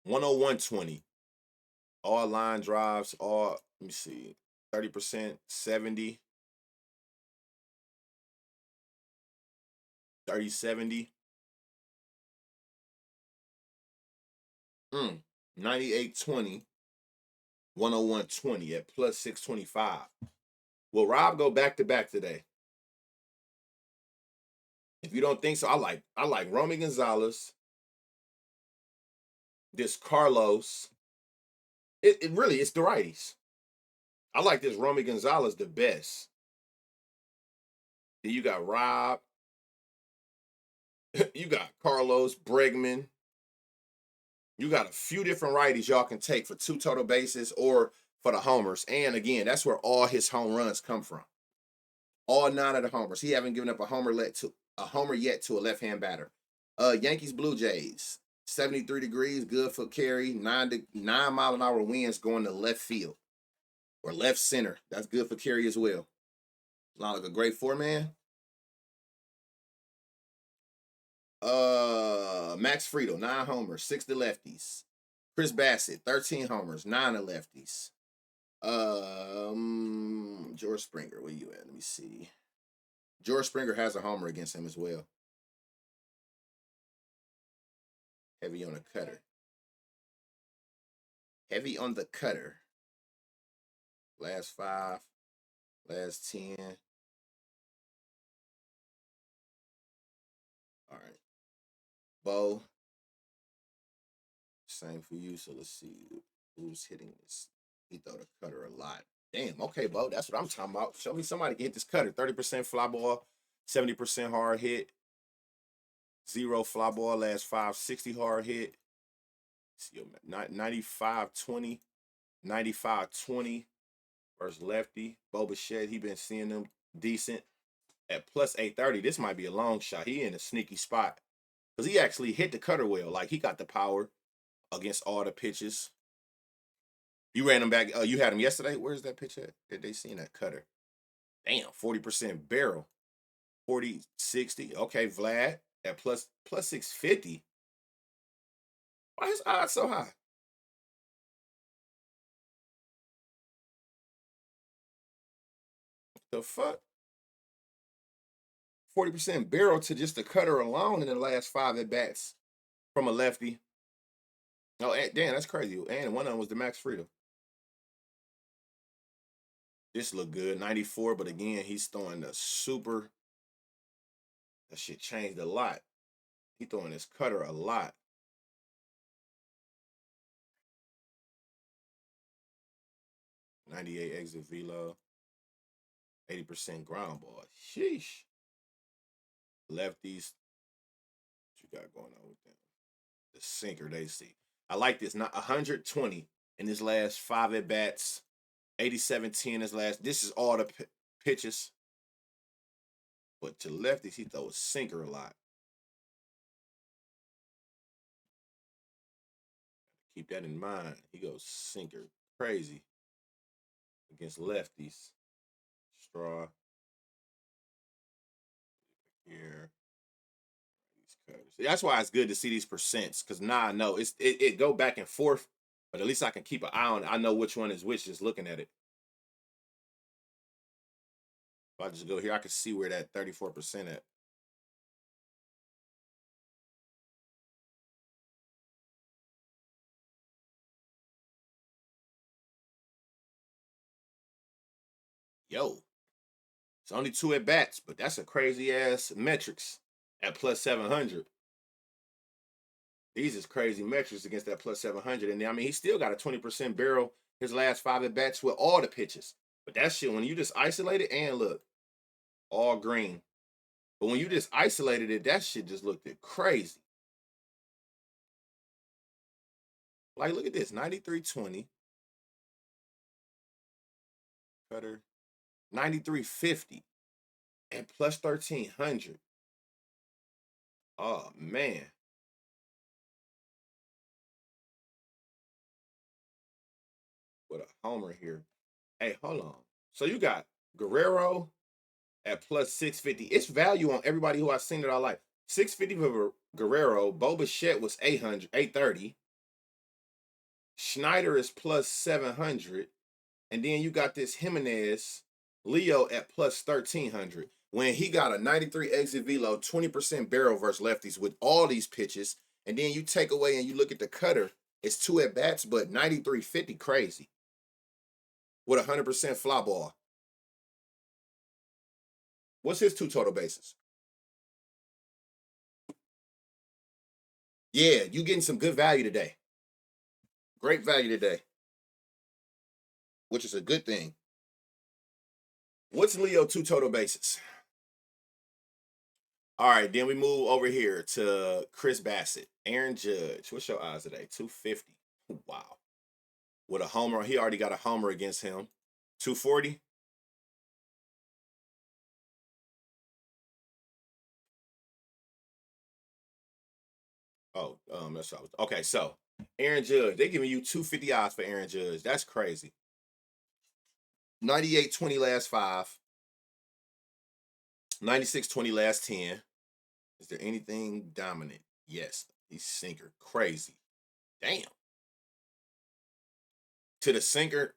101-20. All line drives, all, let me see, 30%, 70. 30-70. 98-20. 101-20 at plus 625. Will Rob go back to back today? If you don't think so, I like Romy Gonzalez, this Carlos. It really, it's the righties. I like this Romy Gonzalez the best. Then you got Rob. You got Carlos, Bregman. You got a few different righties y'all can take for 2 total bases or for the homers. And again, that's where all his home runs come from. All 9 of the homers. He haven't given up a homer yet to a left-hand batter. Yankees Blue Jays. 73 degrees, good foot carry, 9-mile-an-hour winds going to left field or left center. That's good for carry as well. Not like a great four-man. Max Friedel, 9 homers, 6 to lefties. Chris Bassett, 13 homers, 9 to lefties. George Springer, where you at? Let me see. George Springer has a homer against him as well. Heavy on the cutter. Heavy on the cutter. Last 5, last 10. All right. Bo. Same for you. So let's see who's hitting this. He throw the cutter a lot. Damn. Okay, Bo. That's what I'm talking about. Show me somebody can hit this cutter. 30% fly ball, 70% hard hit. 0 fly ball, last 5, 60 hard hit. 95-20. 95-20 versus lefty. Bo Bichette, he been seeing them decent. At plus 830, this might be a long shot. He in a sneaky spot. Because he actually hit the cutter well. Like, he got the power against all the pitches. You ran him back. You had him yesterday. Where's that pitch at? Did they seen that cutter? Damn, 40% barrel. 40-60. Okay, Vlad at plus 650. Why is odds so high? The fuck? 40% barrel to just the cutter alone in the last 5 at bats from a lefty. Oh, damn, that's crazy. And one of them was the Max Friedel. This look good, 94, but again, he's throwing the super. That shit changed a lot. He throwing his cutter a lot. 98 exit velo, 80% ground ball. Sheesh. Lefties, what you got going on with them? The sinker they see. I like this. Not 120 in his last 5 at bats. 87-10 his last. This is all the pitches. But to lefties, he throws sinker a lot. Keep that in mind. He goes sinker. Crazy. against lefties. Straw. Here. That's why it's good to see these percents, because now I know it go back and forth, but at least I can keep an eye on it. I know which one is which just looking at it. If I just go here, I can see where that 34% at. Yo, it's only 2 at bats, but that's a crazy ass metrics at plus 700. These is crazy metrics against that plus 700. And I mean, he still got a 20% barrel his last 5 at bats with all the pitches. But that shit, when you just isolate it, and look, all green. But when you just isolated it, that shit just looked crazy. Like, look at this, 93.20. Cutter, 93.50 and plus 1,300. Oh, man. What a homer here. Hey, hold on. So you got Guerrero at plus 650. It's value on everybody who I've seen that I like. 650 for Guerrero. Bo Bichette was 800, 830. Schneider is plus 700. And then you got this Jimenez, Leo at plus 1,300. When he got a 93 exit velo, 20% barrel versus lefties with all these pitches. And then you take away and you look at the cutter, it's 2 at bats, but 93.50, crazy. With 100% fly ball. What's his 2 total bases? Yeah, you getting some good value today. Great value today, which is a good thing. What's Leo 2 total bases? All right, then we move over here to Chris Bassett. Aaron Judge. What's your odds today? 250. Wow. With a homer. He already got a homer against him. 240. Oh, that's what I was. Okay, so Aaron Judge. They giving you 250 odds for Aaron Judge. That's crazy. 98-20 last 5. 96-20 last 10. Is there anything dominant? Yes. He's sinker. Crazy. Damn. To the sinker,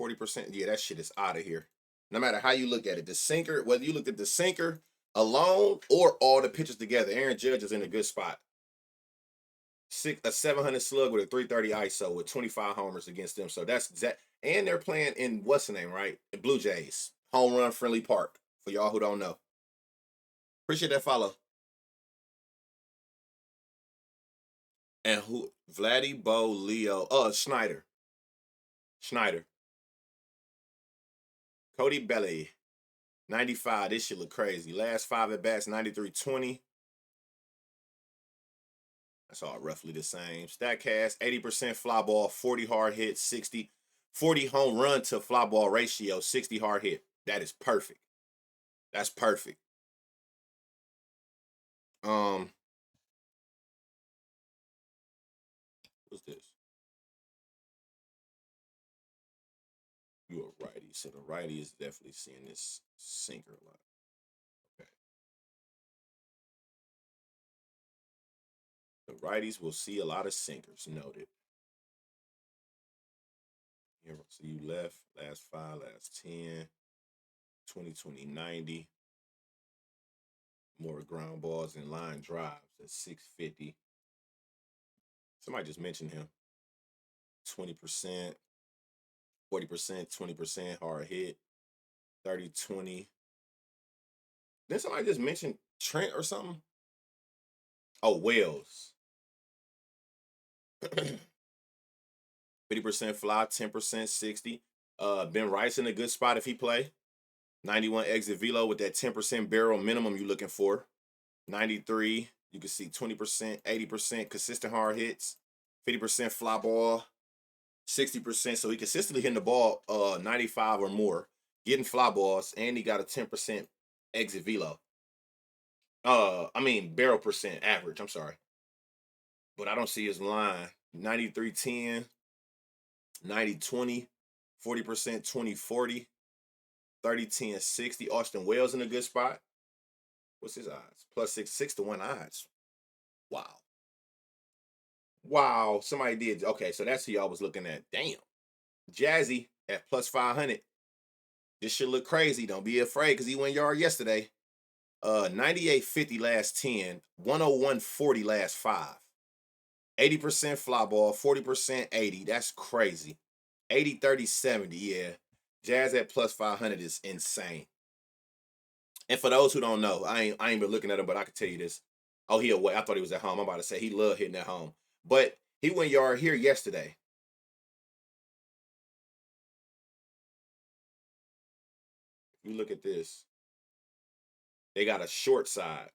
40%. Yeah, that shit is out of here. No matter how you look at it. The sinker, whether you looked at the sinker alone or all the pitches together, Aaron Judge is in a good spot. A 700 slug with a 330 ISO with 25 homers against them. So that's that. And they're playing in what's the name, right? The Blue Jays. Home run friendly park. For y'all who don't know. Appreciate that follow. And who? Vladdy, Bo, Leo. Schneider. Schneider. Cody Belly. 95. This shit look crazy. Last 5 at bats, 93-20. That's all roughly the same. Statcast, 80% fly ball, 40 hard hit, 40 home run to fly ball ratio, 60 hard hit. That is perfect. That's perfect. What's this? You a righty. So the righty is definitely seeing this sinker a lot. Okay. The righties will see a lot of sinkers. Noted. Here, so you left last 5, last 10, 20, 90. More ground balls and line drives at 650. Somebody just mentioned him. 20%, 40%, 20% hard hit, 30-20. Then somebody just mentioned Trent or something. Oh, Wells. 50% fly, 10%, 60. Ben Rice in a good spot if he play. 91 exit velo with that 10% barrel minimum you're looking for. 93. You can see 20%, 80% consistent hard hits, 50% fly ball, 60%. So he consistently hitting the ball 95 or more, getting fly balls, and he got a 10% exit velo. Barrel percent average. I'm sorry. But I don't see his line. 93-10, 90-20, 40%, 20-40, 30-10, 60. Austin Wells in a good spot. What's his odds? Plus 6 to 1 odds. Wow. Wow. Somebody did. Okay, so that's who y'all was looking at. Damn. Jazzy at plus 500. This should look crazy. Don't be afraid because he went yard yesterday. 98-50 last 10, 101-40 last 5. 80% fly ball, 40% 80. That's crazy. 80-30-70, yeah. Jazz at plus 500 is insane. And for those who don't know, I ain't been looking at him, but I can tell you this. Oh, he away. I thought he was at home. I'm about to say he loved hitting at home. But he went yard here yesterday. You look at this. They got a short side.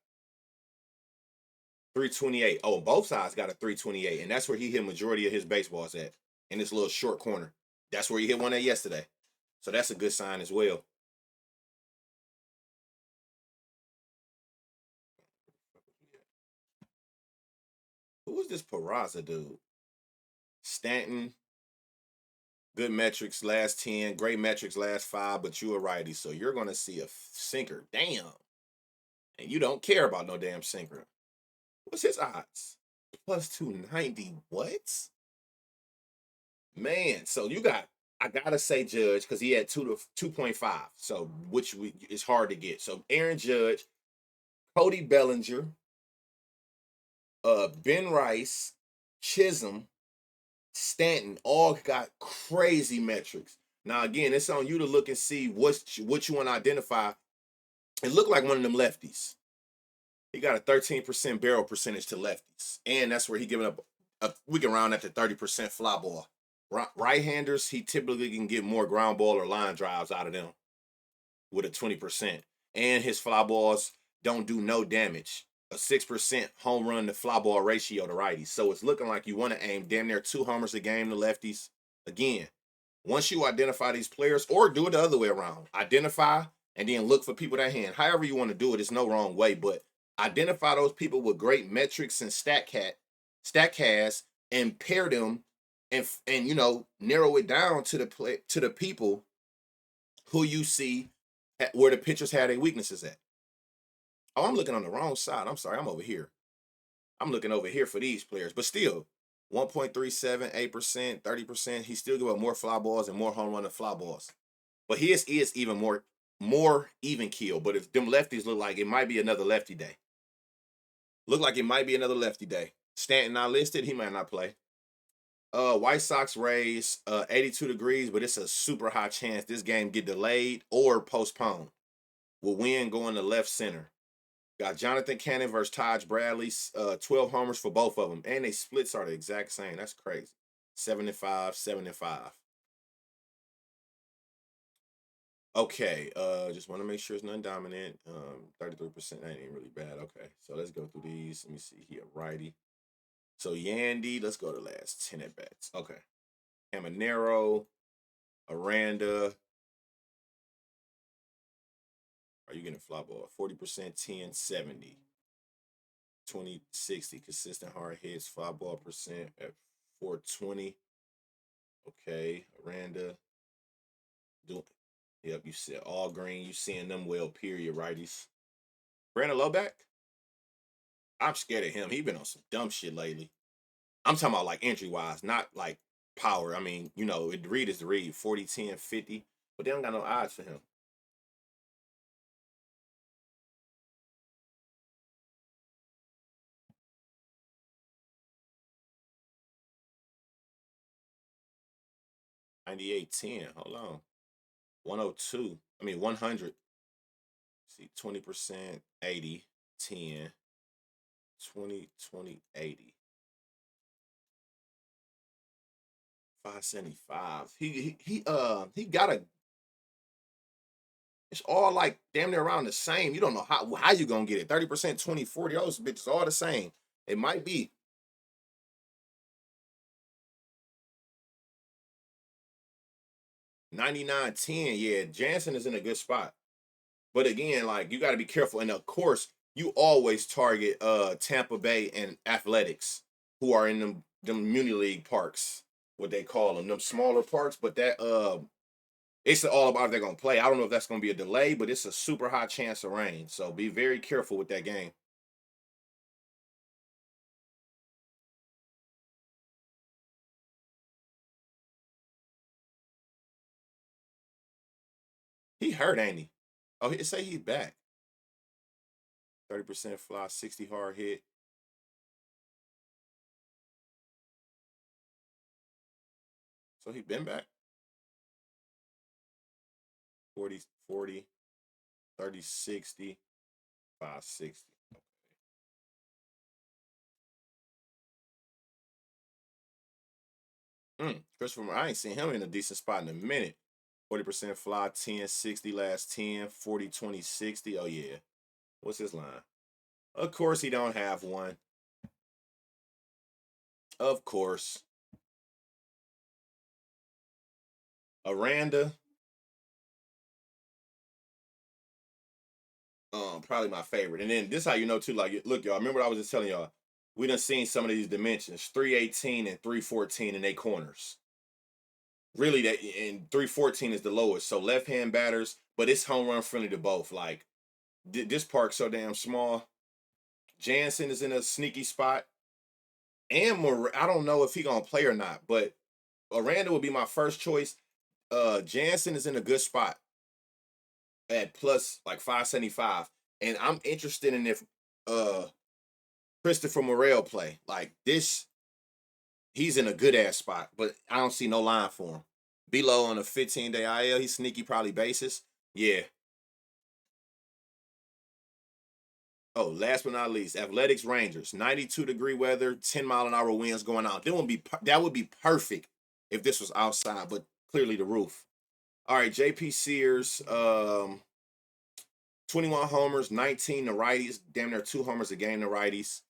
328. Oh, both sides got a 328. And that's where he hit majority of his baseballs at. In this little short corner. That's where he hit one at yesterday. So that's a good sign as well. Who was this Peraza dude? Stanton. Good metrics last 10. Great metrics last 5. But you a righty. So you're going to see a sinker. Damn. And you don't care about no damn sinker. What's his odds? Plus 290. What? Man, so you got, I gotta say Judge, because he had 2.5. So which is hard to get. So Aaron Judge, Cody Bellinger, Ben Rice, Chisholm, Stanton, all got crazy metrics. Now again, it's on you to look and see what you want to identify. It looked like one of them lefties. He got a 13% barrel percentage to lefties. And that's where he giving up we can round that to 30% fly ball. Right-handers, he typically can get more ground ball or line drives out of them with a 20%. And his fly balls don't do no damage. A 6% home run to fly ball ratio to righties. So it's looking like you want to aim damn near 2 homers a game to lefties. Again, once you identify these players, or do it the other way around, identify and then look for people that hand. However you want to do it, it's no wrong way, but identify those people with great metrics and StatCast, and pair them and you know, narrow it down to the people who you see where the pitchers had their weaknesses at. Oh, I'm looking on the wrong side. I'm sorry. I'm over here. I'm looking over here for these players, but still, 1.37, 8%, 30%. He still give up more fly balls and more home run than fly balls. But his is even more even keel. But if them lefties look like it might be another lefty day. Look like it might be another lefty day. Stanton not listed. He might not play. White Sox Rays, 82 degrees, but it's a super high chance this game get delayed or postponed. With wind going to left center. Got Jonathan Cannon versus Taj Bradley, 12 homers for both of them. And they splits are the exact same. That's crazy. 7-5, 7-5. Okay, just want to make sure it's non-dominant. 33%, that ain't really bad. Okay, so let's go through these. Let me see here. Righty. So Yandy, let's go to last 10 at bats. Okay. Caminero, Aranda. Are you getting fly ball? 40%, 10, 70. 20, 60. Consistent hard hits, fly ball percent at 420. Okay. Aranda. Yep, you said all green. You seeing them well, period, righties. Brandon Loback? I'm scared of him. He been on some dumb shit lately. I'm talking about like entry wise, not like power. I mean, you know, the read is the read. 40, 10, 50. But they don't got no odds for him. Ninety-eight, 10. Hold on. 102. I mean 100. See, 20%, 80, 10, 20, 20, 80. 575. He got a, it's all like damn near around the same. You don't know how you gonna get it. 30%, 20, 40. Those bitches all the same. It might be. 99, 10. Yeah, Jansen is in a good spot. But again, like you got to be careful. And of course, you always target Tampa Bay and Athletics, who are in them Muni League parks, what they call them smaller parks. But that It's all about if they're gonna play. I don't know if that's gonna be a delay, but it's a super high chance of rain. So be very careful with that game. He hurt, ain't he? Oh, it say he's back. 30% fly, 60 hard hit. So he been back. 40, 40, 30, 60, 560. Christopher, I ain't seen him in a decent spot in a minute. 40% fly, 10, 60 last 10, 40, 20, 60. Oh, yeah. What's his line? Of course, he don't have one. Of course. Aranda, probably my favorite. And then this how you know too. Like, look, y'all. Remember what I was just telling y'all. We done seen some of these dimensions, 318 and 314 in their corners. Really, that and 314 is the lowest. So left hand batters, but it's home run friendly to both. Like this park's so damn small. Jansen is in a sneaky spot, and I don't know if he gonna play or not, but Aranda would be my first choice. Jansen is in a good spot at plus like 575, and I'm interested in if uh Christopher Morel play. Like this, he's in a good ass spot, but I don't see no line for him. Below on a 15-day IL, he's sneaky, probably basis. Yeah. Oh, last but not least, Athletics Rangers, 92-degree weather, 10-mile-an-hour winds going out. That would be perfect if this was outside, but clearly the roof. All right, JP Sears, 21 homers, 19 to righties, damn near 2 homers a game to righties.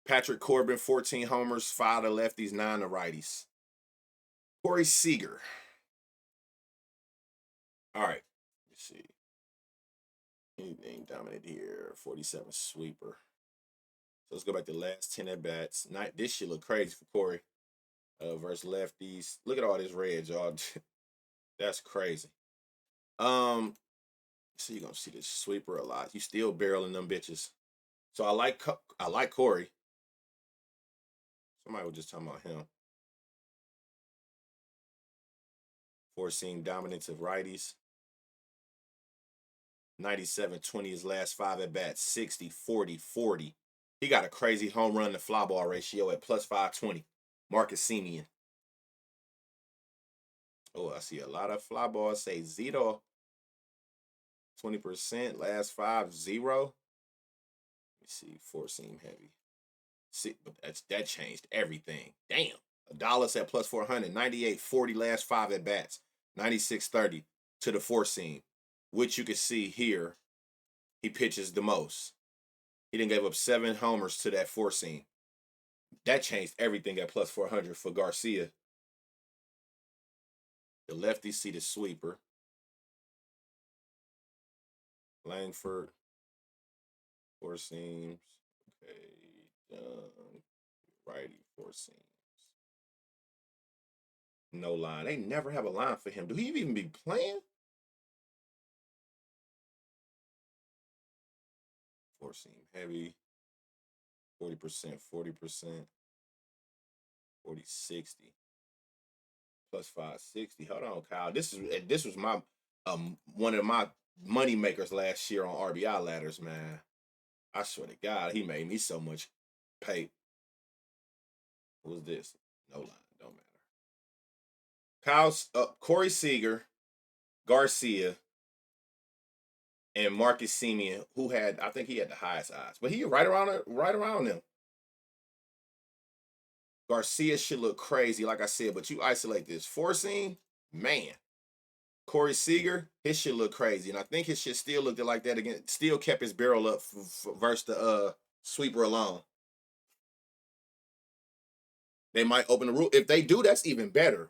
Patrick Corbin, 14 homers, 5 to lefties, 9 to righties. Corey Seager. All right, let's see. Anything dominant here, 47 sweeper. So let's go back to the last 10 at bats. This shit look crazy for Corey versus lefties. Look at all this red, y'all. That's crazy. So you're gonna see this sweeper a lot. You still barreling them bitches. So I like Corey. Somebody was just talking about him. Four seam dominance of righties. 97-20 his last 5 at bats. 60-40-40. He got a crazy home run to fly ball ratio at plus 520. Marcus Semien. Oh, I see a lot of fly balls say zero. 20%. Last 5, 0. Let me see. Four seam heavy. See, but that changed everything. Damn. Dallas at plus 400. 98-40 last 5 at bats. 96-30 to the four seam, which you can see here. He pitches the most. He didn't give up 7 homers to that four seam. That changed everything at plus 400 for Garcia. The lefty see the sweeper. Langford. Four seams. Okay. Done. Righty, four seams. No line. They never have a line for him. Do he even be playing? Four seam heavy. 40%, 40%, 40-60. Plus 560. Hold on, Kyle. This was my one of my money makers last year on RBI ladders, man. I swear to God, he made me so much pay. What was this? No line, don't matter. Corey Seager, Garcia, and Marcus Semien, who had I think he had the highest odds, but he right around them. Garcia should look crazy, like I said, but you isolate this four seam, man. Corey Seager, his shit look crazy, and I think his shit still looked like that again. Still kept his barrel up versus the sweeper alone. They might open the rule. If they do, that's even better.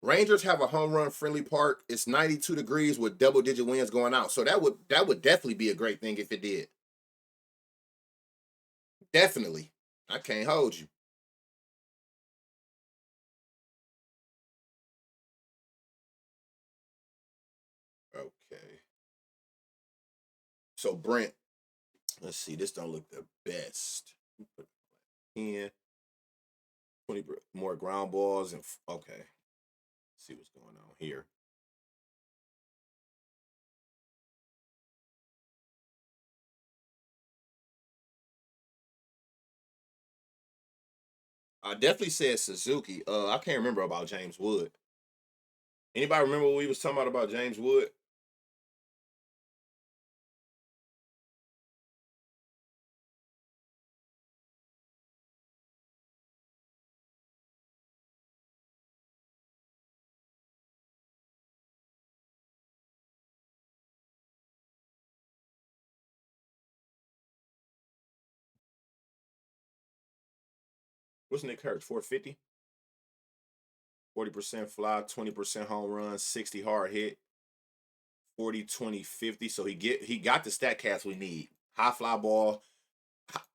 Rangers have a home run friendly park. It's 92 degrees with double digit winds going out. So that would definitely be a great thing if it did. Definitely. I can't hold you. Okay. So Brent, let's see. This don't look the best. 10, 20 more ground balls and okay. Let's see what's going on here. I definitely said Suzuki. I can't remember about James Wood. Anybody remember what we was talking about James Wood? What's Nick Hurts? 450? 40% fly, 20% home run, 60 hard hit, 40, 20, 50. So he got the stat cast we need. High fly ball.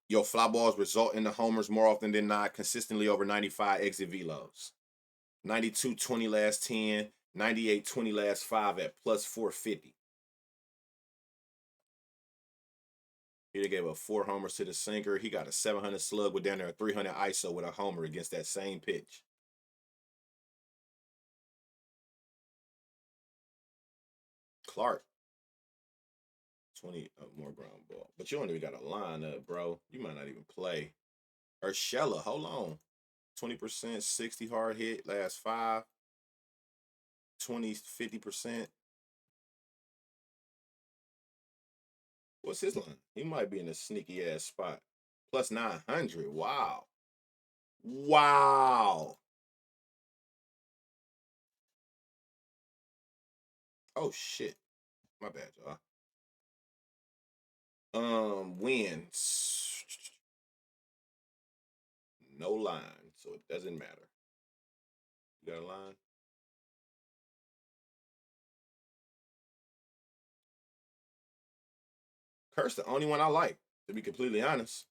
Your fly balls result in the homers more often than not, consistently over 95 exit velos. 92 20 last 10, 98 20 last 5 at plus 450. He gave up 4 homers to the sinker. He got a 700 slug with down there a 300 ISO with a homer against that same pitch. Clark, 20 more ground ball. But you don't even got a lineup, bro. You might not even play. Urshela, hold on. 20%, 60 hard hit, last 5, 20, 50%. What's his line? He might be in a sneaky ass spot. Plus 900. Wow. Wow. Oh shit. My bad, y'all. Wins. No line, so it doesn't matter. You got a line? Kurt's the only one I like, to be completely honest.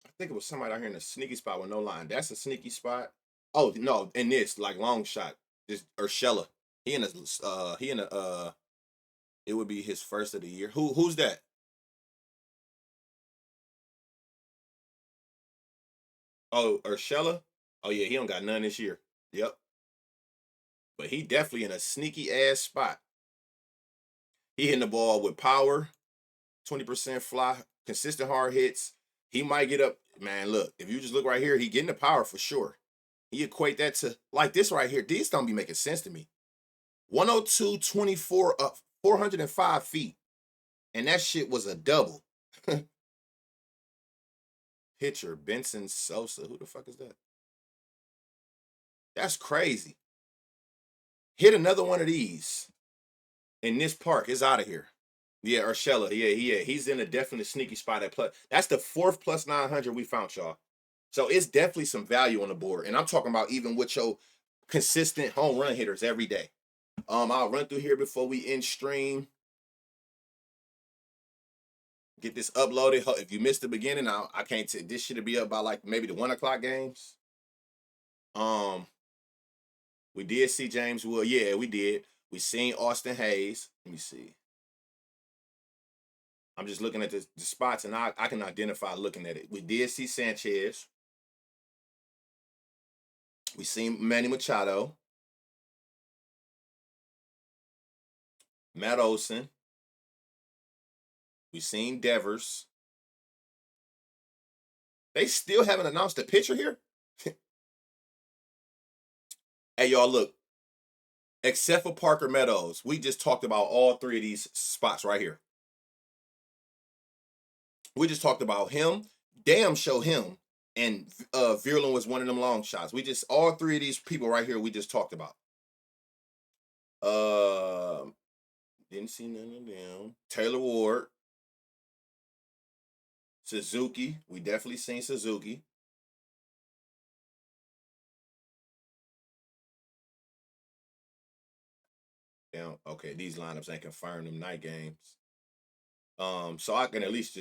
I think it was somebody out here in a sneaky spot with no line. That's a sneaky spot. Oh no, in this, like long shot. This Urshela. He in a it would be his first of the year. Who's that? Oh, Urshela? Oh yeah, he don't got none this year. Yep. But he definitely in a sneaky ass spot. He hitting the ball with power, 20% fly, consistent hard hits. He might get up. Man, look, if you just look right here, he getting the power for sure. He equate that to like this right here. These don't be making sense to me. 102, 24 up, 405 feet. And that shit was a double. Pitcher, Benson Sosa. Who the fuck is that? That's crazy. Hit another one of these in this park. It's out of here. Yeah, Urshela. Yeah. He's in a definite sneaky spot at plus. That's the fourth plus 900 we found, y'all. So it's definitely some value on the board. And I'm talking about even with your consistent home run hitters every day. I'll run through here before we end stream. Get this uploaded. If you missed the beginning, I can't. This should be up by like maybe the 1 o'clock games. Um, we did see James Wood. Yeah, we did. We seen Austin Hayes. Let me see. I'm just looking at the spots, and I can identify looking at it. We did see Sanchez. We seen Manny Machado, Matt Olson. We seen Devers. They still haven't announced a pitcher here. Hey, y'all, look. Except for Parker Meadows, we just talked about all 3 of these spots right here. We just talked about him. Damn, show him. And Virlin was one of them long shots. We just all 3 of these people right here. We just talked about. Uh, didn't see none of them. Taylor Ward, Suzuki. We definitely seen Suzuki. Damn. Okay, these lineups ain't confirmed them night games. So I can at least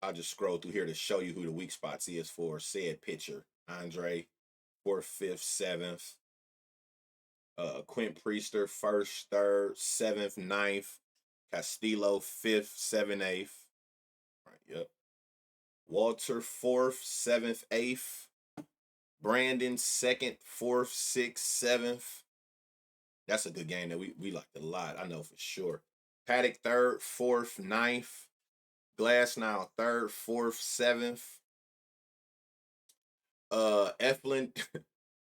I'll just scroll through here to show you who the weak spots is for said pitcher. Andre, 4th, 5th, 7th. Quint Priester, 1st, 3rd, 7th, 9th. Castillo, 5th, 7th, 8th. Right, yep. Walter, 4th, 7th, 8th. Brandon, 2nd, 4th, 6th, 7th. That's a good game that we liked a lot. I know for sure. Paddock, 3rd, 4th, 9th. Glass now, 3rd, 4th, 7th. Eflin,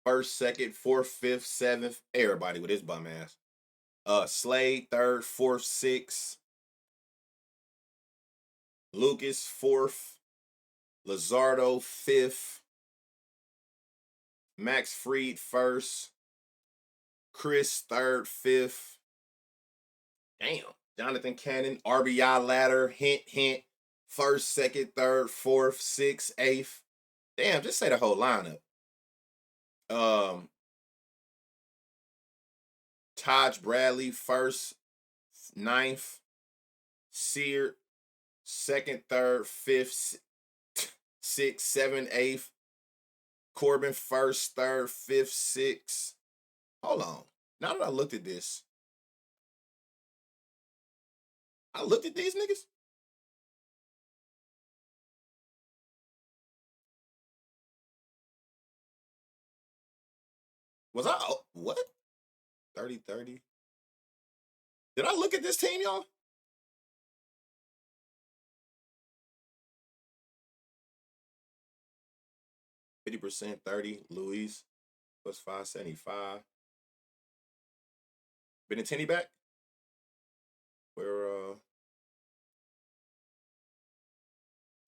1st, 2nd, 4th, 5th, 7th. Everybody with his bum ass. Slade, 3rd, 4th, 6th. Lucas, 4th. Lazardo, 5th. Max Fried, 1st. Chris, 3rd, 5th. Damn. Jonathan Cannon, RBI ladder, hint, hint. 1st, 2nd, 3rd, 4th, 6th, 8th. Damn, just say the whole lineup. Taj Bradley, 1st, 9th. Sear, 2nd, 3rd, 5th, 6th, 7th, 8th. Corbin, 1st, 3rd, 5th, 6th. Hold on. Now that I looked at this, I looked at these niggas. Was I, what? 30-30? Did I look at this team, y'all? %, 30, Luis, plus 575. Benintendi back? We're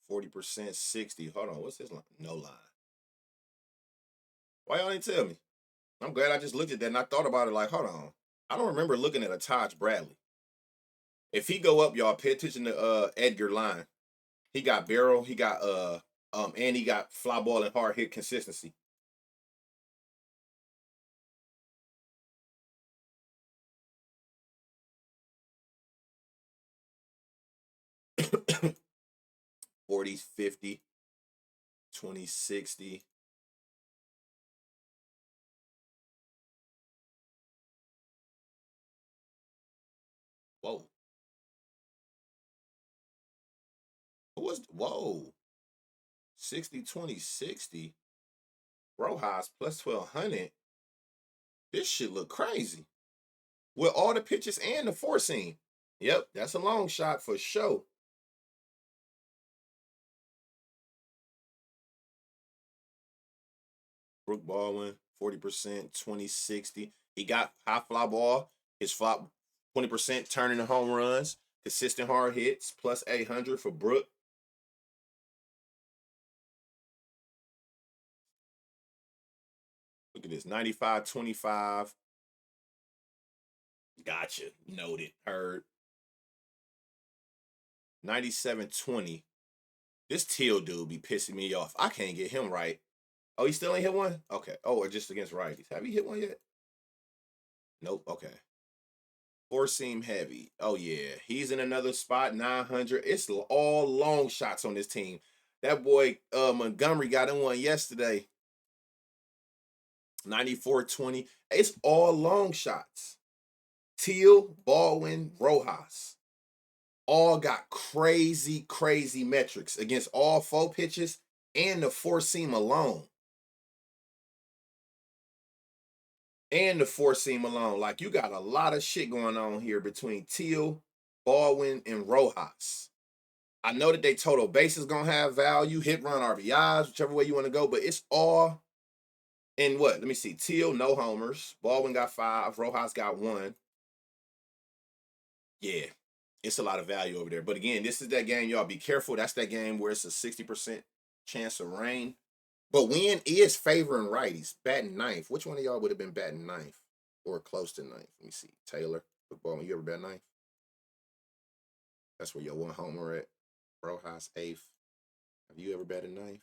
40%, 60. Hold on, what's this line? No line. Why y'all didn't tell me? I'm glad I just looked at that and I thought about it like, hold on. I don't remember looking at a Taj Bradley. If he go up, y'all pay attention to Edgar line. He got barrel, he got and he got fly ball and hard hit consistency. '40s, 50, 20, 60. Whoa. Whoa. 60, 20, 60. Rojas plus 1200. This shit look crazy. With all the pitches and the four seam. Yep, that's a long shot for sure. Brooke Baldwin, 40%, 20-60. He got high fly ball. His flop 20% turning the home runs. Consistent hard hits, plus 800 for Brooke. Look at this, 95-25. Gotcha. Noted. Heard. 97-20. This Teal dude be pissing me off. I can't get him right. Oh, he still ain't hit one? Okay. Oh, or just against righties. Have you hit one yet? Nope. Okay. Four seam heavy. Oh, yeah. He's in another spot, 900. It's all long shots on this team. That boy Montgomery got in one yesterday. 94-20. It's all long shots. Teal, Baldwin, Rojas. All got crazy, crazy metrics against all four pitches and the four seam alone. And the four seam alone. Like, you got a lot of shit going on here between Teal, Baldwin, and Rojas. I know that they total base is going to have value, hit, run, RBIs, whichever way you want to go, but it's all in what? Let me see. Teal, no homers. Baldwin got 5. Rojas got 1. Yeah, it's a lot of value over there. But again, this is that game, y'all. Be careful. That's that game where it's a 60% chance of rain. But Wynn is favoring righties, batting ninth. Which one of y'all would have been batting ninth or close to ninth? Let me see. Taylor, football. You ever bat ninth? That's where your one homer at. Rojas, 8th. Have you ever batted ninth?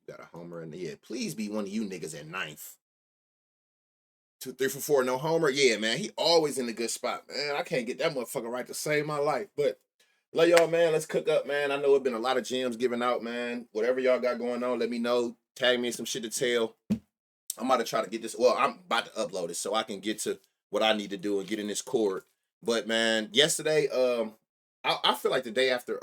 You got a homer in there. Yeah, please be one of you niggas at ninth. 2, 3 for 4, no homer. Yeah, man. He always in a good spot, man. I can't get that motherfucker right to save my life. But love y'all, man. Let's cook up, man. I know it's been a lot of gems given out, man. Whatever y'all got going on, let me know. Tag me in some shit to tell. I'm about to try to get this. Well, I'm about to upload it so I can get to what I need to do and get in this court. But man, yesterday, I feel like the day after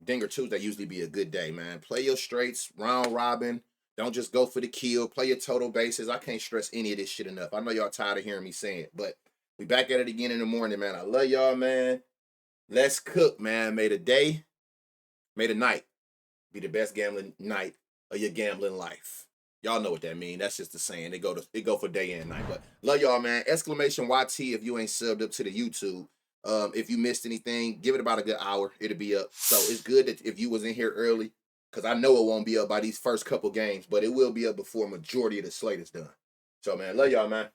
Dinger Tuesday usually be a good day, man. Play your straights, round robin. Don't just go for the kill. Play your total bases. I can't stress any of this shit enough. I know y'all tired of hearing me saying it, but we back at it again in the morning, man. I love y'all, man. Let's cook, man. May the night be the best gambling night of your gambling life. Y'all know what that mean. That's just the saying. It go for day and night. But love y'all, man. Exclamation YT if you ain't subbed up to the YouTube. If you missed anything, give it about a good hour. It'll be up. So it's good that if you was in here early, because I know it won't be up by these first couple games, but it will be up before majority of the slate is done. So man, love y'all, man.